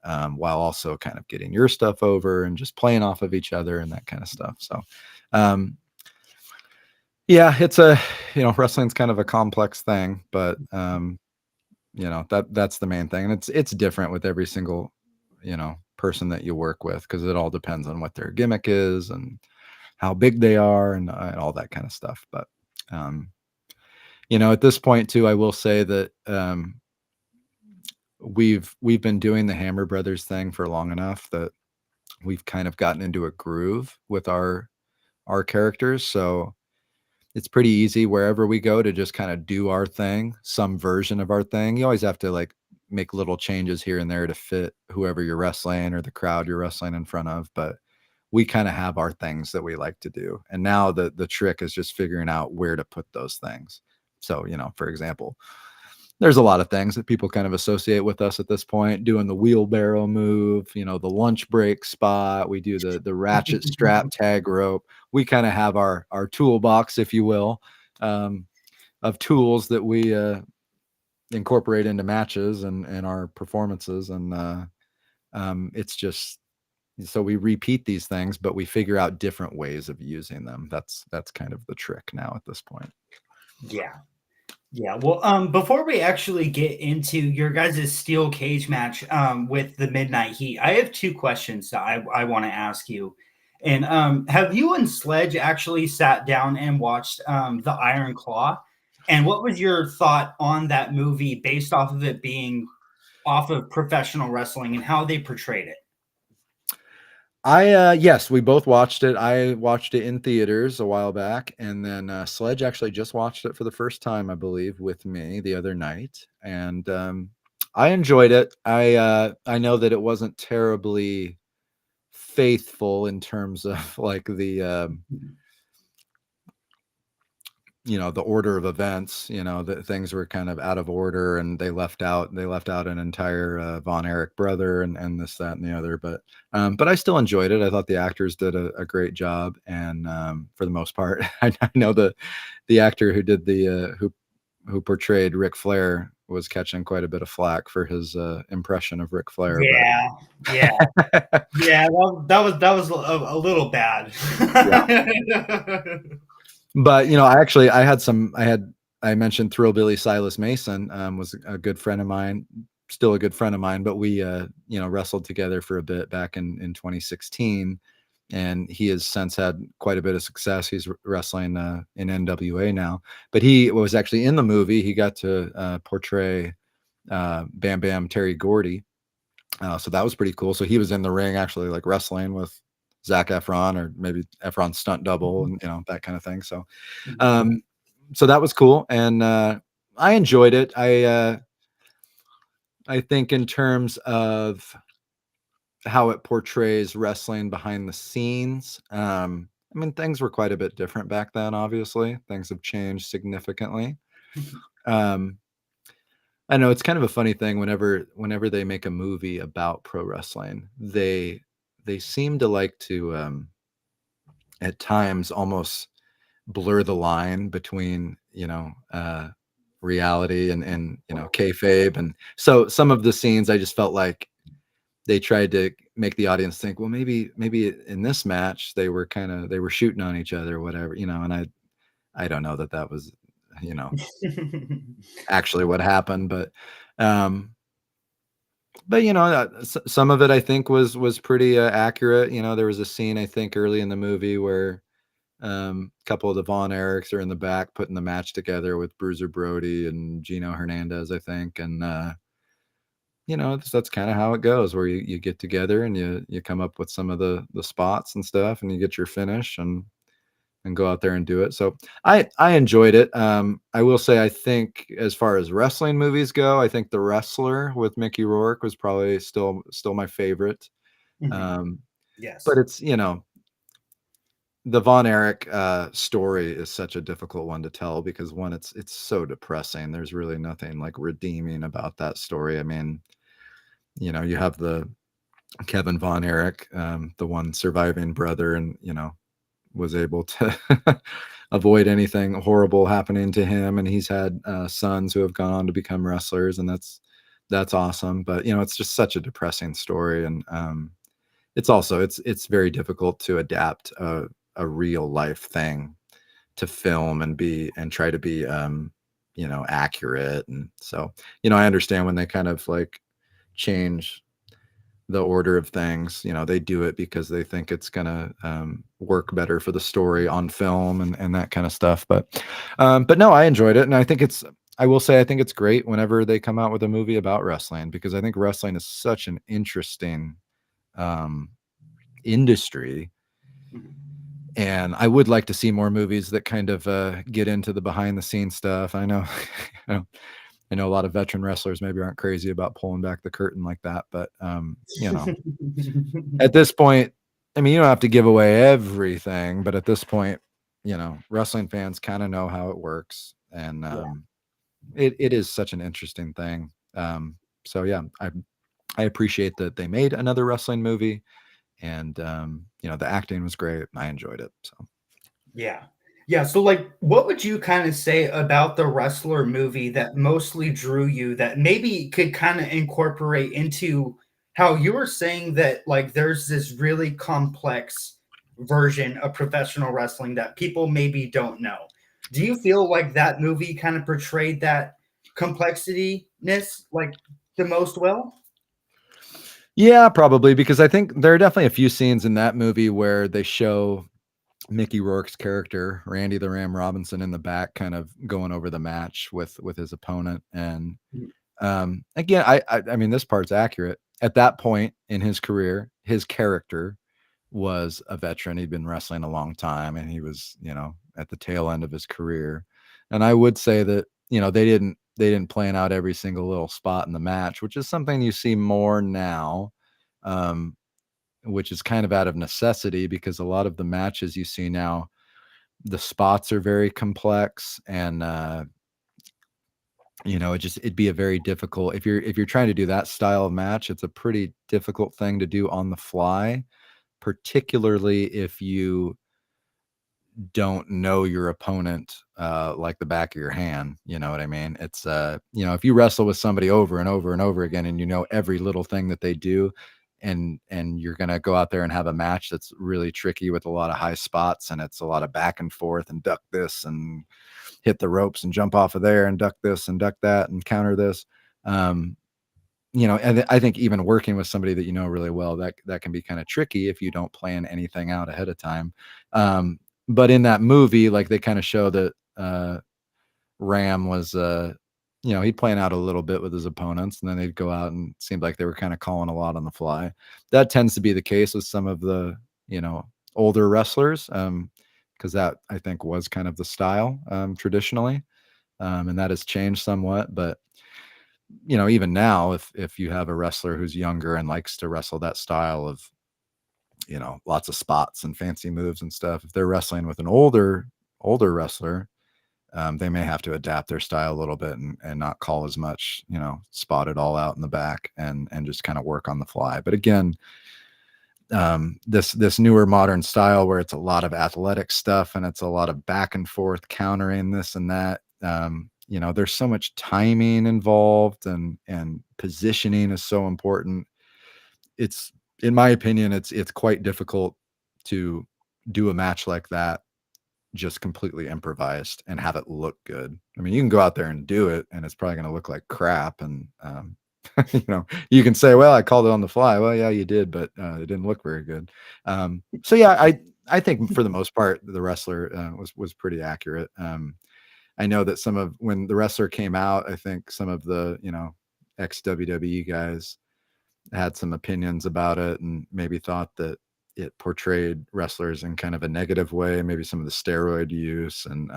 while also kind of getting your stuff over and just playing off of each other and that kind of stuff. So, yeah, it's wrestling's kind of a complex thing, but that's the main thing. And it's different with every single, person that you work with, because it all depends on what their gimmick is and how big they are and all that kind of stuff. But, at this point too, I will say that, we've been doing the Hammer Brothers thing for long enough that we've kind of gotten into a groove with our characters. So it's pretty easy wherever we go to just kind of do our thing, some version of our thing. You always have to like make little changes here and there to fit whoever you're wrestling or the crowd you're wrestling in front of, but we kind of have our things that we like to do. And now the trick is just figuring out where to put those things. So, for example, there's a lot of things that people kind of associate with us at this point, doing the wheelbarrow move, the lunch break spot. We do the ratchet strap tag rope. We kind of have our toolbox, if you will, of tools that we incorporate into matches and our performances. And it's just, so we repeat these things, but we figure out different ways of using them. That's kind of the trick now at this point. Yeah. Yeah, well, before we actually get into your guys' steel cage match with the Midnight Heat, I have two questions that I want to ask you. And have you and Sledge actually sat down and watched the Iron Claw? And what was your thought on that movie based off of it being off of professional wrestling and how they portrayed it? Yes, we both watched it. I watched it in theaters a while back, and then Sledge actually just watched it for the first time, I believe, with me the other night, and I enjoyed it. I know that it wasn't terribly faithful in terms of like the order of events, that things were kind of out of order, and they left out an entire Von Erich brother and this, that, and the other. But I still enjoyed it. I thought the actors did a great job, and for the most part, I know the actor who did the who portrayed Ric Flair was catching quite a bit of flack for his impression of Ric Flair. Yeah, yeah, But yeah. Well, that was a little bad. yeah. But I mentioned Thrillbilly Silas Mason, was a good friend of mine, still a good friend of mine, but we wrestled together for a bit back in 2016, and he has since had quite a bit of success. He's wrestling in NWA now, but he was actually in the movie. He got to portray Bam Bam Terry Gordy, so that was pretty cool. So he was in the ring actually like wrestling with Zac Efron, or maybe Efron's stunt double, and that kind of thing. So so that was cool, and I enjoyed it. I think in terms of how it portrays wrestling behind the scenes, I mean, things were quite a bit different back then. Obviously, things have changed significantly. um I know it's kind of a funny thing whenever they make a movie about pro wrestling, they seem to like to at times almost blur the line between reality and kayfabe, and so some of the scenes I just felt like they tried to make the audience think, well, maybe in this match they were shooting on each other or whatever, and I don't know that that was you know actually what happened, um but some of it I think was pretty accurate. There was a scene I think early in the movie where a couple of the Von Erichs are in the back putting the match together with Bruiser Brody and Gino Hernandez, I think. And, that's kind of how it goes, where you get together and you come up with some of the spots and stuff, and you get your finish and go out there and do it. So I enjoyed it. I will say, I think as far as wrestling movies go, I think The Wrestler with Mickey Rourke was probably still my favorite. Mhm. Um, but Yes. it's, the Von Erich story is such a difficult one to tell because one, it's so depressing. There's really nothing like redeeming about that story. I mean, you have the Kevin Von Erich, the one surviving brother, and was able to avoid anything horrible happening to him, and he's had sons who have gone on to become wrestlers, and that's awesome. But it's just such a depressing story, and it's very difficult to adapt a real life thing to film and try to be accurate. And so I understand when they kind of like change the order of things. They do it because they think it's gonna work better for the story on film and that kind of stuff. But no, I enjoyed it, and I will say I think it's great whenever they come out with a movie about wrestling, because I think wrestling is such an interesting um industry, Mhm. and I would like to see more movies that kind of get into the behind the scenes stuff. I know, I know, I know a lot of veteran wrestlers maybe aren't crazy about pulling back the curtain like that, but at this point, I mean, you don't have to give away everything, but at this point, wrestling fans kind of know how it works, and Yeah. it is such an interesting thing. So yeah, I appreciate that they made another wrestling movie, and the acting was great. I enjoyed it. So. Yeah. Yeah. So, like, what would you kind of say about the wrestler movie that mostly drew you that maybe could kind of incorporate into how you were saying that, like, there's this really complex version of professional wrestling that people maybe don't know? Do you feel like that movie kind of portrayed that complexity-ness like the most well? Yeah, probably, because I think there are definitely a few scenes in that movie where they show Mickey Rourke's character, Randy the Ram Robinson, in the back, kind of going over the match with his opponent. And Mhm. again, I mean, this part's accurate. At that point in his career, his character was a veteran. He'd been wrestling a long time, and he was, at the tail end of his career. And I would say that, they didn't plan out every single little spot in the match, which is something you see more now. Um, which is kind of out of necessity, because a lot of the matches you see now, the spots are very complex, and it'd be a very difficult, if you're trying to do that style of match, it's a pretty difficult thing to do on the fly, particularly if you don't know your opponent like the back of your hand. You know what I mean? It's if you wrestle with somebody over and over and over again, and you know every little thing that they do, and you're gonna go out there and have a match that's really tricky with a lot of high spots, and it's a lot of back and forth and duck this and hit the ropes and jump off of there and duck this and duck that and counter this. Um, and I think even working with somebody that you know really well, that can be kind of tricky if you don't plan anything out ahead of time. Um, but in that movie, like, they kind of show that Ram was, he'd plan out a little bit with his opponents, and then they'd go out, and it seemed like they were kind of calling a lot on the fly. That tends to be the case with some of the, older wrestlers, because that I think was kind of the style traditionally, and that has changed somewhat. But even now, if you have a wrestler who's younger and likes to wrestle that style of, lots of spots and fancy moves and stuff, if they're wrestling with an older wrestler, they may have to adapt their style a little bit, and not call as much, spot it all out in the back, and just kind of work on the fly. But again, this newer modern style where it's a lot of athletic stuff and it's a lot of back and forth countering this and that. There's so much timing involved, and positioning is so important. It's In my opinion, it's quite difficult to do a match like that just completely improvised and have it look good. I mean, you can go out there and do it, and it's probably going to look like crap. And you can say, "Well, I called it on the fly." Well, yeah, you did, but it didn't look very good. So yeah, I think for the most part, the wrestler was pretty accurate. I know that when the wrestler came out, I think some of the ex WWE guys had some opinions about it and maybe thought that it portrayed wrestlers in kind of a negative way, maybe some of the steroid use and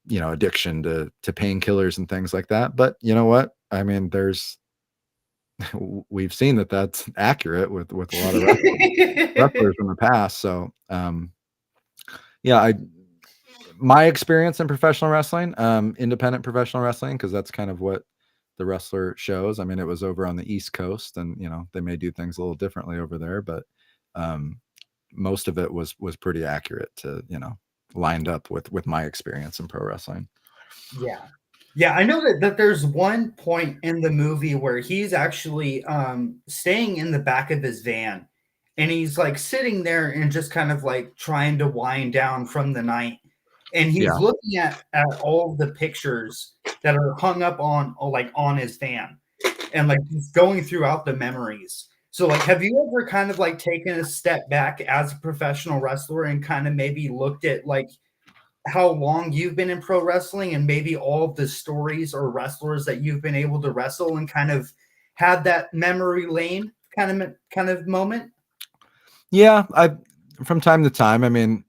Yeah. addiction to painkillers and things like that. But you know what? I mean, we've seen that that's accurate with a lot of wrestlers in the past. So yeah, my experience in professional wrestling, independent professional wrestling, because that's kind of what the wrestler shows. I mean, it was over on the East Coast, and they may do things a little differently over there, but most of it was pretty accurate to lined up with my experience in pro wrestling. Yeah. Yeah, I know that there's one point in the movie where he's actually staying in the back of his van, and he's like sitting there and just kind of like trying to wind down from the night. And he's Yeah. looking at all the pictures that are hung up on his van, and like he's going throughout the memories. So like have you ever kind of like taken a step back as a professional wrestler and kind of maybe looked at like how long you've been in pro wrestling and maybe all of the stories or wrestlers that you've been able to wrestle and kind of had that memory lane kind of moment? Yeah, I from time to time. I mean,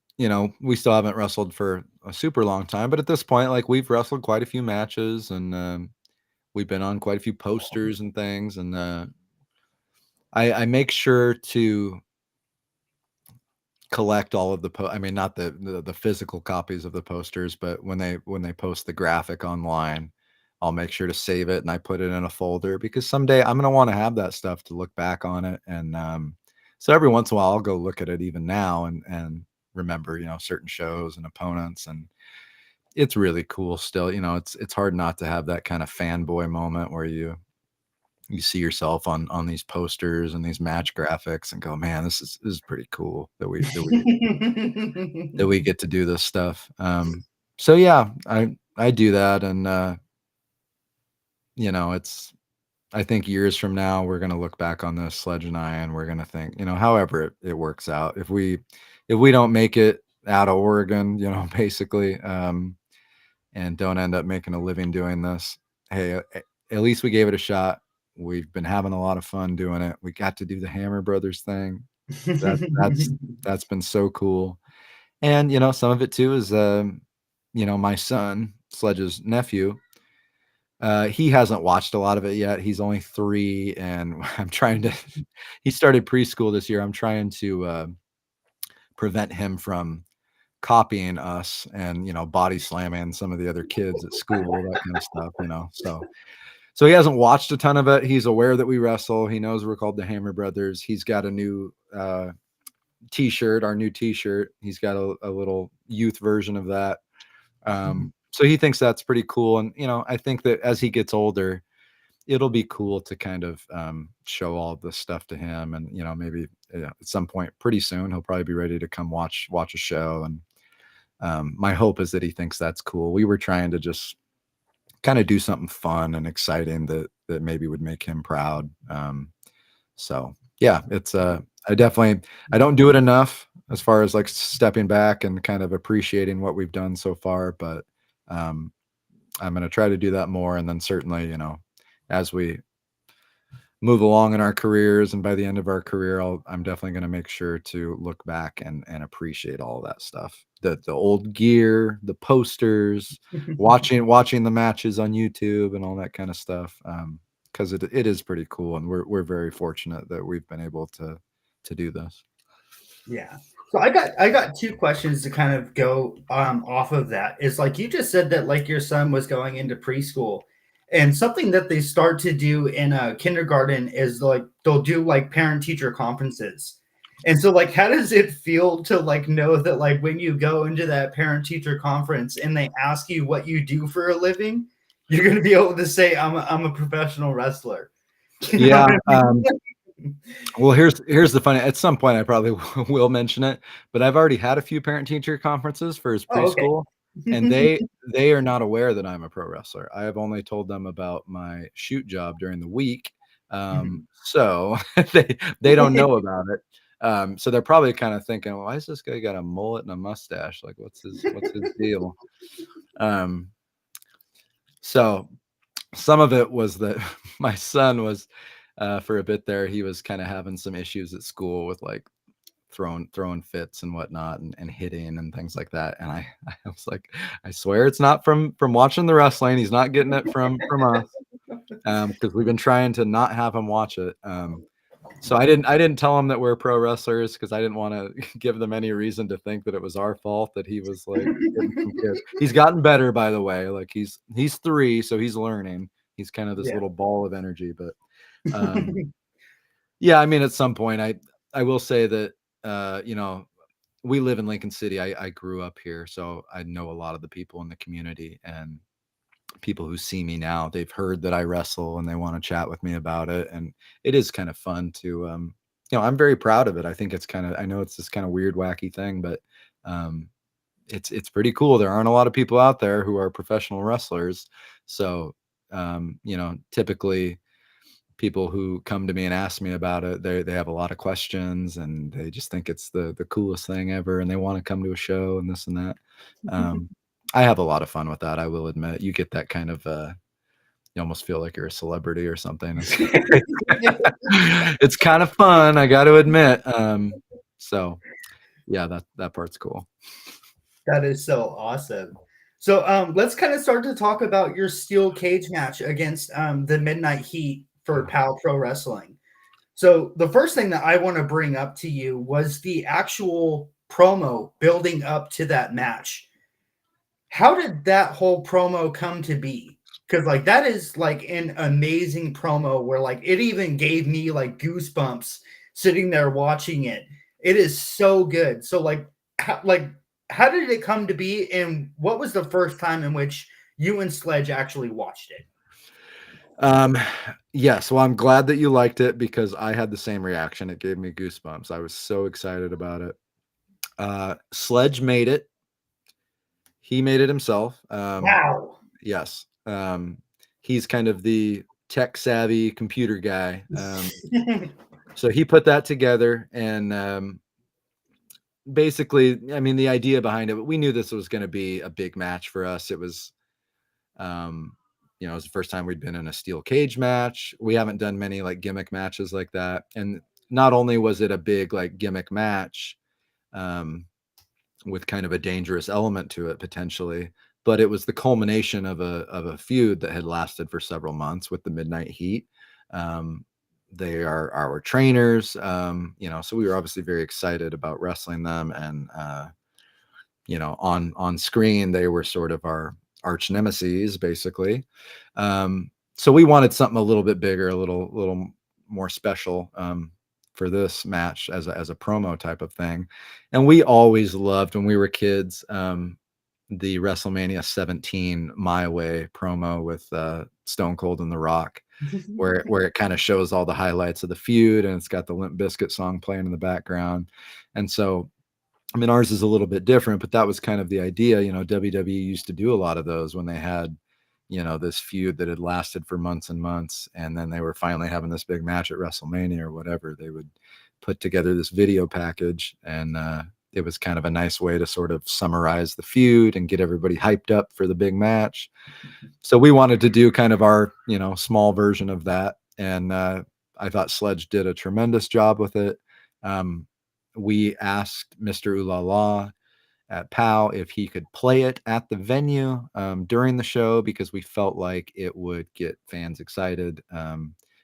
we still haven't wrestled for a super long time, but at this point, like we've wrestled quite a few matches, and we've been on quite a few posters and things. And I make sure to collect all of I mean, not the physical copies of the posters, but when they post the graphic online, I'll make sure to save it and I put it in a folder because someday I'm going to want to have that stuff to look back on it. And so every once in a while I'll go look at it even now and remember, certain shows and opponents. And it's really cool still. It's hard not to have that kind of fanboy moment where you see yourself on these posters and these match graphics and go, man, this is pretty cool that we get to do this stuff. So yeah, I do that. And it's I think years from now we're gonna look back on this, Sledge and I, and we're gonna think, however it works out. If we don't make it out of Oregon, basically, and don't end up making a living doing this, hey, at least we gave it a shot. We've been having a lot of fun doing it. We got to do the Hammer Brothers thing. That's been so cool. And some of it too is my son, Sledge's nephew. He hasn't watched a lot of it yet. He's only 3, and I'm trying to. He started preschool this year. I'm trying to prevent him from copying us and body slamming some of the other kids at school, that kind of stuff. So he hasn't watched a ton of it. He's aware that we wrestle. He knows we're called the Hammer Brothers. He's got a new t-shirt, our new t-shirt. He's got a little youth version of that. So he thinks that's pretty cool. And, I think that as he gets older, it'll be cool to kind of show all this stuff to him. And, maybe at some point pretty soon, he'll probably be ready to come watch a show. And my hope is that he thinks that's cool. We were trying to just kind of do something fun and exciting that maybe would make him proud. So yeah, it's I don't do it enough as far as like stepping back and kind of appreciating what we've done so far, but I'm going to try to do that more. And then certainly, as we move along in our careers and by the end of our career, I'm definitely going to make sure to look back and appreciate all that stuff. The old gear, the posters, watching the matches on YouTube and all that kind of stuff. Because it is pretty cool. And we're very fortunate that we've been able to do this. Yeah. So I got two questions to kind of go off of that. It's like you just said that like your son was going into preschool. And something that they start to do in kindergarten is like they'll do like parent teacher conferences. And so like how does it feel to like know that like when you go into that parent teacher conference and they ask you what you do for a living, you're going to be able to say I'm a professional wrestler. You know Yeah. what I mean? Well, here's the funny. At some point, I probably will mention it, but I've already had a few parent teacher conferences for his Oh, okay. preschool, and they are not aware that I'm a pro wrestler. I have only told them about my shoot job during the week, Mhm. so they don't know about it. So they're probably kind of thinking, "Why is this guy got a mullet and a mustache? Like, what's his deal?" Um, so some of it was that my son was for a bit there, he was kind of having some issues at school with like throwing fits and whatnot and hitting and things like that. And I was like, I swear it's not from watching the wrestling. He's not getting it from us. Because we've been trying to not have him watch it. So I didn't tell him that we're pro wrestlers because I didn't want to give them any reason to think that it was our fault that he was like hitting some kids. He's gotten better, by the way. Like he's 3, so he's learning. He's kind of this Yeah. little ball of energy. But um, yeah, I mean, at some point, I will say that we live in Lincoln City. I grew up here, so I know a lot of the people in the community, and people who see me now, they've heard that I wrestle and they want to chat with me about it. And it is kind of fun to, I'm very proud of it. I think I know it's this kind of weird, wacky thing, but um, it's pretty cool. There aren't a lot of people out there who are professional wrestlers. So, typically people who come to me and ask me about it, they have a lot of questions and they just think it's the coolest thing ever. And they want to come to a show and this and that. Um, I have a lot of fun with that. I will admit you get that kind of, you almost feel like you're a celebrity or something. It's kind of fun, I got to admit. So yeah, that part's cool. That is so awesome. So let's kind of start to talk about your steel cage match against the Midnight Heat for PAL Pro Wrestling. So the first thing that I want to bring up to you was the actual promo building up to that match. How did that whole promo come to be? Because like that is like an amazing promo where like it even gave me like goosebumps sitting there watching it. It is so good. So like how did it come to be, and what was the first time in which you and Sledge actually watched it? Um, yes, well, I'm glad that you liked it because I had the same reaction. It gave me goosebumps. I was so excited about it. Sledge made it. He made it himself. Wow. Yes. He's kind of the tech savvy computer guy. So he put that together and basically, I mean, the idea behind it, we knew this was going to be a big match for us. It was, it was the first time we'd been in a steel cage match. We haven't done many like gimmick matches like that. And not only was it a big like gimmick match, with kind of a dangerous element to it potentially, but it was the culmination of a feud that had lasted for several months with the Midnight Heat. Um, they are our trainers, so we were obviously very excited about wrestling them, and on screen they were sort of our arch nemesis, basically. So we wanted something a little bit bigger, a little more special. For this match as a promo type of thing. And we always loved when we were kids, the WrestleMania 17 My Way promo with Stone Cold and The Rock, where it kind of shows all the highlights of the feud and it's got the Limp Bizkit song playing in the background. And so, I mean, ours is a little bit different, but that was kind of the idea. WWE used to do a lot of those when they had this feud that had lasted for months and months. And then they were finally having this big match at WrestleMania or whatever. They would put together this video package, and it was kind of a nice way to sort of summarize the feud and get everybody hyped up for the big match. So we wanted to do kind of our, small version of that. And I thought Sledge did a tremendous job with it. We asked Mr. Ooh La La at PAL if he could play it at the venue during the show, because we felt like it would get fans excited,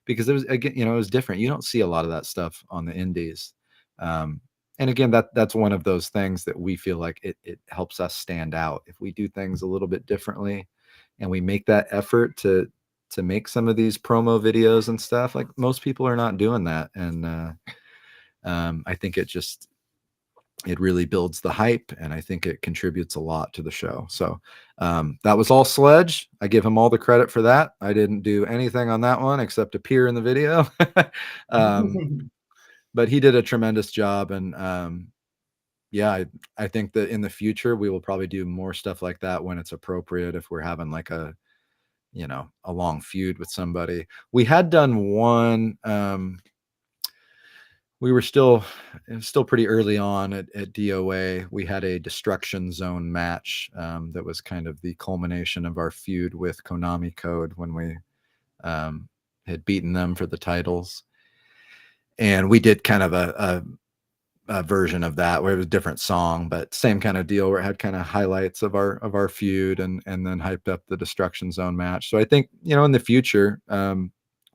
because it was, again, it was different. You don't see a lot of that stuff on the indies. And again, that's one of those things that we feel like it helps us stand out if we do things a little bit differently and we make that effort to to make some of these promo videos and stuff. Like most people are not doing that. And I think it really builds the hype, and I think it contributes a lot to the show. So that was all Sledge. I give him all the credit for that. I didn't do anything on that one except appear in the video. But he did a tremendous job. And yeah, I think that in the future we will probably do more stuff like that when it's appropriate. If we're having like a long feud with somebody. We had done one. We were still pretty early on at DOA. We had a Destruction Zone match that was kind of the culmination of our feud with Konami Code when we had beaten them for the titles. And we did kind of a version of that where it was a different song, but same kind of deal where it had kind of highlights of our feud and then hyped up the Destruction Zone match. So I think, in the future,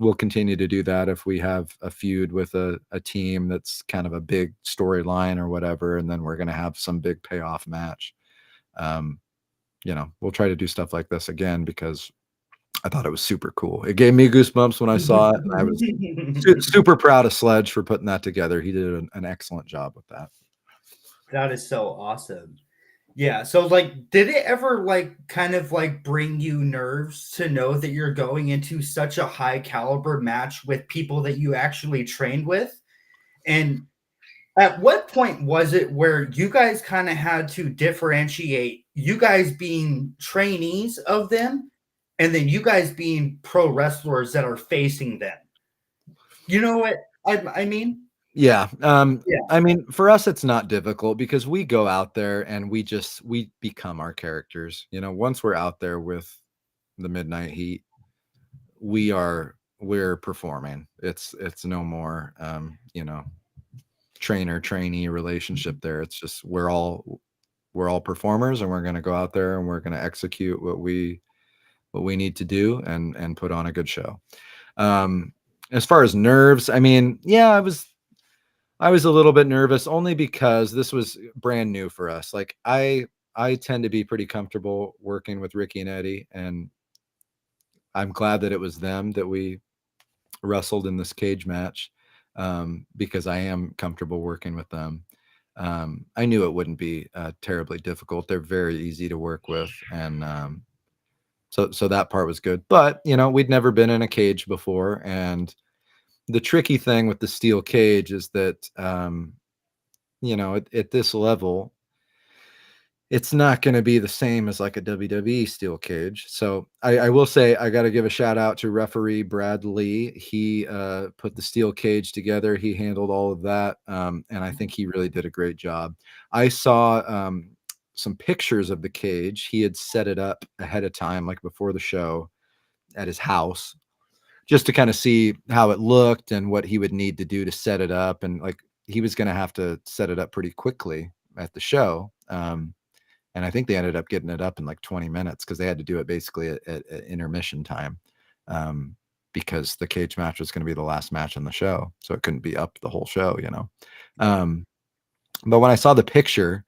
we'll continue to do that if we have a feud with a team that's kind of a big storyline or whatever, and then we're going to have some big payoff match. We'll try to do stuff like this again because I thought it was super cool. It gave me goosebumps when I saw it, and I was super proud of Sledge for putting that together. He did an excellent job with that. That is so awesome. Yeah. So, like, did it ever, like, kind of, like, bring you nerves to know that you're going into such a high caliber match with people that you actually trained with? And at what point was it where you guys kind of had to differentiate you guys being trainees of them and then you guys being pro wrestlers that are facing them? You know what I mean? Yeah. Yeah. I mean, for us, it's not difficult because we go out there and we become our characters. Once we're out there with the Midnight Heat, we're performing. It's no more, trainer trainee relationship there. It's just, we're all performers, and we're going to go out there and we're going to execute what we need to do and put on a good show. As far as nerves, I mean, yeah, I was a little bit nervous only because this was brand new for us. Like I tend to be pretty comfortable working with Ricky and Eddie, and I'm glad that it was them that we wrestled in this cage match, because I am comfortable working with them. I knew it wouldn't be terribly difficult. They're very easy to work with, and so that part was good. But we'd never been in a cage before, and the tricky thing with the steel cage is that, at this level, it's not going to be the same as like a WWE steel cage. So I will say, I got to give a shout out to referee Brad Lee. He put the steel cage together. He handled all of that. And I think he really did a great job. I saw some pictures of the cage. He had set it up ahead of time, like before the show at his house, just to kind of see how it looked and what he would need to do to set it up. And like, he was going to have to set it up pretty quickly at the show. And I think they ended up getting it up in like 20 minutes because they had to do it basically at intermission time, because the cage match was going to be the last match on the show. So it couldn't be up the whole show, But when I saw the picture,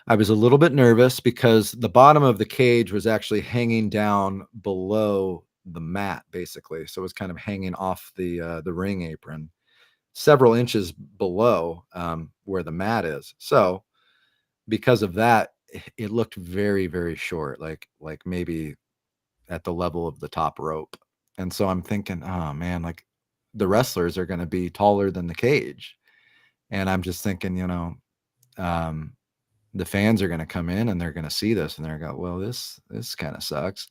I was a little bit nervous because the bottom of the cage was actually hanging down below the mat, basically. So it was kind of hanging off the ring apron, several inches below where the mat is. So because of that, it looked very, very short, like maybe at the level of the top rope. And so I'm thinking, oh man, like the wrestlers are going to be taller than the cage. And I'm just thinking, the fans are going to come in and they're going to see this and they're going to go, well, this kind of sucks.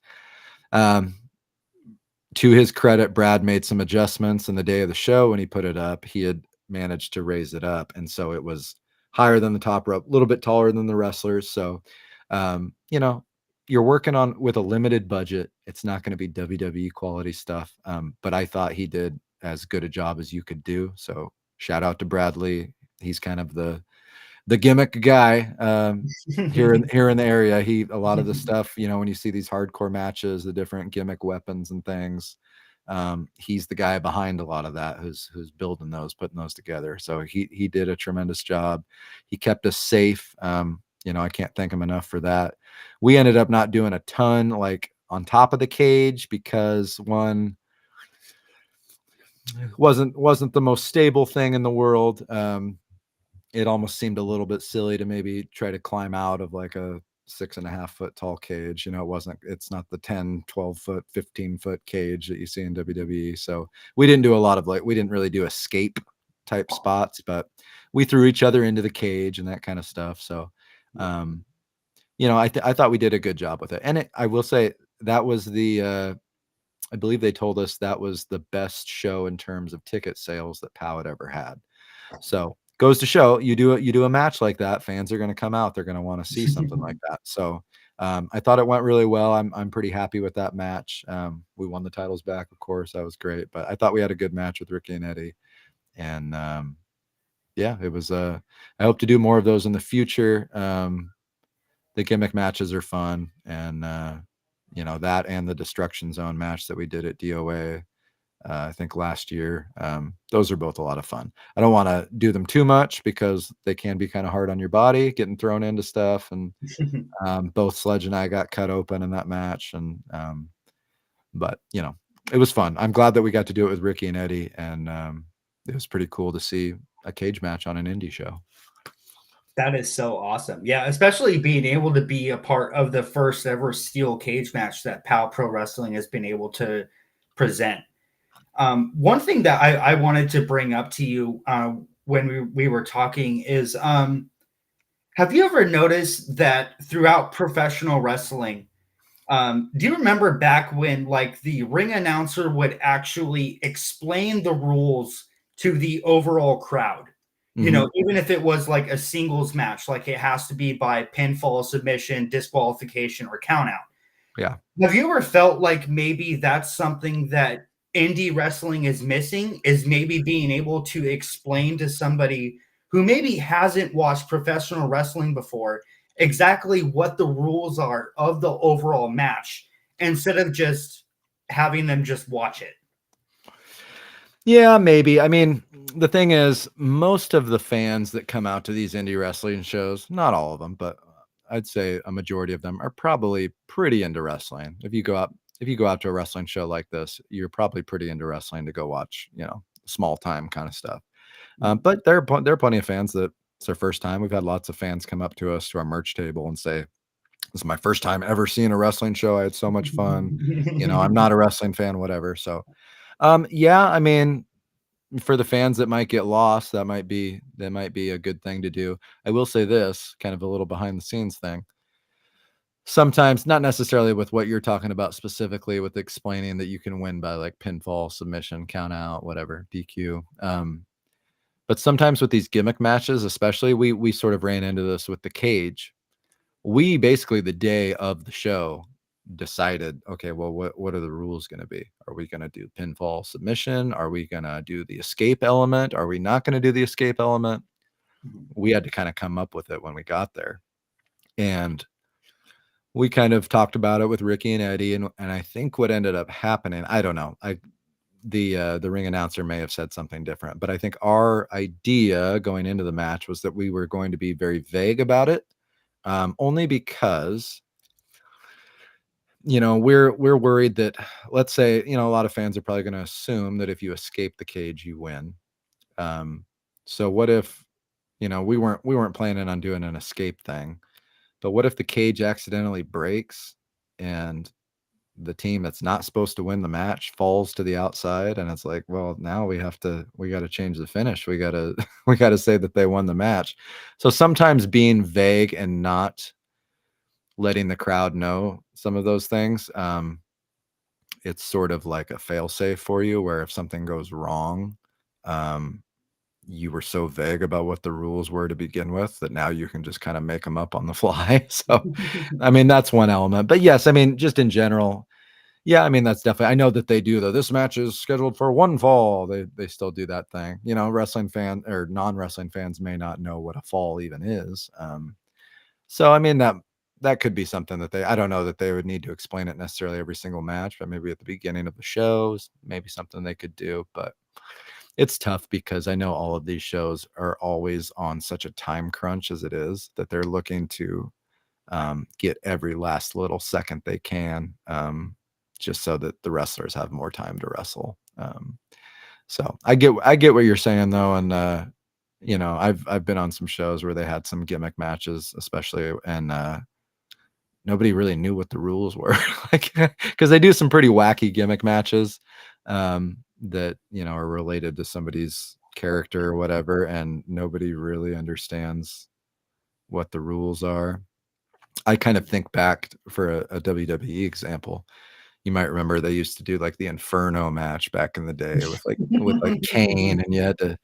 To his credit, Brad made some adjustments, and the day of the show when he put it up, he had managed to raise it up. And so it was higher than the top rope, a little bit taller than the wrestlers. So, you're working on with a limited budget. It's not going to be WWE quality stuff. But I thought he did as good a job as you could do. So shout out to Bradley. He's kind of the gimmick guy here in the area. A lot of the stuff, when you see these hardcore matches, the different gimmick weapons and things, he's the guy behind a lot of that, who's building those, putting those together. So he did a tremendous job. He kept us safe. I can't thank him enough for that. We ended up not doing a ton like on top of the cage because one wasn't the most stable thing in the world. It almost seemed a little bit silly to maybe try to climb out of like a 6.5 foot tall cage. It's not the 10, 12 foot, 15 foot cage that you see in WWE. So we didn't do a lot of we didn't really do escape type spots, but we threw each other into the cage and that kind of stuff. So, I thought we did a good job with it. And I will say that was I believe they told us that was the best show in terms of ticket sales that POW had ever had. So goes to show you do a match like that, fans are going to come out. They're going to want to see something like that. So I thought it went really well. I'm pretty happy with that match. We won the titles back, of course. That was great. But I thought we had a good match with Ricky and Eddie. And yeah, it was. I hope to do more of those in the future. The gimmick matches are fun, and that and the Destruction Zone match that we did at DOA. I think last year. Those are both a lot of fun. I don't want to do them too much because they can be kind of hard on your body, getting thrown into stuff. And both Sledge and I got cut open in that match. And but it was fun. I'm glad that we got to do it with Ricky and Eddie, and it was pretty cool to see a cage match on an indie show. That is so awesome. Yeah, especially being able to be a part of the first ever steel cage match that POW Pro Wrestling has been able to present. One thing that I wanted to bring up to you when we were talking is have you ever noticed that throughout professional wrestling, do you remember back when like the ring announcer would actually explain the rules to the overall crowd? Even if it was like a singles match, like it has to be by pinfall, submission, disqualification, or count out. Yeah. Have you ever felt like maybe that's something that indie wrestling is missing, is maybe being able to explain to somebody who maybe hasn't watched professional wrestling before exactly what the rules are of the overall match instead of just having them just watch it? Yeah, maybe. I mean, the thing is, most of the fans that come out to these indie wrestling shows, not all of them, but I'd say a majority of them are probably pretty into wrestling. If you go out to a wrestling show like this, you're probably pretty into wrestling to go watch, small time kind of stuff. But there are plenty of fans that it's their first time. We've had lots of fans come up to us to our merch table and say, "This is my first time ever seeing a wrestling show. I had so much fun. I'm not a wrestling fan, whatever." So, yeah, I mean, for the fans that might get lost, that might be a good thing to do. I will say this, kind of a little behind the scenes thing. Sometimes, not necessarily with what you're talking about specifically, with explaining that you can win by like pinfall, submission, count out, whatever, DQ. But sometimes with these gimmick matches, especially, we sort of ran into this with the cage. We basically the day of the show decided, okay, well, what are the rules going to be? Are we going to do pinfall submission? Are we going to do the escape element? Are we not going to do the escape element? We had to kind of come up with it when we got there. And we kind of talked about it with Ricky and Eddie, and I think what ended up happening, I don't know. The ring announcer may have said something different, but I think our idea going into the match was that we were going to be very vague about it, only because we're worried that, let's say, a lot of fans are probably going to assume that if you escape the cage, you win. So what if, we weren't planning on doing an escape thing, but what if the cage accidentally breaks and the team that's not supposed to win the match falls to the outside, and it's like, well, now we got to change the finish. We got to we got to say that they won the match. So sometimes being vague and not letting the crowd know some of those things, it's sort of like a fail safe for you, where if something goes wrong, you were so vague about what the rules were to begin with that now you can just kind of make them up on the fly. So, I mean, that's one element. But yes, I mean, just in general, yeah, I mean, that's definitely, I know that they do though. This match is scheduled for one fall. They still do that thing. Wrestling fan or non-wrestling fans may not know what a fall even is. So I mean, that could be something that I don't know that they would need to explain it necessarily every single match, but maybe at the beginning of the shows, maybe something they could do. But it's tough because I know all of these shows are always on such a time crunch as it is, that they're looking to get every last little second they can, just so that the wrestlers have more time to wrestle. So I get what you're saying though, and I've been on some shows where they had some gimmick matches, especially, and nobody really knew what the rules were, like, because they do some pretty wacky gimmick matches that are related to somebody's character or whatever, and nobody really understands what the rules are. I kind of think back for a WWE example. You might remember they used to do like the Inferno match back in the day with like Kane, and you had to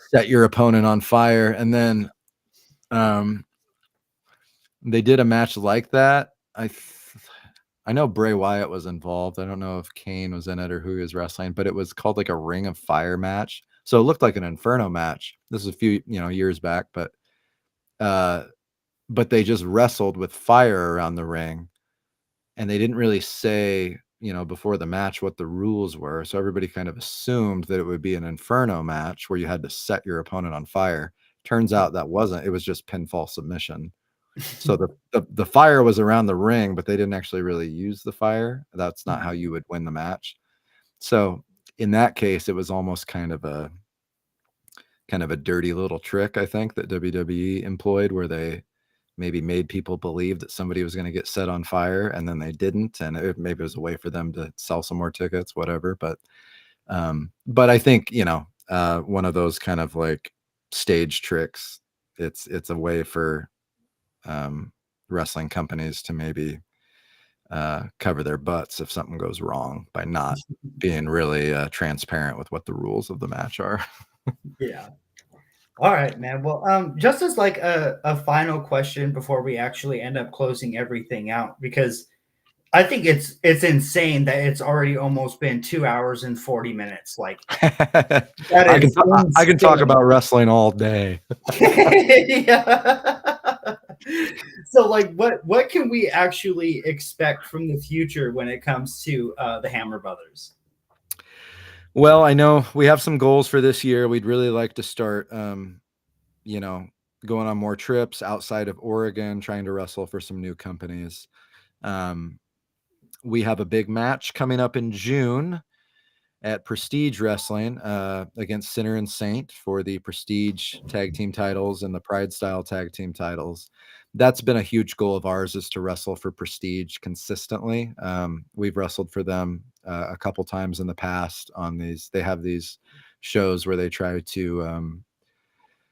set your opponent on fire, and then um they did a match like that. I know Bray Wyatt was involved. I don't know if Kane was in it or who he was wrestling, but it was called like a Ring of Fire match. So it looked like an Inferno match. This is a few, years back, uh but they just wrestled with fire around the ring, and they didn't really say, before the match what the rules were. So everybody kind of assumed that it would be an Inferno match where you had to set your opponent on fire. Turns out that wasn't. It was just pinfall submission. So the fire was around the ring, but they didn't actually really use the fire. That's not how you would win the match. So in that case, it was almost kind of a dirty little trick, I think, that WWE employed, where they maybe made people believe that somebody was going to get set on fire, and then they didn't, and maybe it was a way for them to sell some more tickets, whatever. But I think one of those kind of like stage tricks. It's a way for wrestling companies to maybe cover their butts if something goes wrong by not being really transparent with what the rules of the match are. Yeah. All right, man. Well, just as like a final question before we actually end up closing everything out, because I think it's insane that it's already almost been 2 hours and 40 minutes. Like that I can is I can talk insane. about wrestling all day. Yeah. So like what can we actually expect from the future when it comes to the Hammer Brothers? Well, I know we have some goals for this year. We'd really like to start, you know, going on more trips outside of Oregon, trying to wrestle for some new companies. Um, we have a big match coming up in June at Prestige Wrestling against Sinner and Saint for the Prestige tag team titles and the Pride Style tag team titles. That's been a huge goal of ours, is to wrestle for Prestige consistently. We've wrestled for them a couple times in the past on these. They have these shows where they try to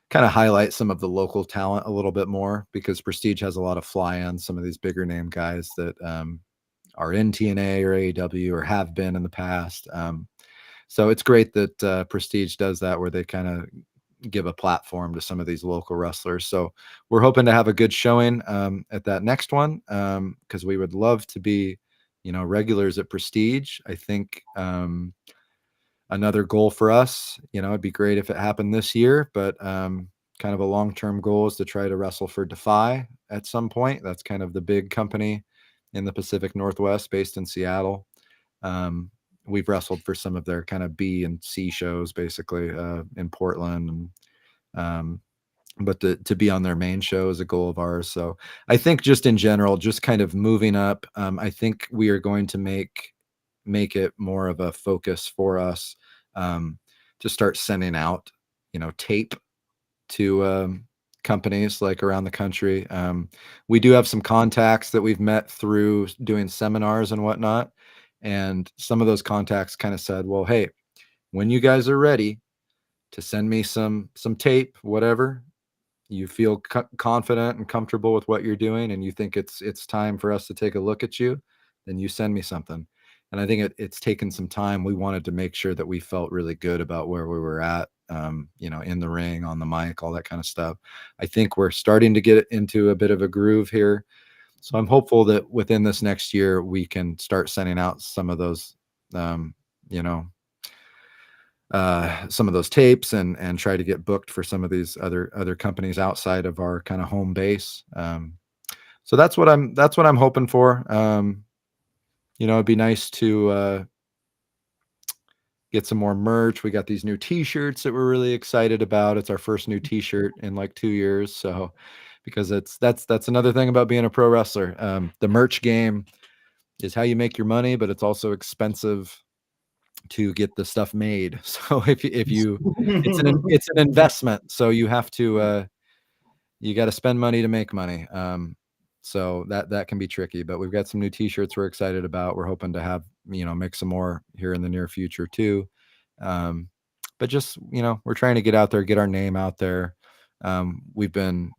kind of highlight some of the local talent a little bit more, because Prestige has a lot of fly-ins, some of these bigger name guys that are in TNA or AEW or have been in the past. So it's great that Prestige does that, where they kind of give a platform to some of these local wrestlers. So we're hoping to have a good showing at that next one, because we would love to be, regulars at Prestige. I think another goal for us, it'd be great if it happened this year, but kind of a long-term goal is to try to wrestle for Defy at some point. That's kind of the big company in the Pacific Northwest, based in Seattle. We've wrestled for some of their kind of B and C shows, basically, in Portland, and but to be on their main show is a goal of ours. So I think just in general, just kind of moving up, I think we are going to make it more of a focus for us to start sending out, tape to companies like around the country. We do have some contacts that we've met through doing seminars and whatnot. And some of those contacts kind of said, well, hey, when you guys are ready to send me some tape, whatever, you feel confident and comfortable with what you're doing, and you think it's time for us to take a look at you, then you send me something. And I think it's taken some time. We wanted to make sure that we felt really good about where we were at, in the ring, on the mic, all that kind of stuff. I think we're starting to get into a bit of a groove here. So I'm hopeful that within this next year, we can start sending out some of those, you know, some of those tapes, and try to get booked for some of these other companies outside of our kind of home base. So that's what I'm hoping for. It'd be nice to get some more merch. We got these new t-shirts that we're really excited about. It's our first new t-shirt in like 2 years. So because that's another thing about being a pro wrestler. The merch game is how you make your money, but it's also expensive to get the stuff made. So if you it's an investment. So you have to you got to spend money to make money. So that can be tricky, but we've got some new t-shirts we're excited about. We're hoping to have, make some more here in the near future too. But just, we're trying to get out there, get our name out there. We've been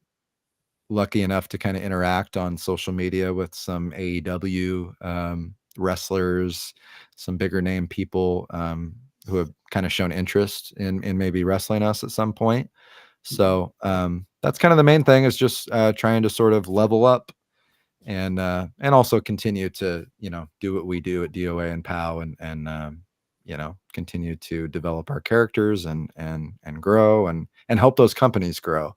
lucky enough to kind of interact on social media with some AEW wrestlers, some bigger name people who have kind of shown interest in maybe wrestling us at some point. So that's kind of the main thing, is just trying to sort of level up and also continue to, do what we do at DOA and POW, and continue to develop our characters and grow and help those companies grow.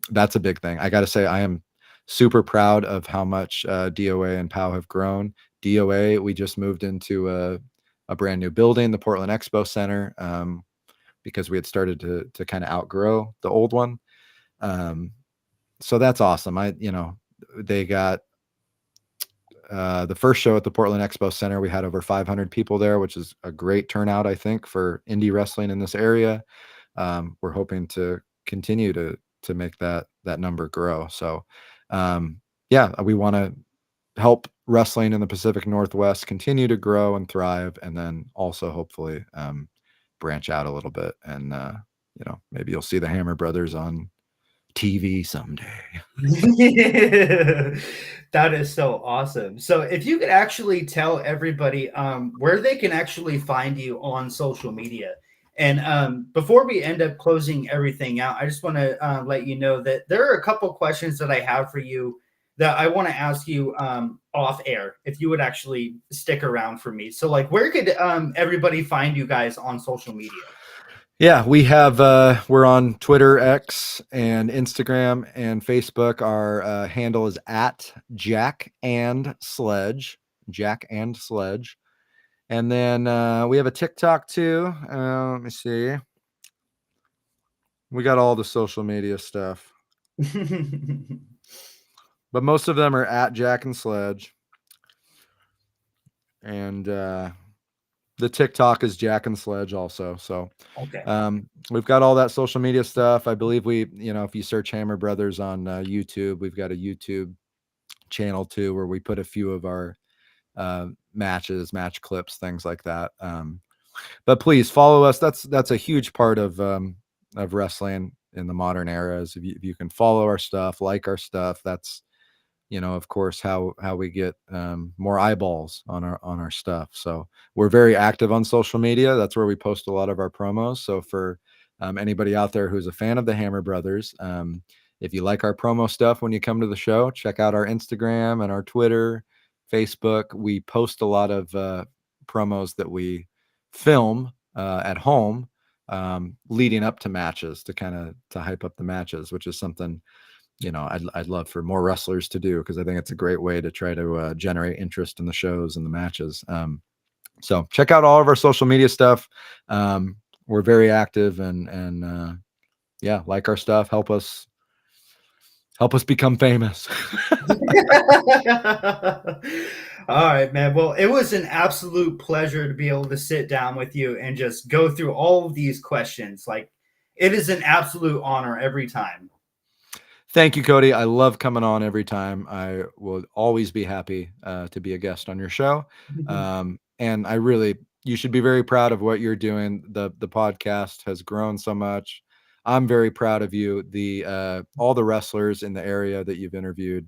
That's a big thing. I got to say, I am super proud of how much DOA and POW have grown. DOA, we just moved into a brand new building, the Portland Expo Center, because we had started to kind of outgrow the old one. So that's awesome. They got the first show at the Portland Expo Center. We had over 500 people there, which is a great turnout, I think, for indie wrestling in this area. We're hoping to continue to make that number grow. So, we want to help wrestling in the Pacific Northwest continue to grow and thrive, and then also hopefully branch out a little bit, and maybe you'll see the Hammer Brothers on TV someday. That is so awesome. So if you could actually tell everybody where they can actually find you on social media. And before we end up closing everything out, I just want to let you know that there are a couple questions that I have for you that I want to ask you off air, if you would actually stick around for me. So like, where could everybody find you guys on social media? Yeah, we have, we're on Twitter, X, and Instagram and Facebook. Our handle is at Jack and Sledge. And then we have a TikTok too. Let me see. We got all the social media stuff, but most of them are at Jack and Sledge. And the TikTok is Jack and Sledge also. So Okay. We've got all that social media stuff. I believe if you search Hammer Brothers on YouTube, we've got a YouTube channel too, where we put a few of our match clips, things like that. But please follow us. That's a huge part of wrestling in the modern era, is if you can follow our stuff, like our stuff, that's, of course, how we get more eyeballs on our stuff. So we're very active on social media. That's where we post a lot of our promos. So for anybody out there who's a fan of the Hammer Brothers, if you like our promo stuff when you come to the show, check out our Instagram and our Twitter, Facebook. We post a lot of promos that we film at home leading up to matches, to hype up the matches, which is something I'd love for more wrestlers to do, because I think it's a great way to try to generate interest in the shows and the matches. So check out all of our social media stuff. We're very active, and like our stuff. Help us become famous. All right, man. Well, it was an absolute pleasure to be able to sit down with you and just go through all of these questions. Like, it is an absolute honor every time. Thank you, Cody. I love coming on every time. I will always be happy to be a guest on your show. And you should be very proud of what you're doing. The podcast has grown so much. I'm very proud of you. All the wrestlers in the area that you've interviewed,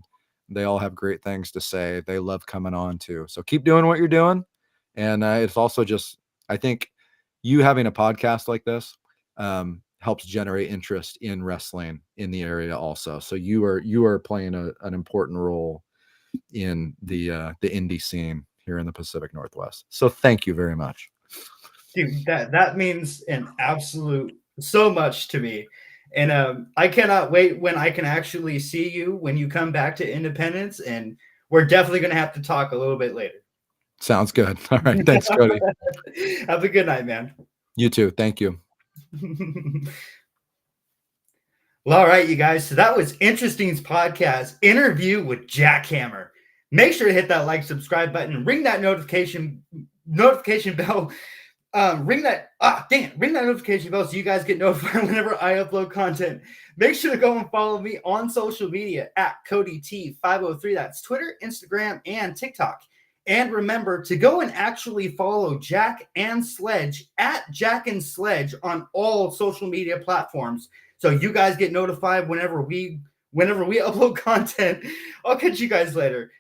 they all have great things to say. They love coming on too. So keep doing what you're doing. And it's also just, I think you having a podcast like this helps generate interest in wrestling in the area also. So you are playing an important role in the indie scene here in the Pacific Northwest. So thank you very much. Dude, that means an absolute so much to me. And I cannot wait when I can actually see you when you come back to Independence, and we're definitely going to have to talk a little bit later. Sounds good. All right. Thanks, Cody. Have a good night, man. You too. Thank you. Well, all right, you guys. So that was Interesting's podcast interview with Jack Hammer. Make sure to hit that like, subscribe button, and ring that notification bell. Ring that notification bell so you guys get notified whenever I upload content. Make sure to go and follow me on social media at CodyT503. That's Twitter, Instagram, and TikTok. And remember to go and actually follow Jack and Sledge at Jack and Sledge on all social media platforms, so you guys get notified whenever we upload content. I'll catch you guys later.